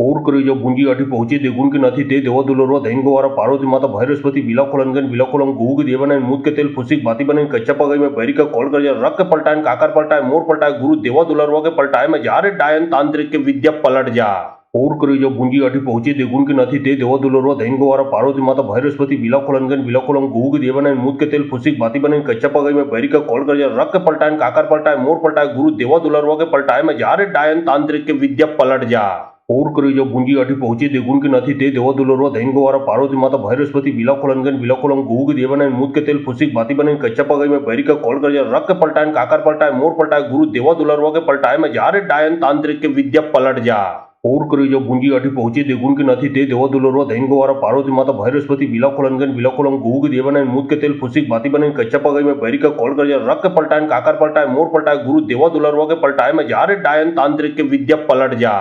और करी जो भूंजी आठी पहुंची देगुण के नहीं ते देवा दुलरवा दैन गवारा पार्वती माता भैरस्पति विलाखोलनगन विलाखोलम गुग देवाना मूत के तेल फुसिक भाती बने कच्चा पगई में बैरी का कॉल कर रक के पलटाए काकर पलटाए मोर पलटाए गुरु देवा दुलरवा के पलटाए में जारे डायन तांत्रिक के विद्या पलट जा और करी जो भूंजी आठी पहुंची देगुण के नहीं ते देवा दुलरवा दैन गवारा पार्वती माता भैरस्पति विलाखोलनगन विलाखोलम गुग देवाना मूत के तेल फुसिक भाती बने कच्चा पगई में बैरी का कॉल कर रक के पलटाए काकर पलटाए मोर पलटाए गुरु देवा दुलरवा के पलटाए में जारे डायन तांत्रिक के विद्या पलट जा और करी जो भूंजी आठी पहुंची देगुण के नहीं ते देवा दुलरवा दैन गवारा पार्वती माता भैरस्पति विलाखोलनगन विलाखोलम गुग देवाना मूत के तेल फुसिक भाती बने कच्चा पगई में बैरी का कॉल कर रक के पलटाए काकर पलटाए मोर पलटाए गुरु देवा दुलरवा के पलटाए में जारे डायन तांत्रिक के विद्या पलट जा और करी जो भूंजी आठी पहुंची देगुण के नहीं ते देवा दुलरवा दैन गवारा पार्वती माता भैरस्पति विलाखोलनगन विलाखोलम गुग देवाना मूत के तेल फुसिक भाती बने कच्चा पगई में बैरी का कॉल कर रक के पलटाए काकर पलटाए मोर पलटाए गुरु देवा दुलरवा के पलटाए में जारे डायन तांत्रिक के विद्या पलट जा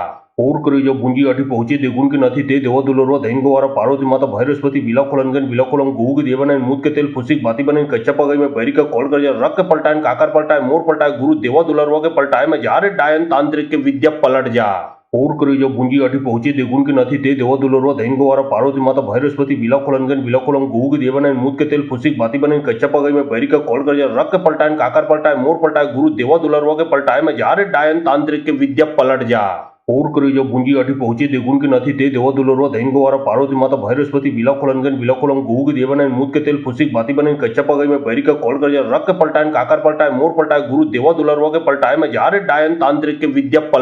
और करी जो भूंजी आठी पहुंची देगुण के नहीं ते देवा दुलरवा दैन गवारा पार्वती माता भैरस्पति विलाखोलनगन विलाखोलम गुग देवाना मूत के तेल फुसिक भाती बने कच्चा पगई में बैरी का कॉल कर रक के पलटाए काकर पलटाए मोर पलटाए गुरु देवा दुलरवा के पलटाए में जारे डायन तांत्रिक के विद्या पलट जा और करी जो भूंजी आठी पहुंची देगुण के नहीं ते देवा दुलरवा दैन गवारा पार्वती माता भैरस्पति विलाखोलनगन विलाखोलम गुग देवाना मूत के तेल फुसिक भाती बने कच्चा पगई में बैरी का कॉल कर रक के पलटाए काकर पलटाए मोर पलटाए गुरु देवा दुलरवा के पलटाए में जारे डायन तांत्रिक के विद्या पलट जा और करी जो भूंजी आठी पहुंची देगुण के नहीं ते देवा दुलरवा दैन गवारा पार्वती माता भैरस्पति विलाखोलनगन विलाखोलम गुग देवाना मूत के तेल फुसिक भाती बने कच्चा पगई में बैरी का कॉल कर रक के पलटाए काकर पलटाए मोर पलटाए गुरु देवा दुलरवा के पलटाए में जारे डायन तांत्रिक के विद्या पलट जा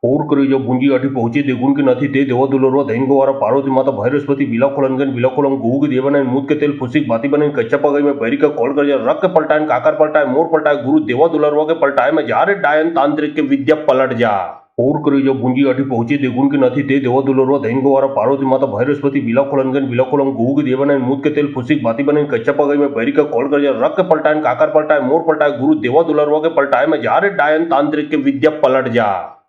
और करी जो भूंजी आठी पहुंची देगुण के नहीं ते देवा दुलरवा दैन गवारा पार्वती माता भैरस्पति विलाखोलनगन विलाखोलम गुग देवाना मूत के तेल फुसिक भाती बने कच्चा पगई में बैरी का कॉल कर रक के पलटाए काकर पलटाए मोर पलटाए गुरु देवा दुलरवा के पलटाए में जारे डायन तांत्रिक के विद्या पलट जा और करी जो भूंजी आठी पहुंची देगुण के नहीं ते देवा दुलरवा दैन गवारा पार्वती माता भैरस्पति विलाखोलनगन विलाखोलम गुग देवाना मूत के तेल फुसिक भाती बने कच्चा पगई में बैरी का कॉल कर रक के पलटाए काकर पलटाए मोर पलटाए गुरु देवा दुलरवा के पलटाए में जारे डायन तांत्रिक के विद्या पलट जा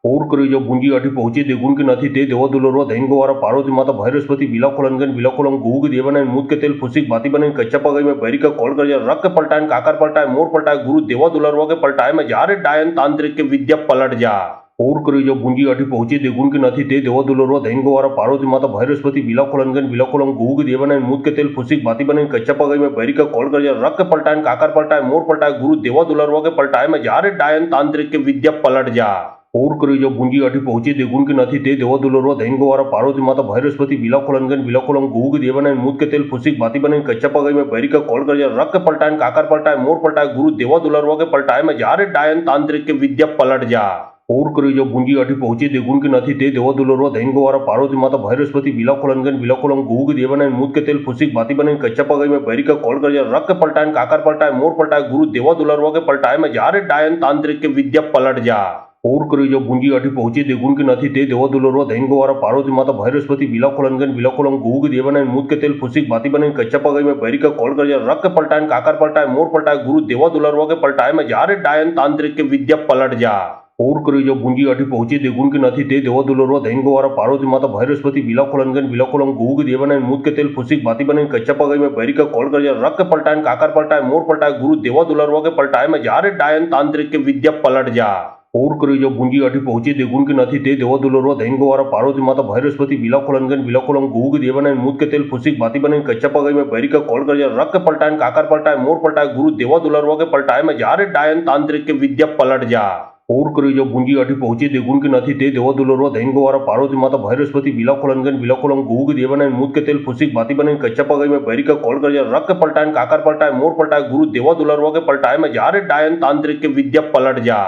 और करी जो भूंजी आठी पहुंची देगुण के नहीं ते देवा दुलरवा दैन गवारा पार्वती माता भैरस्पति विलाखोलनगन विलाखोलम गुग देवाना मूत के तेल फुसिक भाती बने कच्चा पगई में बैरी का कॉल कर रक के पलटाए काकर पलटाए मोर पलटाए गुरु देवा दुलरवा के पलटाए में जारे डायन तांत्रिक के विद्या पलट जा और करी जो भूंजी आठी पहुंची देगुण के नहीं ते देवा दुलरवा दैन गवारा पार्वती माता भैरस्पति विलाखोलनगन विलाखोलम गुग देवाना मूत के तेल फुसिक भाती बने कच्चा पगई में बैरी का कॉल कर रक के पलटाए काकर पलटाए मोर पलटाए गुरु देवा दुलरवा के पलटाए में जारे डायन तांत्रिक के विद्या पलट जा और करी जो भूंजी आठी पहुंची देगुण के नहीं ते देवा दुलरवा दैन गवारा पार्वती माता भैरस्पति विलाखोलनगन विलाखोलम गुग देवाना मूत के तेल फुसिक भाती बने कच्चा पगई में बैरी का कॉल कर रक के पलटाए काकर पलटाए मोर पलटाए गुरु देवा दुलरवा के पलटाए में जारे डायन तांत्रिक के विद्या पलट जा और करी जो भूंजी आठी पहुंची देगुण के नहीं ते देवा दुलरवा दैन गवारा पार्वती माता भैरस्पति विलाखोलनगन विलाखोलम गुग देवाना मूत के तेल फुसिक भाती बने कच्चा पगई में बैरी का कॉल कर रक के पलटाए काकर पलटाए मोर पलटाए गुरु देवा दुलरवा के पलटाए में जारे डायन तांत्रिक के विद्या पलट जा और करी जो भूंजी आठी पहुंची देगुण के नहीं ते देवा दुलरवा दैन गवारा पार्वती माता भैरस्पति विलाखोलनगन विलाखोलम गुग देवाना मूत के तेल फुसिक भाती बने कच्चा पगई में बैरी का कॉल कर रक के पलटाए काकर पलटाए मोर पलटाए गुरु देवा दुलरवा के पलटाए में जारे डायन तांत्रिक के विद्या पलट जा और करी जो भूंजी आठी पहुंची देगुण के नहीं ते देवा दुलरवा दैन गवारा पार्वती माता भैरस्पति विलाखोलनगन विलाखोलम गुग देवाना मूत के तेल फुसिक भाती बने कच्चा पगई में बैरी का कॉल कर रक के पलटाए काकर पलटाए मोर पलटाए गुरु देवा दुलरवा के पलटाए में जारे डायन तांत्रिक के विद्या पलट जा और करी जो भूंजी आठी पहुंची देगुण के नहीं ते देवा दुलरवा दैन गवारा पार्वती माता भैरस्पति विलाखोलनगन विलाखोलम गुग देवाना मूत के तेल फुसिक भाती बने कच्चा पगई में बैरी का कॉल कर रक के पलटाए काकर पलटाए मोर पलटाए गुरु देवा दुलरवा के पलटाए में जारे डायन तांत्रिक के विद्या पलट जा ઓર કરી જો ભુંજી આઠી પહોંચી દેગુન કે નથી તે દેવા દુલરવા દૈન ગવારા પાર્વતી માતા ભૈરસ્પતિ વિલાખોલનગન વિલાખોલમ ગુગ દેવાના મૂત કે તેલ ફુસિક બાતી બને કચ્ચા પગાઈ में बैरी का कॉल कर रक पलटाए काकर पलटाए मोर पलटाए गुरु देवा दुलरवा के पलटाए में जारे डायन तांत्रिक के विद्या पलट जा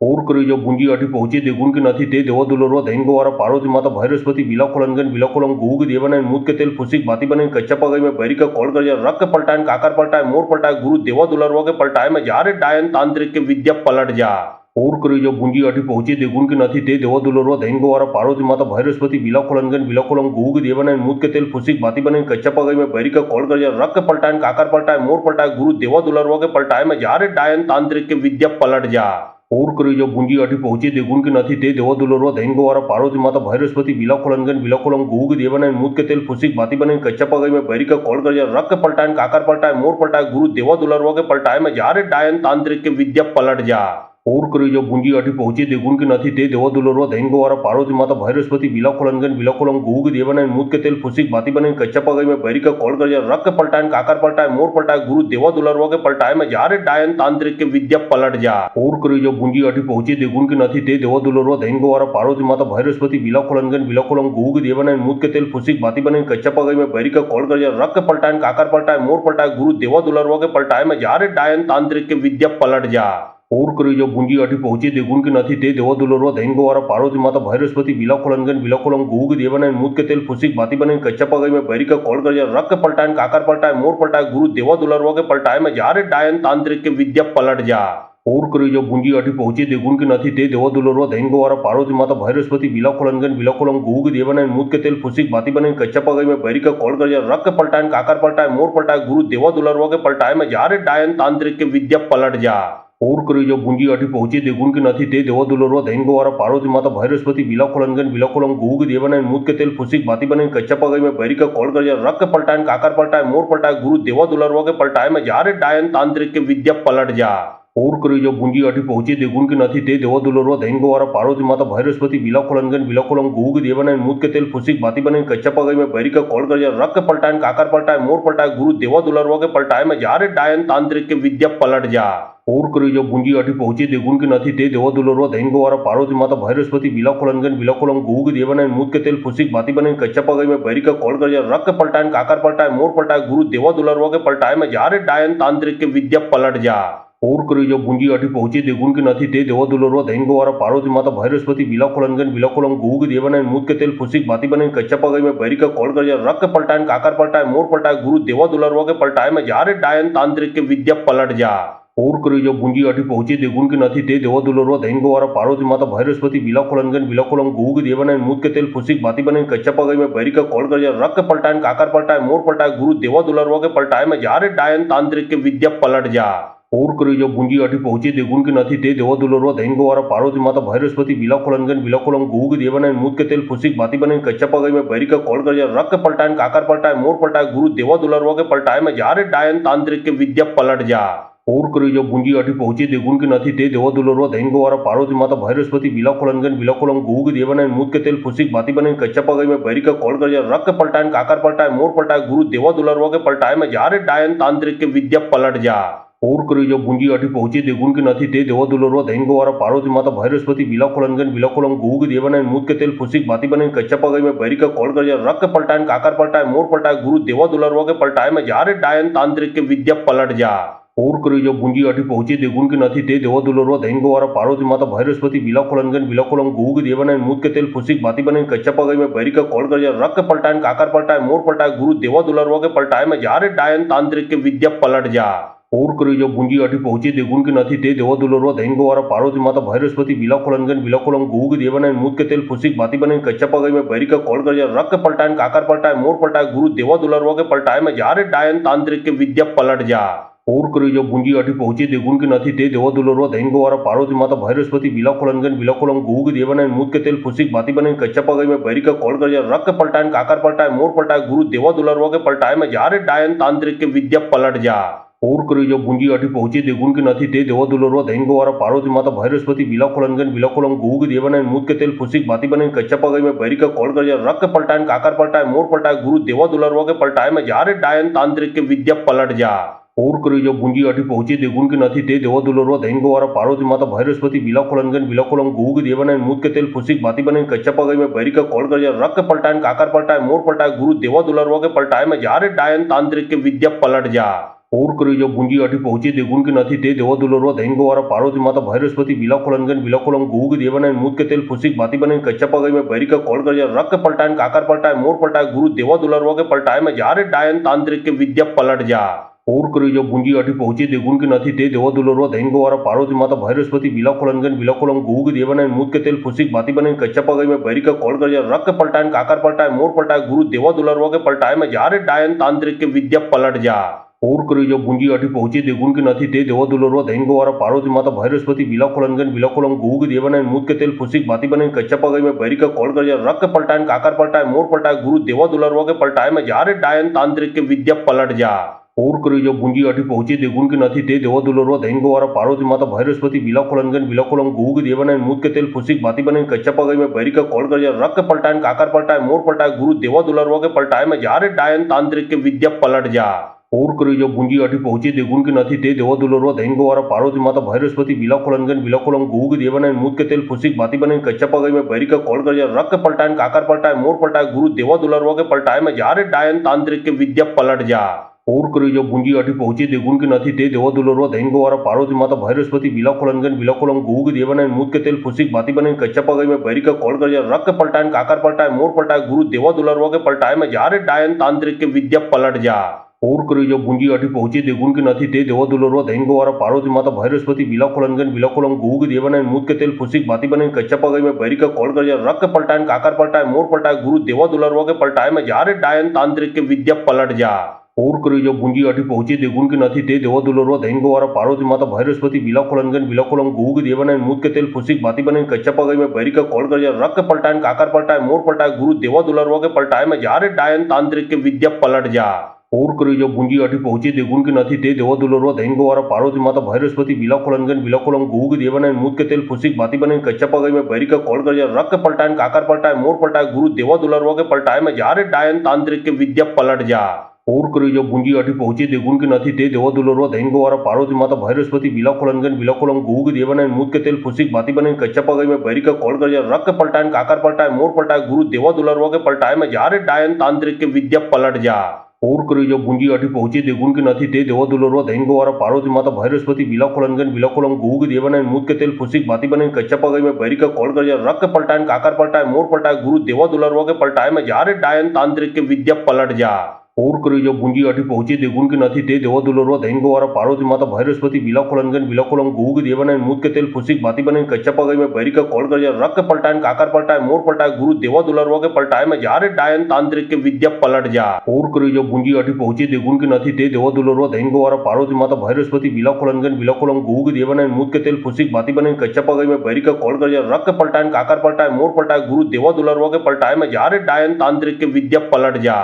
और કરી જો ભુંજી આઠી પહોંચી દેગુન કે નથી તે દેવા દુલરવા દૈન ગવારા પાર્વતી માતા ભૈરસ્પતિ વિલાખોલનગન વિલાખોલમ ગુગ દેવાના મૂત के तेल फुसिक बाती बने कच्चा पगाई में बैरी का कॉल कर रक पलटाए काकर पलटाए मोर पलटाए गुरु देवा दुलरवा के पलटाए में जारे डायन तांत्रिक के विद्या पलट जा और કરી જો ભુંજી આઠી પહોંચી દેગુન કે નથી તે દેવા દુલરવા દૈન ગવારા પાર્વતી માતા ભૈરસ્પતિ વિલાખોલનગન વિલાખોલમ ગુગ દેવાના મૂત के तेल फुसिक बाती बने कच्चा पगाई में बैरी का कॉल कर रक पलटाए काकर पलटाए मोर पलटाए गुरु देवा दुलरवा के पलटाए में जारे डायन तांत्रिक के विद्या पलट जा और કરી જો ભુંજી આઠી પહોંચી દેગુન કે નથી તે દેવા દુલરવા દૈન ગવારા પાર્વતી માતા ભૈરસ્પતિ વિલાખોલનગન વિલાખોલમ ગુગ દેવાના મૂત के तेल फुसिक बाती बने कच्चा पगाई में बैरी का कॉल कर रक पलटाए काकर पलटाए मोर पलटाए गुरु देवा दुलरवा के पलटाए में जारे डायन तांत्रिक के विद्या पलट जा और કરી જો ભુંજી આઠી પહોંચી દેગુન કે નથી તે દેવા દુલરવા દૈન ગવારા પાર્વતી માતા ભૈરસ્પતિ વિલાખોલનગન વિલાખોલમ ગુગ દેવાના મૂત के तेल फुसिक बाती बने कच्चा पगाई में बैरी का कॉल कर रक पलटाए काकर पलटाए मोर पलटाए गुरु देवा दुलरवा के पलटाए में जारे डायन तांत्रिक के विद्या पलट जा और કરી જો ભુંજી આઠી પહોંચી દેગુન કે નથી તે દેવા દુલરવા દૈન ગવારા પાર્વતી માતા ભૈરસ્પતિ વિલાખોલનગન વિલાખોલમ ગુગ દેવાના મૂત के तेल फुसिक बाती बने कच्चा पगाई में बैरी का कॉल कर रक पलटाए काकर पलटाए मोर पलटाए गुरु देवा दुलरवा के पलटाए में जारे डायन तांत्रिक के विद्या पलट जा और કરી જો ભુંજી આઠી પહોંચી દેગુન કે નથી તે દેવા દુલરવા દૈન ગવારા પાર્વતી માતા ભૈરસ્પતિ વિલાખોલનગન વિલાખોલમ ગુગ દેવાના મૂત के तेल फुसिक बाती बने कच्चा पगाई में बैरी का कॉल कर रक पलटाए काकर पलटाए मोर पलटाए गुरु देवा दुलरवा के पलटाए में जारे डायन तांत्रिक के विद्या पलट जा और કરી જો ભુંજી આઠી પહોંચી દેગુન કે નથી તે દેવા દુલરવા દૈન ગવારા પાર્વતી માતા ભૈરસ્પતિ વિલાખોલનગન વિલાખોલમ ગુગ દેવાના મૂત के तेल फुसिक बाती बने कच्चा पगाई में बैरी का कॉल कर रक पलटाए काकर पलटाए मोर पलटाए गुरु देवा दुलरवा के पलटाए में जारे डायन तांत्रिक के विद्या पलट जा और કરી જો ભુંજી આઠી પહોંચી દેગુન કે નથી તે દેવા દુલરવા દૈન ગવારા પાર્વતી માતા ભૈરસ્પતિ વિલાખોલનગન વિલાખોલમ ગુગ દેવાના મૂત के तेल फुसिक बाती बने कच्चा पगाई में बैरी का कॉल कर रक पलटाए काकर पलटाए मोर पलटाए गुरु देवा दुलरवा के पलटाए में जारे डायन तांत्रिक के विद्या पलट जा और કરી જો ભુંજી આઠી પહોંચી દેગુન કે નથી તે દેવા દુલરવા દૈન ગવારા પાર્વતી માતા ભૈરસ્પતિ વિલાખોલનગન વિલાખોલમ ગુગ દેવાના મૂત के तेल फुसिक बाती बने कच्चा पगाई में बैरी का कॉल कर रक पलटाए काकर पलटाए मोर पलटाए गुरु देवा दुलरवा के पलटाए में जारे डायन तांत्रिक के विद्या पलट जा और કરી જો ભુંજી આઠી પહોંચી દેગુન કે નથી તે દેવા દુલરવા દૈન ગવારા પાર્વતી માતા ભૈરસ્પતિ વિલાખોલનગન વિલાખોલમ ગુગ દેવાના મૂત के तेल फुसिक बाती बने कच्चा पगाई में बैरी का कॉल कर रक पलटाए काकर पलटाए मोर पलटाए गुरु देवा दुलरवा के पलटाए में जारे डायन तांत्रिक के विद्या पलट जा और કરી જો ભુંજી આઠી પહોંચી દેગુન કે નથી તે દેવા દુલરવા દૈન ગવારા પાર્વતી માતા ભૈરસ્પતિ વિલાખોલનગન વિલાખોલમ ગુગ દેવાના મૂત के तेल फुसिक बाती बने कच्चा पगाई में बैरी का कॉल कर रक पलटाए काकर पलटाए मोर पलटाए गुरु देवा दुलरवा के पलटाए में जारे डायन तांत्रिक के विद्या पलट जा और કરી જો ભુંજી આઠી પહોંચી દેગુન કે નથી તે દેવા દુલરવા દૈન ગવારા પાર્વતી માતા ભૈરસ્પતિ વિલાખોલનગન વિલાખોલમ ગુગ દેવાના મૂત के तेल फुसिक बाती बने कच्चा पगाई में बैरी का कॉल कर रक पलटाए काकर पलटाए मोर पलटाए गुरु देवा दुलरवा के पलटाए में जारे डायन तांत्रिक के विद्या पलट जा और કરી જો ભુંજી આઠી પહોંચી દેગુન કે નથી તે દેવા દુલરવા દૈન ગવારા પાર્વતી માતા ભૈરસ્પતિ વિલાખોલનગન વિલાખોલમ ગુગ દેવાના મૂત के तेल फुसिक बाती बने कच्चा पगाई में बैरी का कॉल कर रक पलटाए काकर पलटाए मोर पलटाए गुरु देवा दुलरवा के पलटाए में जारे डायन तांत्रिक के विद्या पलट जा और કરી જો ભુંજી આઠી પહોંચી દેગુન કે નથી તે દેવા દુલરવા દૈન ગવારા પાર્વતી માતા ભૈરસ્પતિ વિલાખોલનગન વિલાખોલમ ગુગ દેવાના મૂત के तेल फुसिक बाती बने कच्चा पगाई में बैरी का कॉल कर रक पलटाए काकर पलटाए मोर पलटाए गुरु देवा दुलरवा के पलटाए में जारे डायन तांत्रिक के विद्या पलट जा और કરી જો ભુંજી આઠી પહોંચી દેગુન કે નથી તે દેવા દુલરવા દૈન ગવારા પાર્વતી માતા ભૈરસ્પતિ વિલાખોલનગન વિલાખોલમ ગુગ દેવાના મૂત के तेल फुसिक बाती बने कच्चा पगाई में बैरी का कॉल कर रक पलटाए काकर पलटाए मोर पलटाए गुरु देवा दुलरवा के पलटाए में जारे डायन तांत्रिक के विद्या पलट जा और કરી જો ભુંજી આઠી પહોંચી દેગુન કે નથી તે દેવા દુલરવા દૈન ગવારા પાર્વતી માતા ભૈરસ્પતિ વિલાખોલનગન વિલાખોલમ ગુગ દેવાના મૂત के तेल फुसिक बाती बने कच्चा पगाई में बैरी का कॉल कर रक पलटाए काकर पलटाए मोर पलटाए गुरु देवा दुलरवा के पलटाए में जारे डायन तांत्रिक के विद्या पलट जा और કરી જો ભુંજી આઠી પહોંચી દેગુન કે નથી તે દેવા દુલરવા દૈન ગવારા પાર્વતી માતા ભૈરસ્પતિ વિલાખોલનગન વિલાખોલમ ગુગ દેવાના મૂત के तेल फुसिक बाती बने कच्चा पगाई में बैरी का कॉल कर रक पलटाए काकर पलटाए मोर पलटाए गुरु देवा दुलरवा के पलटाए में जारे डायन तांत्रिक के विद्या पलट जा और કરી જો ભુંજી આઠી પહોંચી દેગુન કે નથી તે દેવા દુલરવા દૈન ગવારા પાર્વતી માતા ભૈરસ્પતિ વિલાખોલનગન વિલાખોલમ ગુગ દેવાના મૂત के तेल फुसिक बाती बने कच्चा पगाई में बैरी का कॉल कर रक पलटाए काकर पलटाए मोर पलटाए गुरु देवा दुलरवा के पलटाए में जारे डायन तांत्रिक के विद्या पलट जा और કરી જો ભુંજી આઠી પહોંચી દેગુન કે નથી તે દેવા દુલરવા દૈન ગવારા પાર્વતી માતા ભૈરસ્પતિ વિલાખોલનગન વિલાખોલમ ગુગ દેવાના મૂત के तेल फुसिक बाती बने कच्चा पगाई में बैरी का कॉल कर रक पलटाए काकर पलटाए मोर पलटाए गुरु देवा दुलरवा के पलटाए में जारे डायन तांत्रिक के विद्या पलट जा ઓર કરી જો ભૂંજી આઠી પહોંચી દેગુન કે નથી તે દેવા દુલરવા દૈન ગોવારા પાર્વતી માતા ભૈરસ્પતિ બિલાખોલનગન બિલાખોલમ ગુગ દેવાના મૂત કે તેલ ફુસિક बाती बने कच्चा पगई में भरी का कॉल कर रख के पलटाए काकर पलटाए मोर पलटाए गुरु देवा दुलरवा के पलटाए में जा रे डायन तांत्रिक के विद्या पलट जा ઓર કરી જો ભૂંજી આઠી પહોંચી દેગુન કે નથી તે દેવા દુલરવા દૈન ગોવારા પાર્વતી માતા ભૈરસ્પતિ બિલાખોલનગન બિલાખોલમ ગુગ દેવાના મૂત કે તેલ ફુસિક बाती बने कच्चा पगई में भरी का कॉल कर रख के पलटाए काकर पलटाए मोर पलटाए गुरु देवा दुलरवा के पलटाए में जा रे डायन तांत्रिक के विद्या पलट जा ઓર કરી જો ભૂંજી આઠી પહોંચી દેગુન કે નથી તે દેવા દુલરવા દૈન ગોવારા પાર્વતી માતા ભૈરસ્પતિ બિલાખોલનગન બિલાખોલમ ગુગ દેવાના મૂત કે તેલ ફુસિક बाती बने कच्चा पगई में भरी का कॉल कर रख के पलटाए काकर पलटाए मोर पलटाए गुरु देवा दुलरवा के पलटाए में जा रे डायन तांत्रिक के विद्या पलट जा ઓર કરી જો ભૂંજી આઠી પહોંચી દેગુન કે નથી તે દેવા દુલરવા દૈન ગોવારા પાર્વતી માતા ભૈરસ્પતિ બિલાખોલનગન બિલાખોલમ ગુગ દેવાના મૂત કે તેલ ફુસિક बाती बने कच्चा पगई में भरी का कॉल कर रख के पलटाए काकर पलटाए मोर पलटाए गुरु देवा दुलरवा के पलटाए में जा रे डायन तांत्रिक के विद्या पलट जा ઓર કરી જો ભૂંજી આઠી પહોંચી દેગુન કે નથી તે દેવા દુલરવા દૈન ગોવારા પાર્વતી માતા ભૈરસ્પતિ બિલાખોલનગન બિલાખોલમ ગુગ દેવાના મૂત કે તેલ ફુસિક बाती बने कच्चा पगई में भरी का कॉल कर रख के पलटाए काकर पलटाए मोर पलटाए गुरु देवा दुलरवा के पलटाए में जा रे डायन तांत्रिक के विद्या पलट जा ઓર કરી જો ભૂંજી આઠી પહોંચી દેગુન કે નથી તે દેવા દુલરવા દૈન ગોવારા પાર્વતી માતા ભૈરસ્પતિ બિલાખોલનગન બિલાખોલમ ગુગ દેવાના મૂત કે તેલ ફુસિક बाती बने कच्चा पगई में भरी का कॉल कर रख के पलटाए काकर पलटाए मोर पलटाए गुरु देवा दुलरवा के पलटाए में जा रे डायन तांत्रिक के विद्या पलट जा ઓર કરી જો ભૂંજી આઠી પહોંચી દેગુન કે નથી તે દેવા દુલરવા દૈન ગોવારા પાર્વતી માતા ભૈરસ્પતિ બિલાખોલનગન બિલાખોલમ ગુગ દેવાના મૂત કે તેલ ફુસિક बाती बने कच्चा पगई में भरी का कॉल कर रख के पलटाए काकर पलटाए मोर पलटाए गुरु देवा दुलरवा के पलटाए में जा रे डायन तांत्रिक के विद्या पलट जा ઓર કરી જો ભૂંજી આઠી પહોંચી દેગુન કે નથી તે દેવા દુલરવા દૈન ગોવારા પાર્વતી માતા ભૈરસ્પતિ બિલાખોલનગન બિલાખોલમ ગુગ દેવાના મૂત કે તેલ ફુસિક बाती बने कच्चा पगई में भरी का कॉल कर रख के पलटाए काकर पलटाए मोर पलटाए गुरु देवा दुलरवा के पलटाए में जा रे डायन तांत्रिक के विद्या पलट जा ઓર કરી જો ભૂંજી આઠી પહોંચી દેગુન કે નથી તે દેવા દુલરવા દૈન ગોવારા પાર્વતી માતા ભૈરસ્પતિ બિલાખોલનગન બિલાખોલમ ગુગ દેવાના મૂત કે તેલ ફુસિક बाती बने कच्चा पगई में भरी का कॉल कर रख के पलटाए काकर पलटाए मोर पलटाए गुरु देवा दुलरवा के पलटाए में जा रे डायन तांत्रिक के विद्या पलट जा ઓર કરી જો ભૂંજી આઠી પહોંચી દેગુન કે નથી તે દેવા દુલરવા દૈન ગોવારા પાર્વતી માતા ભૈરસ્પતિ બિલાખોલનગન બિલાખોલમ ગુગ દેવાના મૂત કે તેલ ફુસિક बाती बने कच्चा पगई में भरी का कॉल कर रख के पलटाए काकर पलटाए मोर पलटाए गुरु देवा दुलरवा के पलटाए में जा रे डायन तांत्रिक के विद्या पलट जा ઓર કરી જો ભૂંજી આઠી પહોંચી દેગુન કે નથી તે દેવા દુલરવા દૈન ગોવારા પાર્વતી માતા ભૈરસ્પતિ બિલાખોલનગન બિલાખોલમ ગુગ દેવાના મૂત કે તેલ ફુસિક बाती बने कच्चा पगई में भरी का कॉल कर रख के पलटाए काकर पलटाए मोर पलटाए गुरु देवा दुलरवा के पलटाए में जा रे डायन तांत्रिक के विद्या पलट जा ઓર કરી જો ભૂંજી આઠી પહોંચી દેગુન કે નથી તે દેવા દુલરવા દૈન ગોવારા પાર્વતી માતા ભૈરસ્પતિ બિલાખોલનગન બિલાખોલમ ગુગ દેવાના મૂત કે તેલ ફુસિક बाती बने कच्चा पगई में भरी का कॉल कर रख के पलटाए काकर पलटाए मोर पलटाए गुरु देवा दुलरवा के पलटाए में जा रे डायन तांत्रिक के विद्या पलट जा ઓર કરી જો ભૂંજી આઠી પહોંચી દેગુન કે નથી તે દેવા દુલરવા દૈન ગોવારા પાર્વતી માતા ભૈરસ્પતિ બિલાખોલનગન બિલાખોલમ ગુગ દેવાના મૂત કે તેલ ફુસિક बाती बने कच्चा पगई में भरी का कॉल कर रख के पलटाए काकर पलटाए मोर पलटाए गुरु देवा दुलरवा के पलटाए में जा रे डायन तांत्रिक के विद्या पलट जा ઓર કરી જો ભૂંજી આઠી પહોંચી દેગુન કે નથી તે દેવા દુલરવા દૈન ગોવારા પાર્વતી માતા ભૈરસ્પતિ બિલાખોલનગન બિલાખોલમ ગુગ દેવાના મૂત કે તેલ ફુસિક बाती बने कच्चा पगई में भरी का कॉल कर रख के पलटाए काकर पलटाए मोर पलटाए गुरु देवा दुलरवा के पलटाए में जा रे डायन तांत्रिक के विद्या पलट जा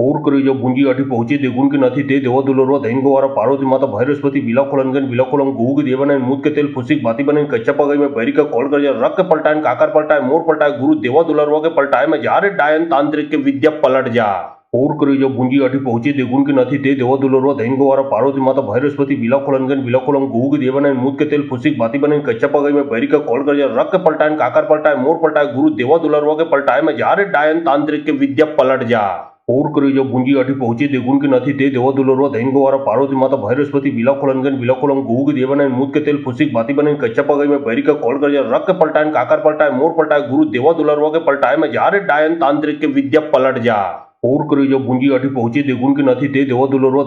ઓર કરી જો ભૂંજી આઠી પહોંચી દેગુન કે નથી તે દેવા દુલરવા દૈન ગોવારા પાર્વતી માતા ભૈરસ્પતિ બિલાખોલનગન બિલાખોલમ ગુગ દેવાના મૂત કે તેલ ફુસિક बाती बने कच्चा पगई में भरी का कॉल कर रख के पलटाए काकर पलटाए मोर पलटाए गुरु देवा दुलरवा के पलटाए में जा रे डायन तांत्रिक के विद्या पलट जा ઓર કરી જો ભૂંજી આઠી પહોંચી દેગુન કે નથી તે દેવા દુલરવા દૈન ગોવારા પાર્વતી માતા ભૈરસ્પતિ બિલાખોલનગન બિલાખોલમ ગુગ દેવાના મૂત કે તેલ ફુસિક बाती बने कच्चा पगई में भरी का कॉल कर रख के पलटाए काकर पलटाए मोर पलटाए गुरु देवा दुलरवा के पलटाए में जा रे डायन तांत्रिक के विद्या पलट जा ઓર કરી જો ભૂંજી આઠી પહોંચી દેગુન કે નથી તે દેવા દુલરવા દૈન ગોવારા પાર્વતી માતા ભૈરસ્પતિ બિલાખોલનગન બિલાખોલમ ગુગ દેવાના મૂત કે તેલ ફુસિક बाती बने कच्चा पगई में भरी का कॉल कर रख के पलटाए काकर पलटाए मोर पलटाए गुरु देवा दुलरवा के पलटाए में जा रे डायन तांत्रिक के विद्या पलट जा ઓર કરી જો ભૂંજી આઠી પહોંચી દેગુન કે નથી તે દેવા દુલરવા